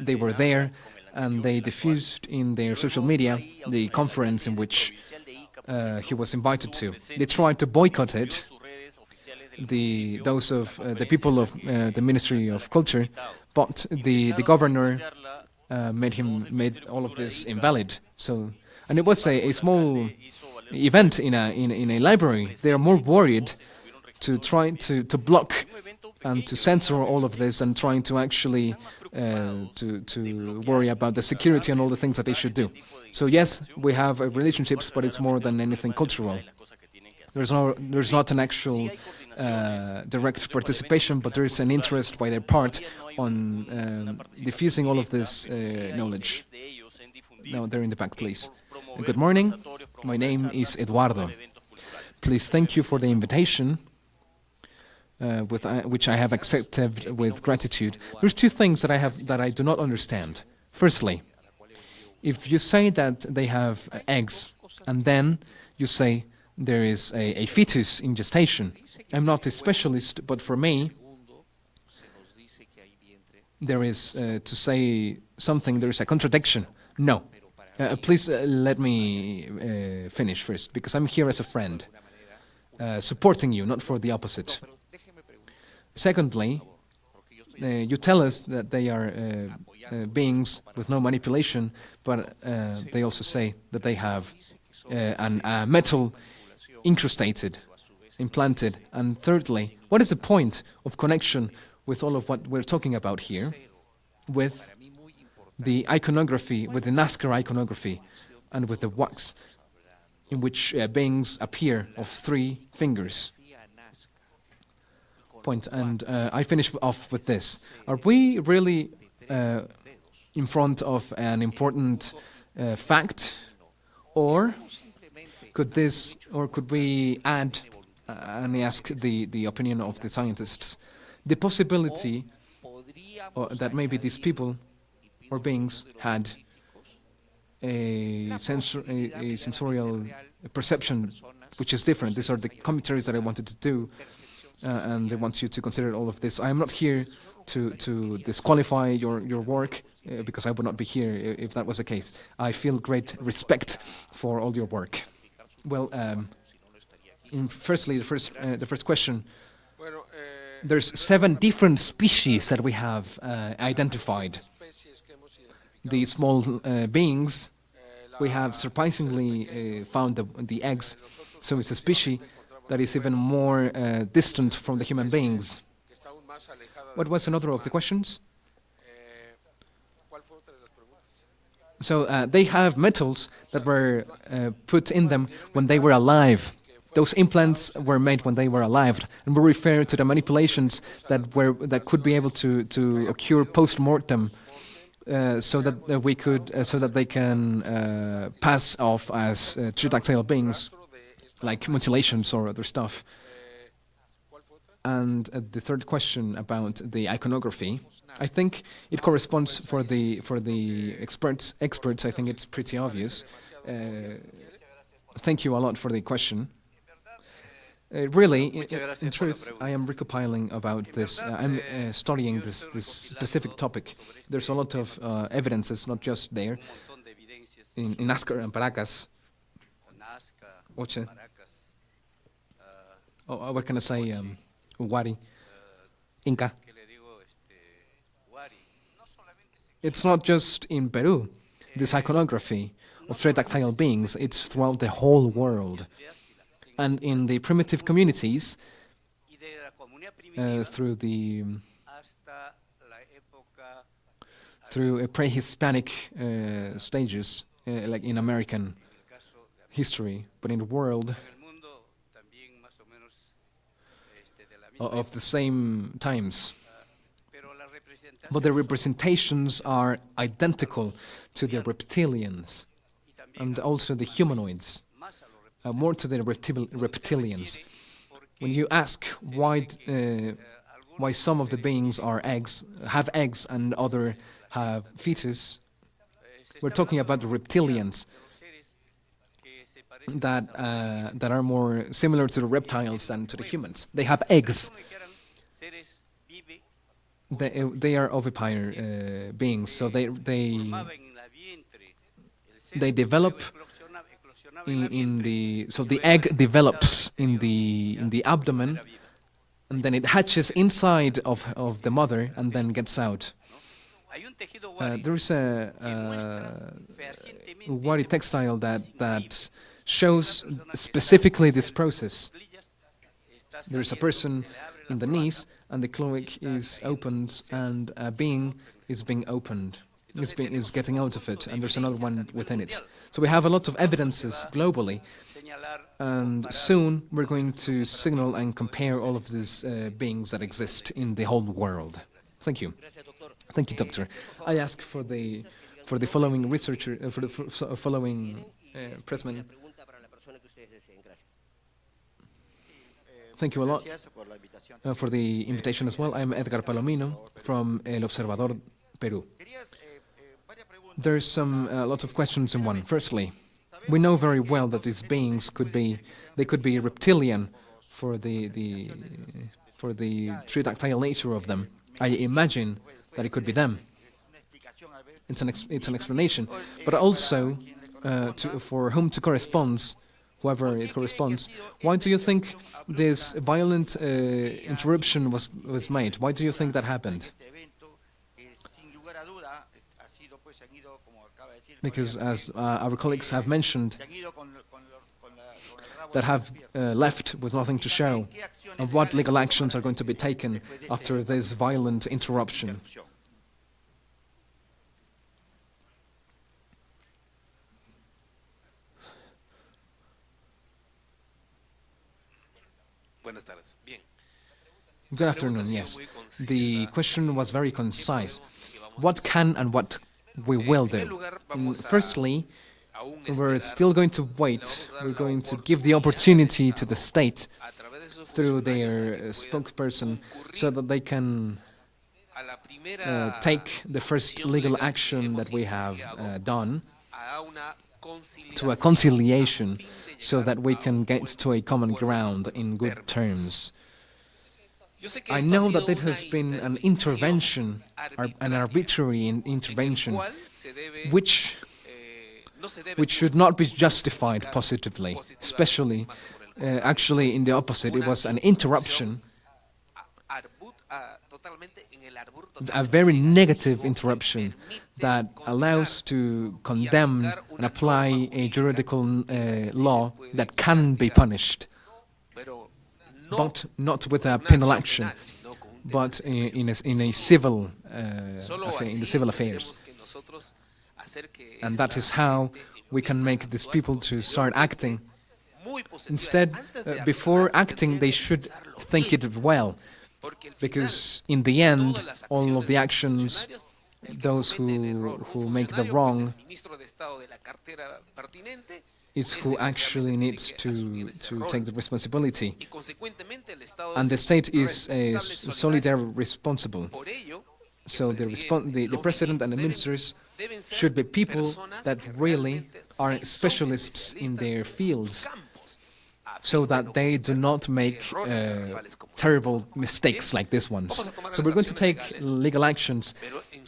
They were there, and they diffused in their social media the conference in which he was invited to. They tried to boycott it, those of the people of the Ministry of Culture, but the governor made all of this invalid. So, and it was a small event in a library. They are more worried to try to block and to censor all of this and trying to actually to worry about the security and all the things that they should do. So yes, we have relationships, but it's more than anything cultural. There's not an actual direct participation, but there is an interest by their part on diffusing all of this knowledge. Now, there in the back, please. Good morning. My name is Eduardo. Please thank you for the invitation, which I have accepted with gratitude. There's two things that I do not understand. Firstly, if you say that they have eggs, and then you say there is a fetus in gestation. I'm not a specialist, but for me, there is, to say something, there is a contradiction. No. Please let me finish first, because I'm here as a friend, supporting you, not for the opposite. Secondly, you tell us that they are beings with no manipulation, but they also say that they have a metal incrustated, implanted. And thirdly, what is the point of connection with all of what we're talking about here, with the iconography, with the Nasca iconography, and with the wax, in which beings appear of 3 fingers? Point. And I finish off with this. Are we really in front of an important fact, or could we add and ask the opinion of the scientists, the possibility that maybe these people or beings had a sensorial perception which is different? These are the commentaries that I wanted to do, and I want you to consider all of this. I am not here to disqualify your work, because I would not be here if that was the case. I feel great respect for all your work. Well, firstly, the first question. There's 7 different species that we have identified. The small beings, we have surprisingly found the eggs, so it's a species that is even more distant from the human beings. What was another of the questions? So they have metals that were put in them when they were alive. Those implants were made when they were alive, and we refer to the manipulations that could be able to occur post-mortem, so that they can pass off as tridactyl beings, like mutilations or other stuff. And the third question about the iconography, I think it corresponds for the experts. I think it's pretty obvious. Thank you a lot for the question. Really, in truth, I am recopiling about this. I'm studying this specific topic. There's a lot of evidences, not just there, in Nasca and Paracas. Oche. Oh, what can I say? Wari, Inca. It's not just in Peru, this iconography of tridactyl beings, it's throughout the whole world. And in the primitive communities, through pre-Hispanic stages, like in American history, but in the world, of the same times. But the representations are identical to the reptilians and also the humanoids, more to the reptilians. When you ask why some of the beings have eggs and other have fetus, we're talking about the reptilians that are more similar to the reptiles than to the humans. They have eggs. They are ovipare beings, so they develop so the egg develops in the abdomen, and then it hatches inside of the mother and then gets out. There is a wari textile that shows specifically this process. There is a person in the knees, and the cloak is opened, and a being is being opened. Is getting out of it, and there's another one within it. So we have a lot of evidences globally, and soon we're going to signal and compare all of these beings that exist in the whole world. Thank you. Thank you, Doctor. I ask for the following researcher, for the following pressman. Thank you a lot for the invitation as well. I'm Edgar Palomino from El Observador, Peru. There's a lot of questions in one. Firstly, we know very well that these beings could be reptilian for the tridactyl nature of them. I imagine that it could be them. It's an explanation, but also for whom to corresponds, whoever it corresponds. Why do you think this violent interruption was made? Why do you think that happened? Because, as our colleagues have mentioned, that have left with nothing to show, and what legal actions are going to be taken after this violent interruption. Good afternoon, yes. The question was very concise. What can and what we will do? Firstly, we're still going to wait. We're going to give the opportunity to the state through their spokesperson so that they can take the first legal action that we have done to a conciliation so that we can get to a common ground in good terms. I know that it has been an intervention, an arbitrary intervention, which should not be justified positively, especially, actually in the opposite, it was an interruption, a very negative interruption that allows to condemn and apply a juridical law that can be punished, but not with a penal action, but in a civil, in the civil affairs. And that is how we can make these people to start acting. Instead, before acting, they should think it well, because in the end, all of the actions, those who make the wrong, is who actually needs to take the responsibility. And the state is solidarily responsible. So the president and the ministers should be people that really are specialists in their fields, so that they do not make terrible mistakes like this ones. So we're going to take legal actions,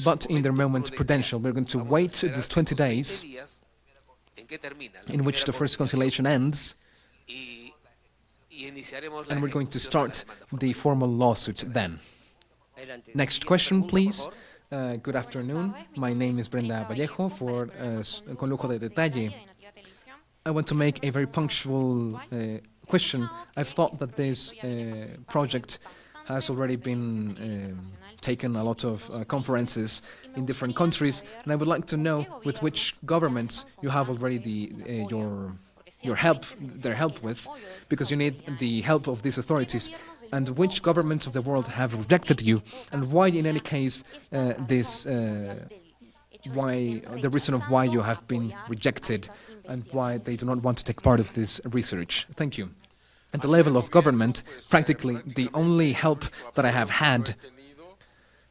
but in their moment prudential. We're going to wait these 20 days in which the first conciliation ends, and we're going to start the formal lawsuit then. Next question, please. Good afternoon. My name is Brenda Vallejo for Con Lujo de Detalle. I want to make a very punctual question. I've thought that this project has already been taken a lot of conferences in different countries, and I would like to know with which governments you have already their help with, because you need the help of these authorities, and which governments of the world have rejected you, and why, in any case, why the reason of why you have been rejected, and why they do not want to take part of this research. Thank you. At the level of government, practically the only help that I have had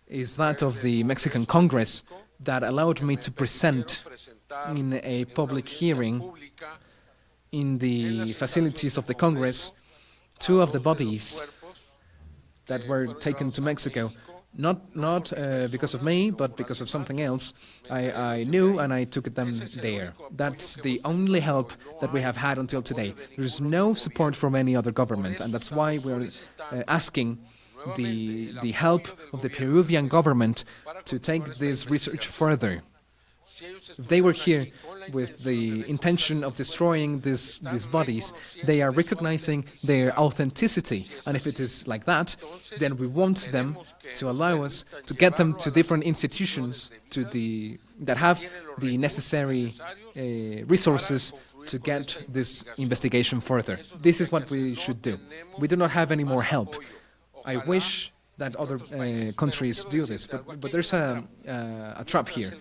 is that of the Mexican Congress, that allowed me to present in a public hearing in the facilities of the Congress 2 of the bodies that were taken to Mexico. Not because of me, but because of something else. I knew, and I took them there. That's the only help that we have had until today. There's no support from any other government, and that's why we're asking the help of the Peruvian government to take this research further. If they were here with the intention of destroying these bodies, they are recognizing their authenticity. And if it is like that, then we want them to allow us to get them to different institutions that have the necessary resources to get this investigation further. This is what we should do. We do not have any more help. I wish that other countries do this, but there's a trap here.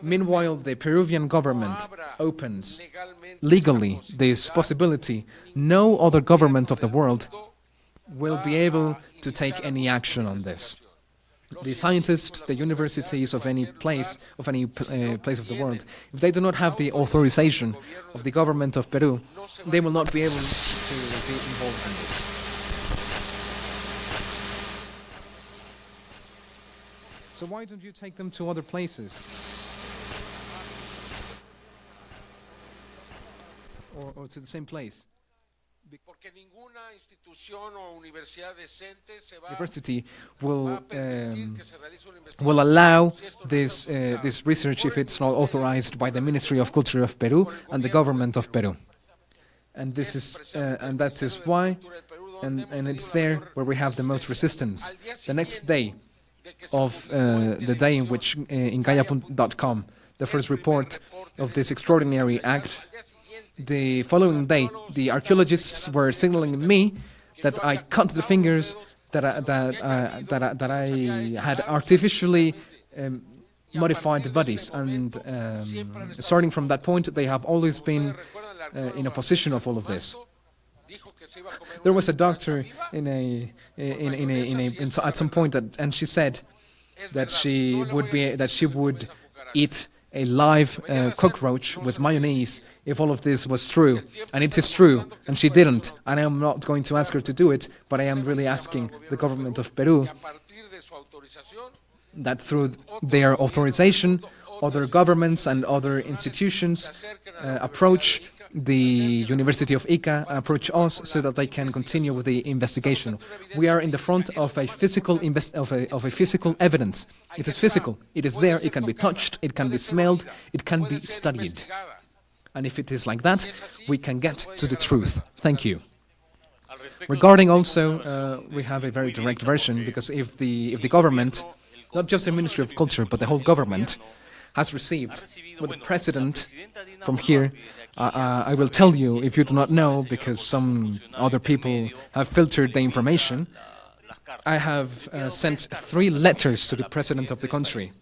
Meanwhile, the Peruvian government opens legally this possibility. No other government of the world will be able to take any action on this. The scientists, the universities of any place of the world, if they do not have the authorization of the government of Peru, they will not be able to be involved in this. So why don't you take them to other places? Or to the same place? University will allow this research if it's not authorized by the Ministry of Culture of Peru and the government of Peru. And this is that is why, and it's there where we have the most resistance. The next day of the day in which in Gaia.com the first report of this extraordinary act, the following day the archaeologists were signaling me that I cut the fingers that I had artificially modified the bodies, and starting from that point they have always been in opposition of all of this. There was a doctor at some point and she said that she would eat a live cockroach with mayonnaise if all of this was true, and it is true, and she didn't, and I am not going to ask her to do it, but I am really asking the government of Peru that through their authorization, other governments and other institutions approach the University of Ica, approach us so that they can continue with the investigation. We are in the front of a physical physical evidence. It is physical. It is there. It can be touched. It can be smelled. It can be studied. And if it is like that, we can get to the truth. Thank you. Regarding also, we have a very direct version, because if the government, not just the Ministry of Culture, but the whole government, has received with the president from here, I will tell you if you do not know, because some other people have filtered the information. I have sent 3 letters to the president of the country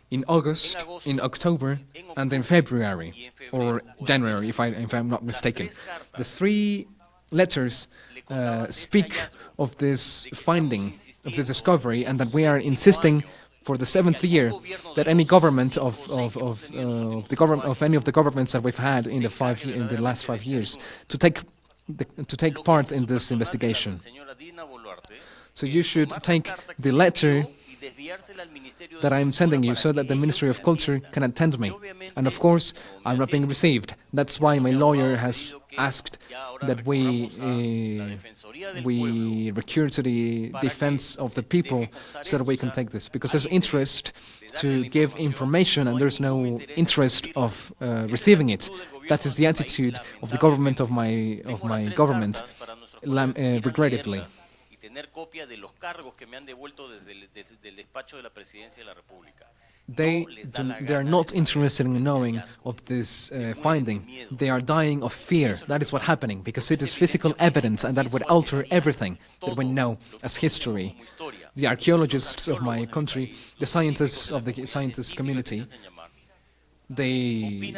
in August, in October, and in February, or January, if I'm not mistaken. The 3 letters speak of this finding, of the discovery, and that we are insisting for the 7th year that any government of any of the governments that we've had in the last 5 years to take part in this investigation. So you should take the letter that I'm sending you so that the Ministry of Culture can attend me. And of course, I'm not being received. That's why my lawyer has asked that we recur to the defense of the people so that we can take this. Because there's interest to give information and there's no interest of receiving it. That is the attitude of the government of my government, regrettably. They are not interested in knowing of this finding. They are dying of fear. That is what's happening, because it is physical evidence, and that would alter everything that we know as history. The archaeologists of my country, the scientists of the scientist community, they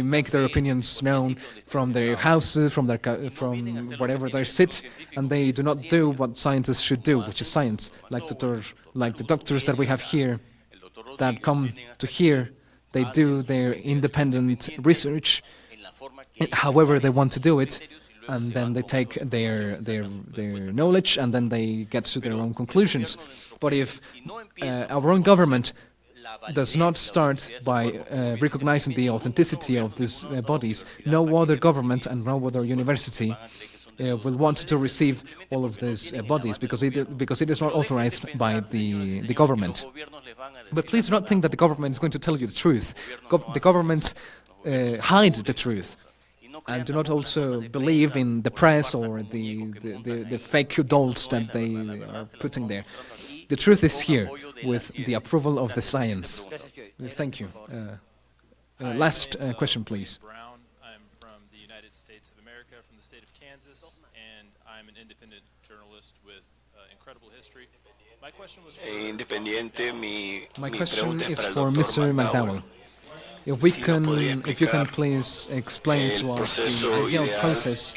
make their opinions known from their houses, from wherever they sit, and they do not do what scientists should do, which is science. Like the doctors that we have here, that come to here, they do their independent research, however they want to do it, and then they take their knowledge, and then they get to their own conclusions. But if our own government does not start by recognizing the authenticity of these bodies, no other government and no other university will want to receive all of these bodies because it is not authorized by the government. But please do not think that the government is going to tell you the truth. The governments hide the truth. And do not also believe in the press or the fake dolls that they are putting there. The truth is here, with the approval of the science. Thank you. Last question, please. Brown. I'm from the United States of America, from the state of Kansas, and I'm an independent journalist with incredible history. My question was My question is for Mr. McDowell. If you can please explain to us the ideal process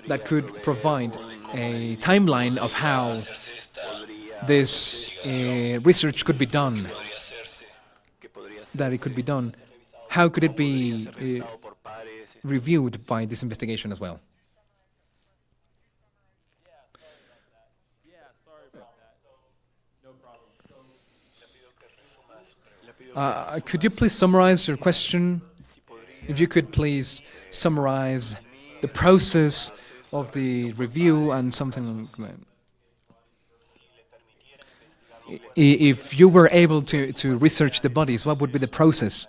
that could provide a timeline of how this research could be done, how could it be reviewed by this investigation as well? Could you please summarize your question? If you could please summarize the process of the review and something like that. If you were able to research the bodies, what would be the process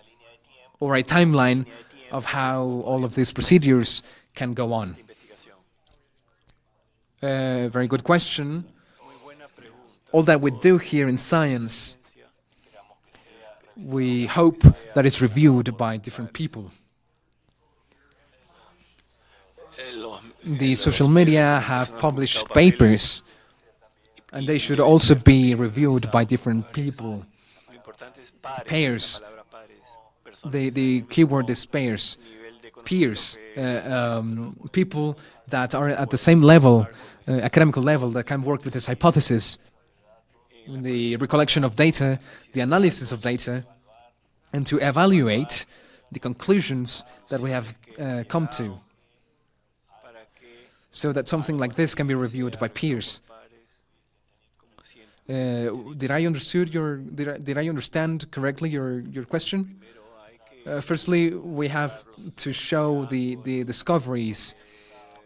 or a timeline of how all of these procedures can go on? Very good question. All that we do here in science, we hope that it's reviewed by different people. The social media have published papers, and they should also be reviewed by different people. Peers. The keyword is peers. Peers. People that are at the same level, academical level, that can work with this hypothesis. The recollection of data, the analysis of data, and to evaluate the conclusions that we have come to, so that something like this can be reviewed by peers. Did I understand correctly your question? Firstly, we have to show the discoveries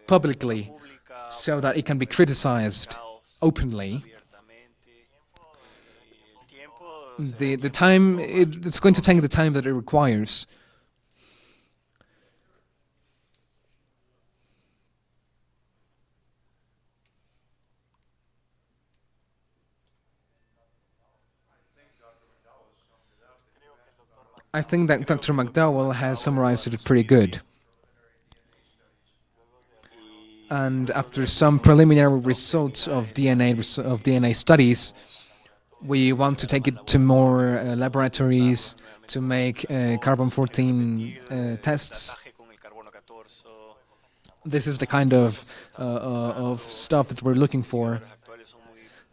publicly, so that it can be criticized openly. The time, it's going to take the time that it requires. I think that Dr. McDowell has summarized it pretty good. And after some preliminary results of DNA studies, we want to take it to more laboratories to make carbon-14 tests. This is the kind of stuff that we're looking for.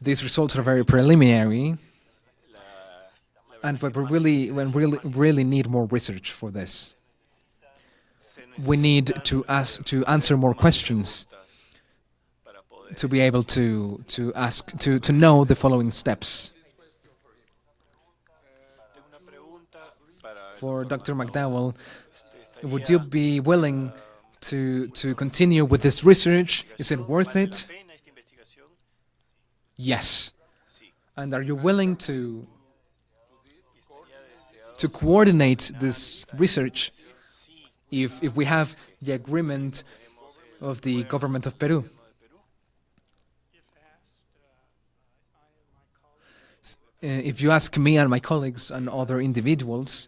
These results are very preliminary, and we really need more research for this. We need to answer more questions to be able to know the following steps. For Dr. McDowell, would you be willing to continue with this research? Is it worth it? Yes. And are you willing to coordinate this research if we have the agreement of the government of Peru? If you ask me and my colleagues and other individuals,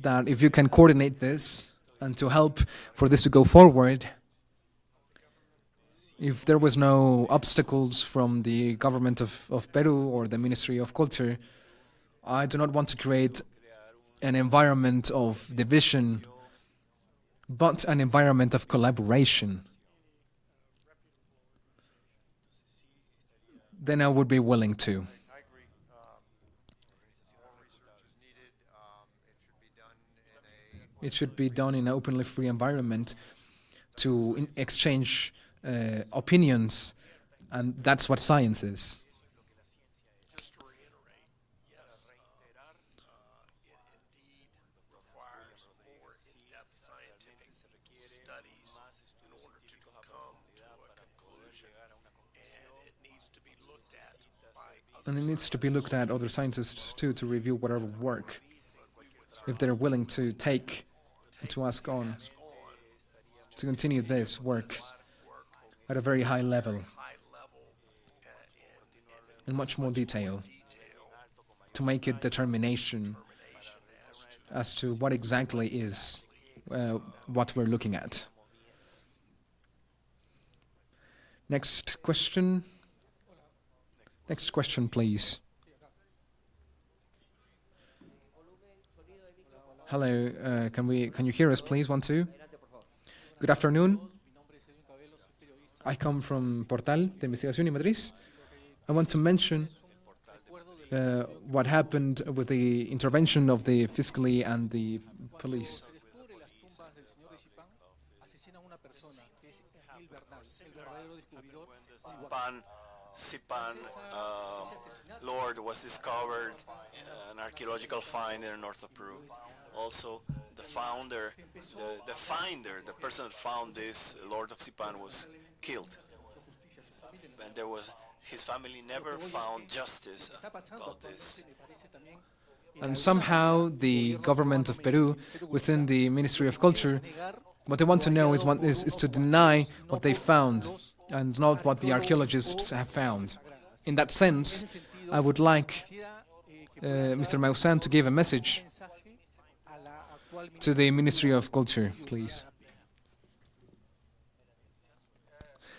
that if you can coordinate this and to help for this to go forward, if there was no obstacles from the government of Peru or the Ministry of Culture, I do not want to create an environment of division, but an environment of collaboration. Then I would be willing to. It should be done in an openly free environment to exchange opinions, and that's what science is. Just to reiterate, yes, it indeed requires more in-depth scientific studies in And it needs to be looked at other scientists too to review whatever work, if they're willing to take, to ask on, to continue this work at a very high level, in much more detail, to make a determination as to what exactly is what we're looking at. Next question. Next question, please. Hello, can you hear us, please? 1, 2. Good afternoon. I come from Portal de Investigación y Matriz. I want to mention what happened with the intervention of the fiscally and the police. Sipan Lord was discovered, an archaeological find in the north of Peru. Also, the founder, the person that found this Lord of Sipan was killed. And his family never found justice about this. And somehow the government of Peru, within the Ministry of Culture, what they want to know is to deny what they found and not what the archaeologists have found. In that sense, I would like Mr. Maussan to give a message to the Ministry of Culture, please.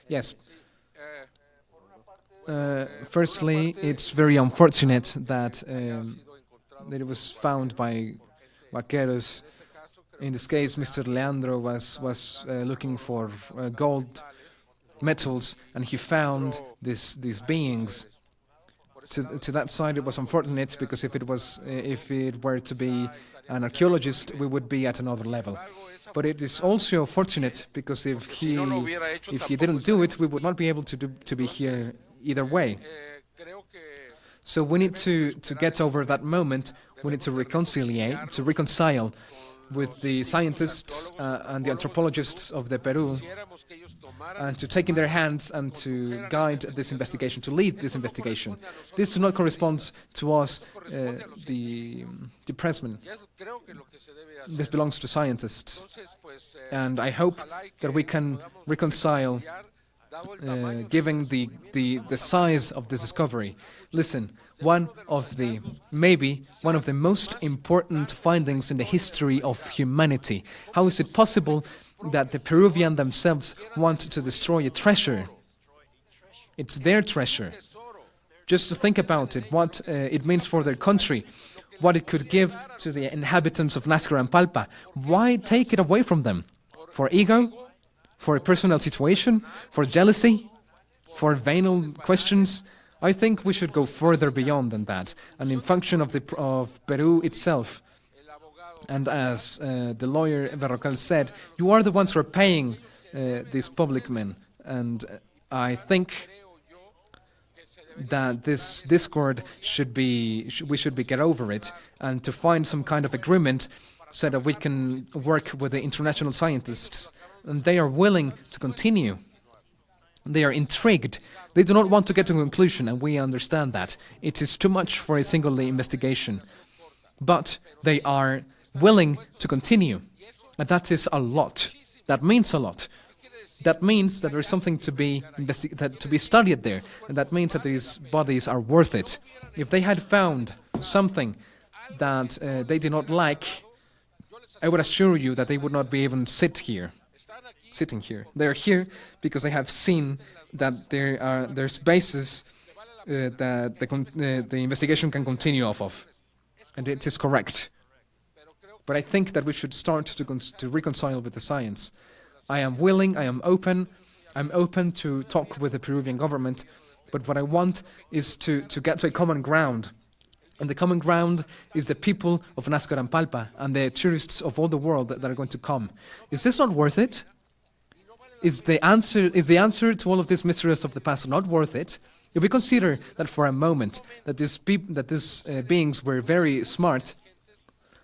Yes. Firstly, it's very unfortunate that it was found by vaqueros. In this case, Mr. Leandro was looking for gold metals, and he found these beings. To that side, it was unfortunate, because if it were to be an archaeologist, we would be at another level. But it is also fortunate, because if he didn't do it, we would not be able to be here either way. So we need to get over that moment. We need to reconcile with the scientists and the anthropologists of the Peru, and to take in their hands and to guide this investigation, to lead this investigation. This does not correspond to us, the pressmen. This belongs to scientists. And I hope that we can reconcile, given the size of this discovery. Listen, maybe one of the most important findings in the history of humanity. How is it possible that the Peruvians themselves want to destroy a treasure? It's their treasure. Just to think about it, what it means for their country, what it could give to the inhabitants of Nasca and Palpa. Why take it away from them? For ego? For a personal situation? For jealousy? For venal questions? I think we should go further beyond than that, and in function of Peru itself. And as the lawyer Berrocal said, you are the ones who are paying these public men. And I think that this discord we should get over it, and to find some kind of agreement so that we can work with the international scientists. And they are willing to continue. They are intrigued. They do not want to get to a conclusion, and we understand that. It is too much for a single investigation. But they are willing to continue. And that is a lot. That means a lot. That means that there is something to be studied there. And that means that these bodies are worth it. If they had found something that they did not like, I would assure you that they would not be even sitting here. They are here because they have seen that there's basis that the investigation can continue off of. And it is correct. But I think that we should start to reconcile with the science. I am willing, I am open. I'm open to talk with the Peruvian government. But what I want is to get to a common ground. And the common ground is the people of Nasca and Palpa and the tourists of all the world that are going to come. Is this not worth it? Is the answer to all of these mysteries of the past not worth it? If we consider that for a moment that these beings were very smart,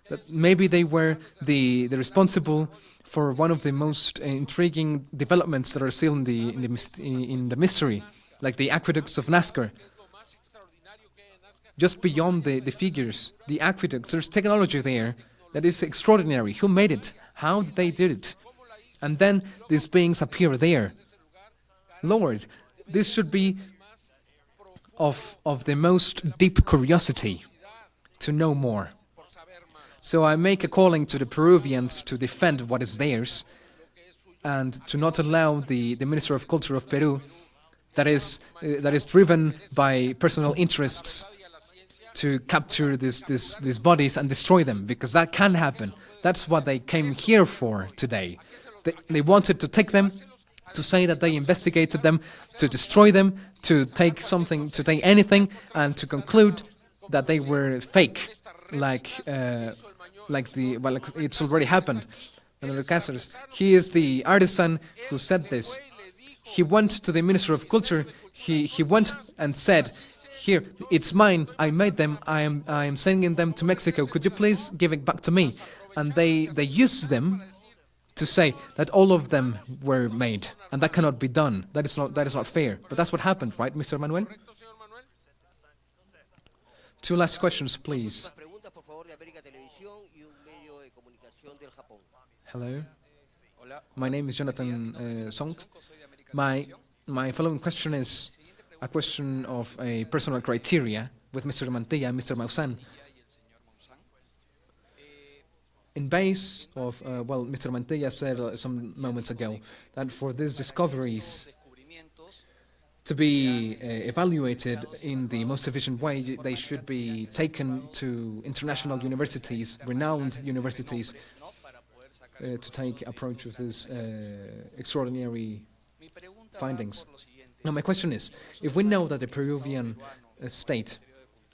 that maybe they were the responsible for one of the most intriguing developments that are still in the mystery, like the aqueducts of Nasca. Just beyond the figures, the aqueducts, there's technology there that is extraordinary. Who made it? How did they do it? And then these beings appear there. Lord, this should be of the most deep curiosity to know more. So I make a calling to the Peruvians to defend what is theirs and to not allow the Minister of Culture of Peru that is driven by personal interests to capture these bodies and destroy them, because that can happen. That's what they came here for today. They wanted to take them, to say that they investigated them, to destroy them, to take something, to take anything, and to conclude that they were fake, like it's already happened. He is the artisan who said this. He went to the Minister of Culture. He went and said, "Here, it's mine. I made them. I am sending them to Mexico. Could you please give it back to me?" And they used them to say that all of them were made, and that cannot be done. That is not fair. But that's what happened, right, Mr. Manuel? Two last questions, please. Hello. My name is Jonathan Song. My following question is a question of a personal criteria with Mr. Mantilla and Mr. Maussan. In base of, Mr. Mantilla said some moments ago that for these discoveries to be evaluated in the most efficient way, they should be taken to international universities, renowned universities, to take approach of these extraordinary findings. Now, my question is, if we know that the Peruvian state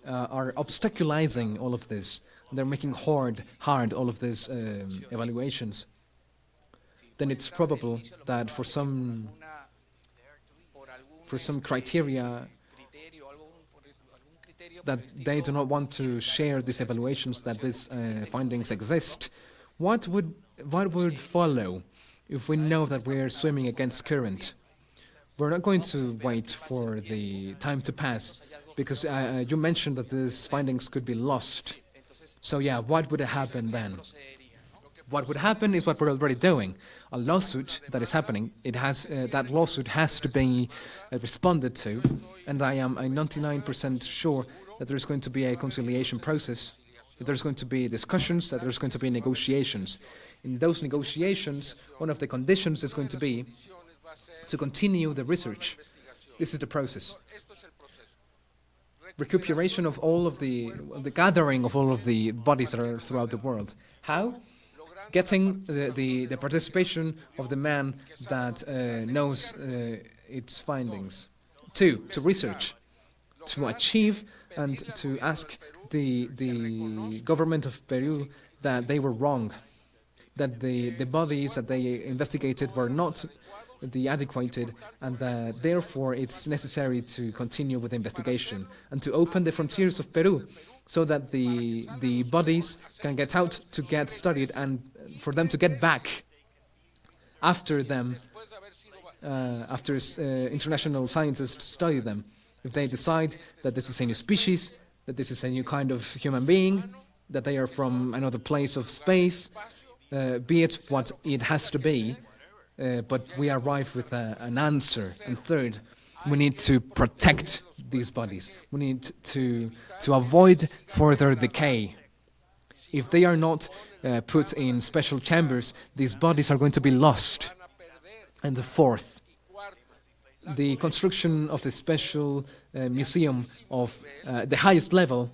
are obstaculizing all of this, they're making hard all of these evaluations, then it's probable that for some criteria that they do not want to share these evaluations, that these findings exist. What would follow if we know that we're swimming against current? We're not going to wait for the time to pass, because you mentioned that these findings could be lost. So yeah, what would happen then? What would happen is what we're already doing. A lawsuit that is happening, that lawsuit has to be responded to, and I'm 99% sure that there's going to be a conciliation process, that there's going to be discussions, that there's going to be negotiations. In those negotiations, one of the conditions is going to be to continue the research. This is the process. Recuperation of all of the gathering of all of the bodies that are throughout the world. How? Getting the participation of the man that knows its findings. Two, to research, to achieve and to ask the government of Peru that they were wrong, that the bodies that they investigated were not the adequated, and that therefore it's necessary to continue with the investigation and to open the frontiers of Peru so that the bodies can get out to get studied, and for them to get back after them, after international scientists study them. If they decide that this is a new species, that this is a new kind of human being, that they are from another place of space, be it what it has to be, but we arrive with an answer. And third, we need to protect these bodies. We need to avoid further decay. If they are not put in special chambers, these bodies are going to be lost. And the fourth, the construction of the special museum of the highest level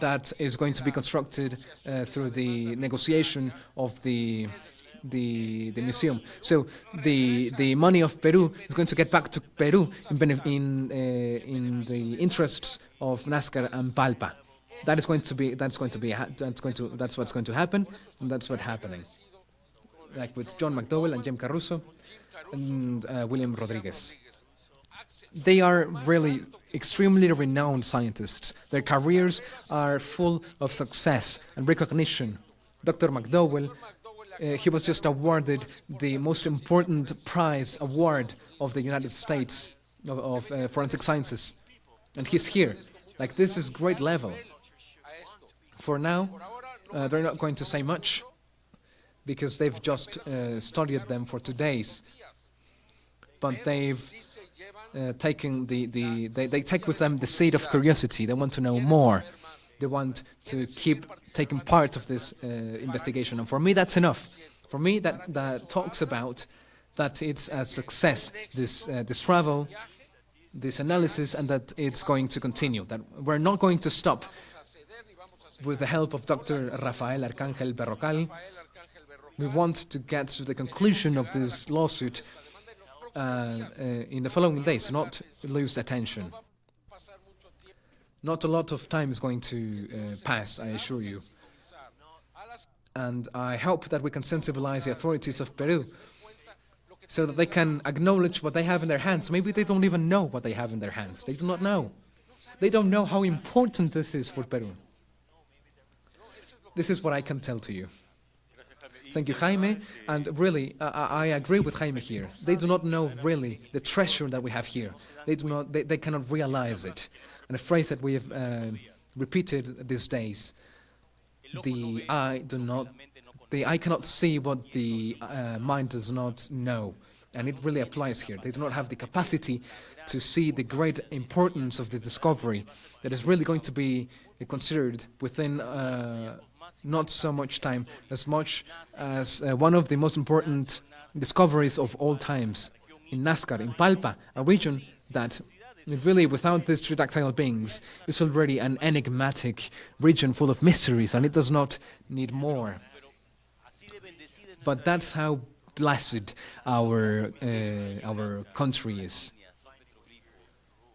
that is going to be constructed through the negotiation of the museum. So the money of Peru is going to get back to Peru in the interests of Nasca and Palpa. That's what's going to happen, and that's what's happening. Like with John McDowell and Jim Caruso and William Rodriguez. They are really extremely renowned scientists. Their careers are full of success and recognition. Dr. McDowell he was just awarded the most important prize award of the United States of forensic sciences. And he's here. Like, this is great level. For now, they're not going to say much because they've just studied them for 2 days. But they've taken they take with them the seed of curiosity. They want to know more. They want to keep taking part of this investigation. And for me, that's enough. For me, that talks about that it's a success, this travel, this analysis, and that it's going to continue, that we're not going to stop. With the help of Dr. Rafael Arcángel Berrocal, we want to get to the conclusion of this lawsuit in the following days, not lose attention. Not a lot of time is going to pass, I assure you. And I hope that we can sensibilize the authorities of Peru so that they can acknowledge what they have in their hands. Maybe they don't even know what they have in their hands. They do not know. They don't know how important this is for Peru. This is what I can tell to you. Thank you, Jaime. And really, I agree with Jaime here. They do not know really the treasure that we have here. They cannot realize it. And a phrase that we have repeated these days: the eye cannot see what the mind does not know. And it really applies here. They do not have the capacity to see the great importance of the discovery that is really going to be considered within not so much time, as much as one of the most important discoveries of all times in Nasca, in Palpa, a region that really, without these tridactyl beings, is already an enigmatic region full of mysteries, and it does not need more. But that's how blessed our country is.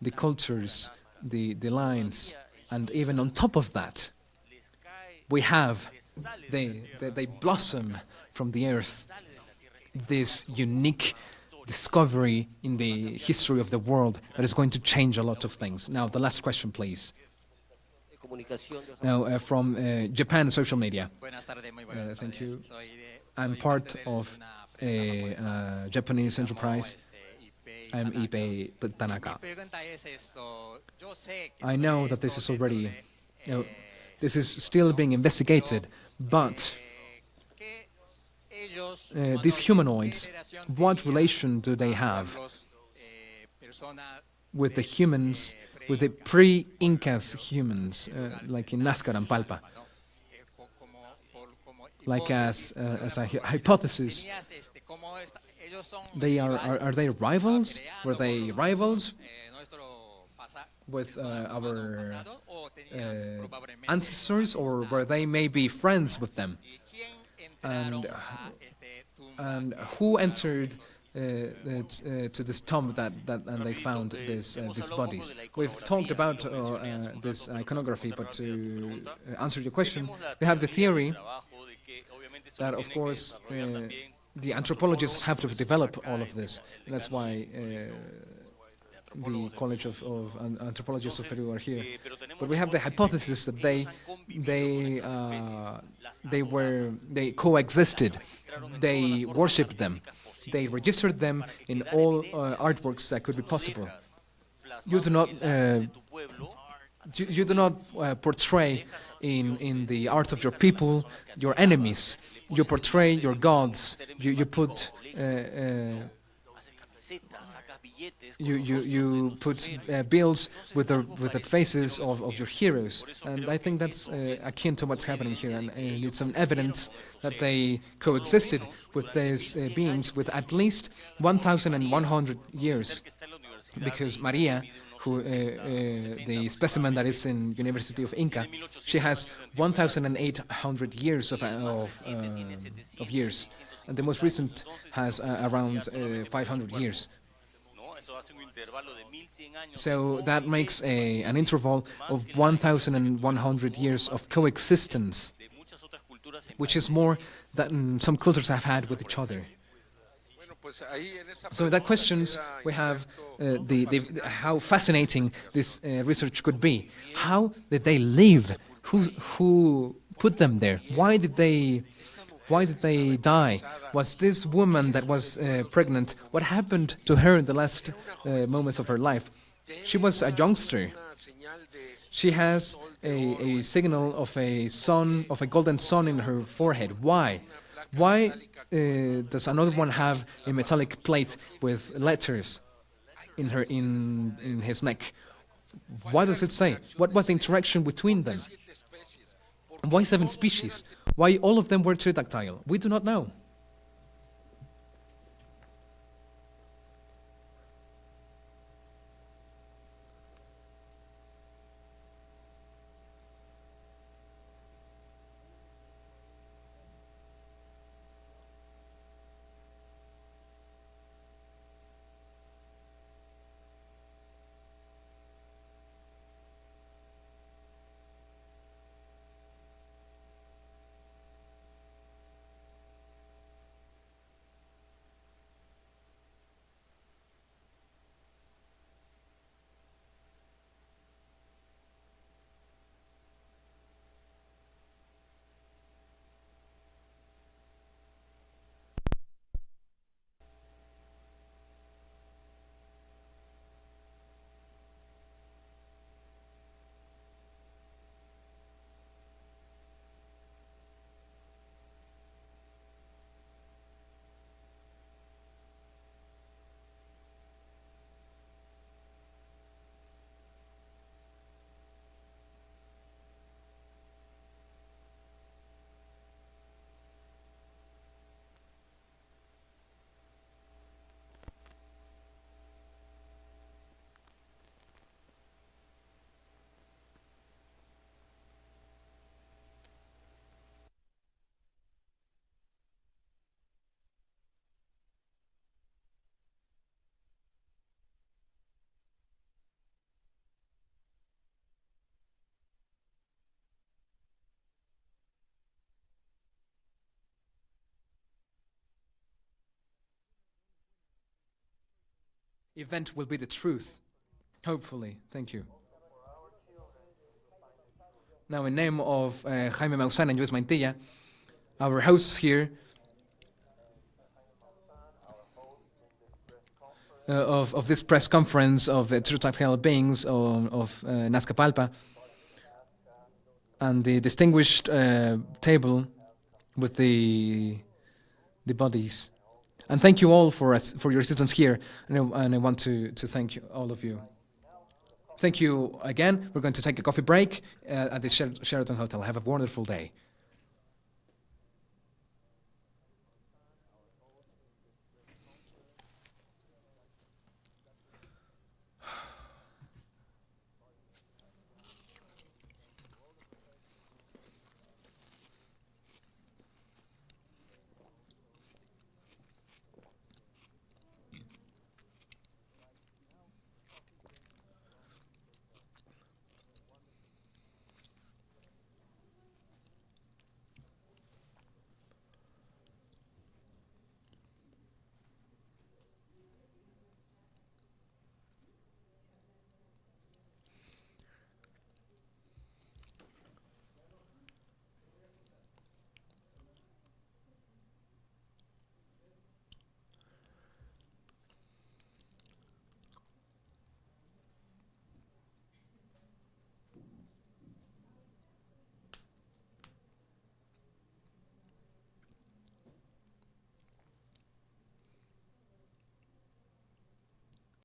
The cultures, the lines, and even on top of that, we have, they blossom from the earth, this unique discovery in the history of the world that is going to change a lot of things. Now, the last question, please. Now, from Japan social media. Thank you. I'm part of a Japanese enterprise. I'm Ipe Tanaka. I know that this is already, this is still being investigated, but these humanoids, what relation do they have with the humans, with the pre-Incas humans, like in Nasca and Palpa? Like as a hypothesis, are they rivals? Were they rivals with our ancestors, or were they maybe friends with them? And who entered to this tomb and they found these bodies? We've talked about this iconography, but to answer your question, we have the theory that, of course, the anthropologists have to develop all of this. And that's why the College of Anthropologists of Peru are here. But we have the hypothesis that they coexisted, they worshipped them, they registered them in all artworks that could be possible. You do not you do not portray in the art of your people your enemies. You portray your gods. You put you put bills with the faces of your heroes, and I think that's akin to what's happening here, and it's an evidence that they coexisted with these beings with at least 1,100 years, because Maria, who the specimen that is in University of Inca, she has 1,800 years of years, and the most recent has around 500 years. So that makes an interval of 1,100 years of coexistence, which is more than some cultures have had with each other. So in that questions, we have how fascinating this research could be. How did they live? Who put them there? Why did they Why did they die? Was this woman that was pregnant, what happened to her in the last moments of her life? She was a youngster. She has a signal of a sun, of a golden sun in her forehead. Why? Why does another one have a metallic plate with letters in his neck? Why does it say? What was the interaction between them? Why 7 species? Why all of them were tridactyl? We do not know. Event will be the truth. Hopefully. Thank you. Now, in name of Jaime Maussan and Luis Mantilla, our hosts here of this press conference of Tridactyl Beings of Nasca Palpa, and the distinguished table with the bodies. And thank you all for your assistance here, and I want to thank all of you. Thank you again. We're going to take a coffee break at the Sheraton Hotel. Have a wonderful day.